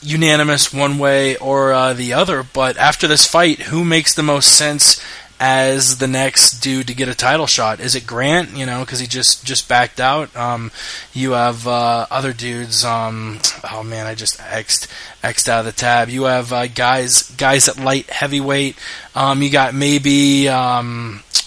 unanimous one way or the other, but after this fight, who makes the most sense as the next dude to get a title shot? Is it Grant, because he just backed out? You have other dudes, oh man, I just X'd out of the tab. You have guys at light heavyweight. You got maybe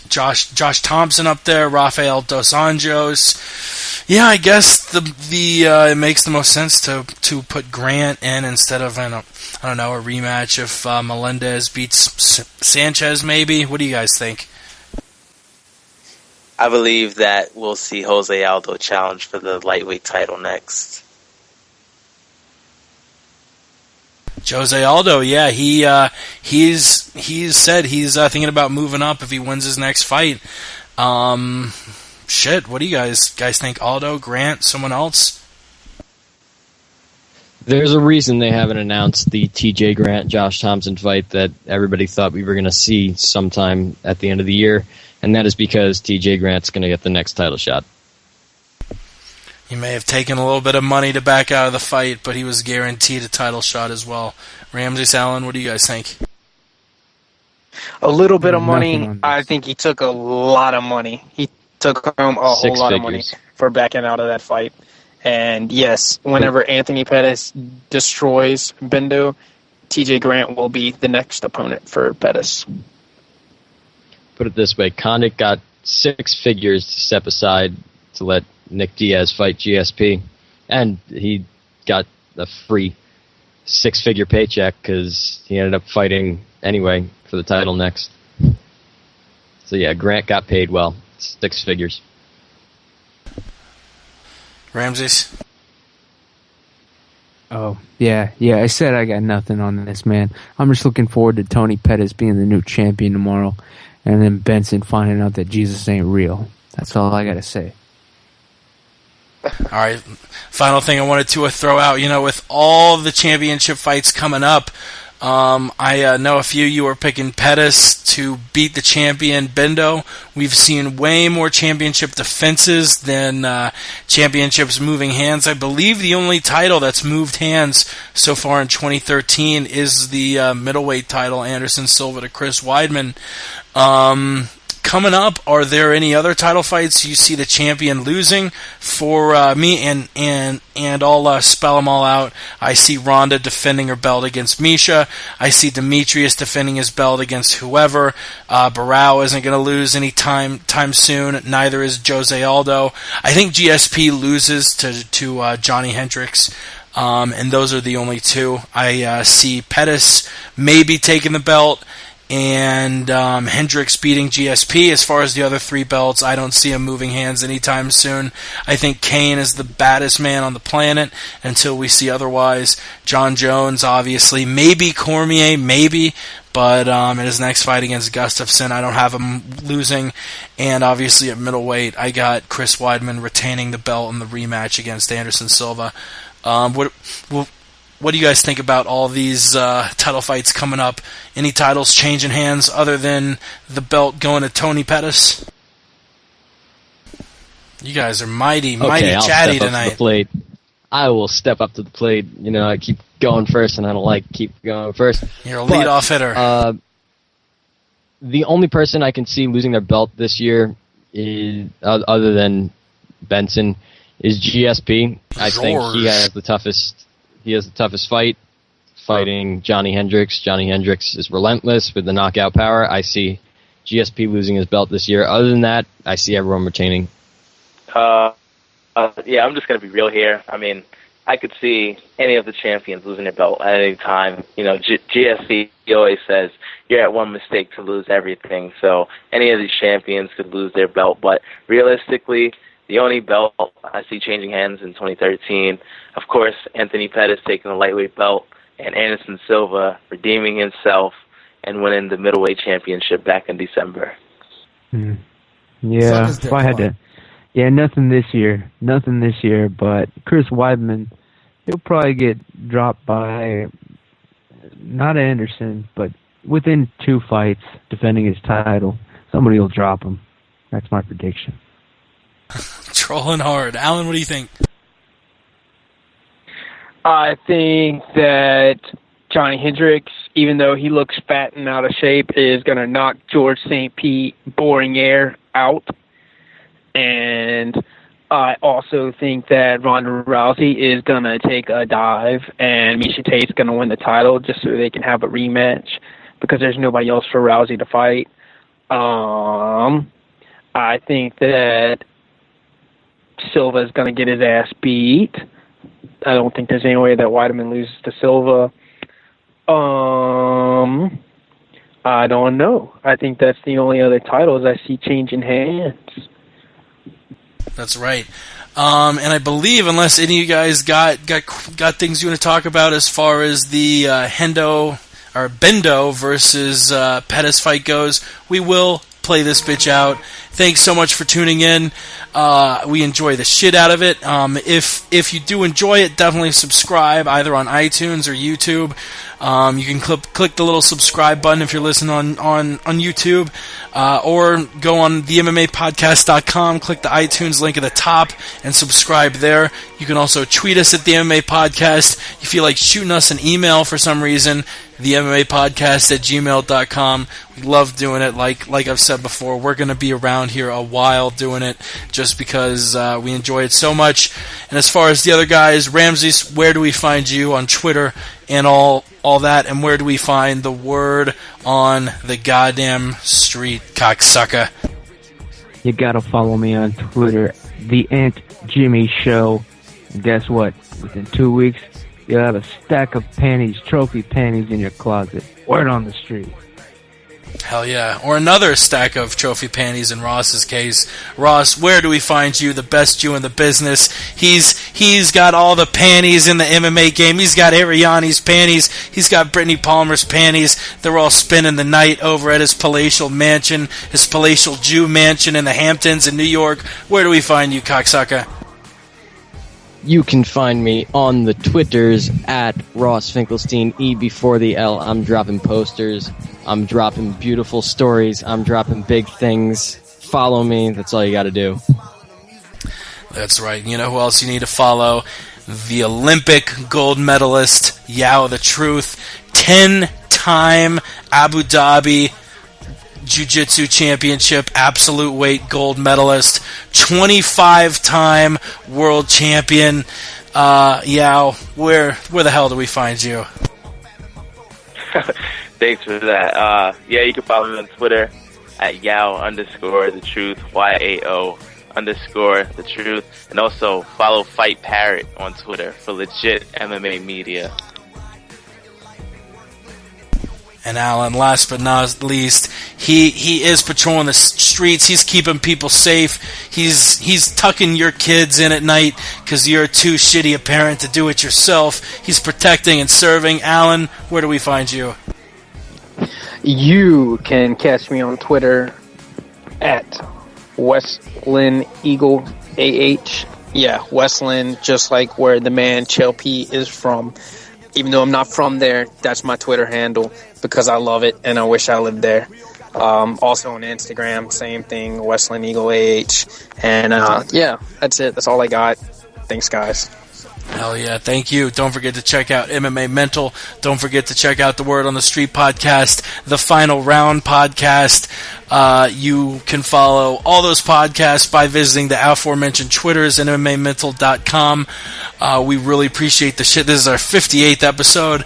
Josh Thompson up there, Rafael Dos Anjos. Yeah, I guess it makes the most sense to put Grant in instead of a rematch if Melendez beats Sanchez. Maybe. What do you guys think? I believe that we'll see Jose Aldo challenge for the lightweight title next. Jose Aldo, yeah, he's said he's thinking about moving up if he wins his next fight. Shit, what do you guys think? Aldo, Grant, someone else? There's a reason they haven't announced the TJ Grant Josh Thompson fight that everybody thought we were going to see sometime at the end of the year, and that is because TJ Grant's going to get the next title shot. He may have taken a little bit of money to back out of the fight, but he was guaranteed a title shot as well. Ramsey, Allen, what do you guys think? A little bit of money. I think he took a lot of money. He took home a whole lot of money for backing out of that fight. And yes, whenever Anthony Pettis destroys Bendo, TJ Grant will be the next opponent for Pettis. Put it this way, Condit got 6 figures to step aside to let Nick Diaz fight GSP, and he got a free 6-figure paycheck because he ended up fighting anyway for the title next. So yeah, Grant got paid well, 6 figures. Ramses? Oh, yeah, I said I got nothing on this, man. I'm just looking forward to Tony Pettis being the new champion tomorrow, and then Benson finding out that Jesus ain't real. That's all I gotta say. All right, final thing I wanted to throw out, with all the championship fights coming up, I know a few you were picking Pettis to beat the champion Bendo. We've seen way more championship defenses than championships moving hands. I believe the only title that's moved hands so far in 2013 is the middleweight title, Anderson Silva to Chris Weidman. Coming up, are there any other title fights you see the champion losing? For me, and I'll spell them all out. I see Ronda defending her belt against Misha. I see Demetrius defending his belt against whoever. Barao isn't going to lose any time soon. Neither is Jose Aldo. I think GSP loses to Johnny Hendricks. And those are the only two. I see Pettis maybe taking the belt, and Hendricks beating GSP. As far as the other three belts, I don't see him moving hands anytime soon. I think Kane is the baddest man on the planet until we see otherwise. John Jones, obviously. Maybe Cormier, maybe. But in his next fight against Gustafsson, I don't have him losing. And obviously at middleweight, I got Chris Weidman retaining the belt in the rematch against Anderson Silva. What do you guys think about all these title fights coming up? Any titles changing hands other than the belt going to Tony Pettis? You guys are mighty chatty tonight. I will step up to the plate. You know, I keep going first, and I don't like keep going first. You're a leadoff hitter. The only person I can see losing their belt this year, is other than Benson, is GSP. I think he has the toughest. He has the toughest fight, fighting Johnny Hendricks. Johnny Hendricks is relentless with the knockout power. I see GSP losing his belt this year. Other than that, I see everyone retaining. Yeah, I'm just going to be real here. I mean, I could see any of the champions losing their belt at any time. You know, GSP always says you're at one mistake to lose everything. So any of these champions could lose their belt. But realistically, the only belt I see changing hands in 2013, of course, Anthony Pettis taking the lightweight belt, and Anderson Silva redeeming himself and winning the middleweight championship back in December. Yeah, if I had to... Yeah, nothing this year, but Chris Weidman, he'll probably get dropped by, not Anderson, but within 2 fights defending his title, somebody will drop him. That's my prediction. Trolling hard. Alan, what do you think? I think that Johnny Hendricks, even though he looks fat and out of shape, is going to knock George St. Pete Boring Air out. And I also think that Ronda Rousey is going to take a dive, and Miesha Tate's going to win the title just so they can have a rematch because there's nobody else for Rousey to fight. I think that Silva is going to get his ass beat. I don't think there's any way that Weidman loses to Silva. I don't know. I think that's the only other titles I see changing hands. That's right. And I believe, unless any of you guys got things you want to talk about as far as the Bendo versus Pettis fight goes, we will play this bitch out. Thanks so much for tuning in. We enjoy the shit out of it. If you do enjoy it, definitely subscribe either on iTunes or YouTube. You can click the little subscribe button if you're listening on YouTube, or go on the MMApodcast.com, click the iTunes link at the top, and subscribe there. You can also tweet us at the MMA Podcast. You feel like shooting us an email for some reason, the MMA Podcast at gmail.com. We love doing it. Like I've said before, we're going to be around here a while doing it just because we enjoy it so much. And as far as the other guys, Ramses, where do we find you on Twitter and all that, and where do we find the word on the goddamn street, cocksucker? You gotta follow me on Twitter, the Aunt Jimmy Show. And guess what? Within 2 weeks, you'll have a stack of panties, trophy panties in your closet. Word on the street. Hell yeah. Or another stack of trophy panties in Ross's case. Ross, where do we find you, the best Jew in the business? He's got all the panties in the MMA game. He's got Ariani's panties. He's got Brittany Palmer's panties. They're all spending the night over at his palatial mansion, his palatial Jew mansion in the Hamptons in New York. Where do we find you, cocksucker? You can find me on the Twitters at Ross Finkelstein, E before the L. I'm dropping posters. I'm dropping beautiful stories. I'm dropping big things. Follow me. That's all you got to do. That's right. You know who else you need to follow? The Olympic gold medalist, Yao the Truth, 10-time Abu Dhabi Jiu-Jitsu Championship absolute weight gold medalist, 25-time world champion. Yao, where the hell do we find you? Thanks for that. You can follow me on Twitter at Yao_the truth, YAO_the truth, and also follow Fight Parrot on Twitter for legit MMA media. And Alan, last but not least, he is patrolling the streets. He's keeping people safe. He's tucking your kids in at night because you're too shitty a parent to do it yourself. He's protecting and serving. Alan, where do we find you? You can catch me on Twitter at Westland Eagle AH. Yeah, Westland, just like where the man Chel P is from. Even though I'm not from there, that's my Twitter handle because I love it and I wish I lived there. Also on Instagram, same thing, Westland Eagle AH. And that's it. That's all I got. Thanks, guys. Hell yeah, thank you. Don't forget to check out MMA Mental. Don't forget to check out the Word on the Street podcast, the Final Round podcast. You can follow all those podcasts by visiting the aforementioned Twitters and MMAmental.com. We really appreciate the shit. This is our 58th episode.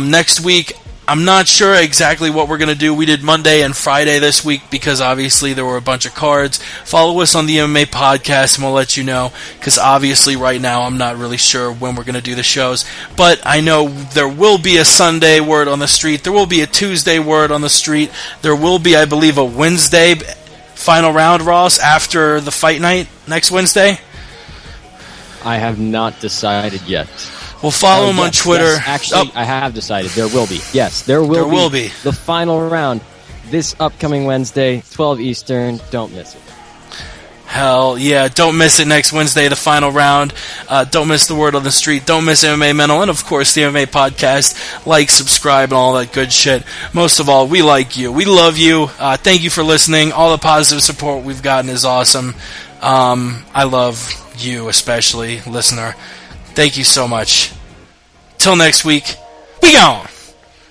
Next week, I'm not sure exactly what we're going to do. We did Monday and Friday this week because obviously there were a bunch of cards. Follow us on the MMA podcast and we'll let you know because obviously right now I'm not really sure when we're going to do the shows. But I know there will be a Sunday Word on the Street. There will be a Tuesday Word on the Street. There will be, I believe, a Wednesday Final Round, Ross, after the fight night next Wednesday. I have not decided yet. Well, follow him on Twitter. Yes, actually, I have decided. There will be. Yes, there will be. The Final Round this upcoming Wednesday, 12 Eastern. Don't miss it. Hell yeah. Don't miss it next Wednesday, the Final Round. Don't miss the Word on the Street. Don't miss MMA Mental. And, of course, the MMA Podcast. Like, subscribe, and all that good shit. Most of all, we like you. We love you. Thank you for listening. All the positive support we've gotten is awesome. I love you, especially, listener. Thank you so much. Till next week, we gone.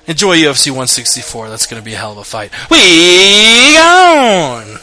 Enjoy UFC 164. That's going to be a hell of a fight. We gone.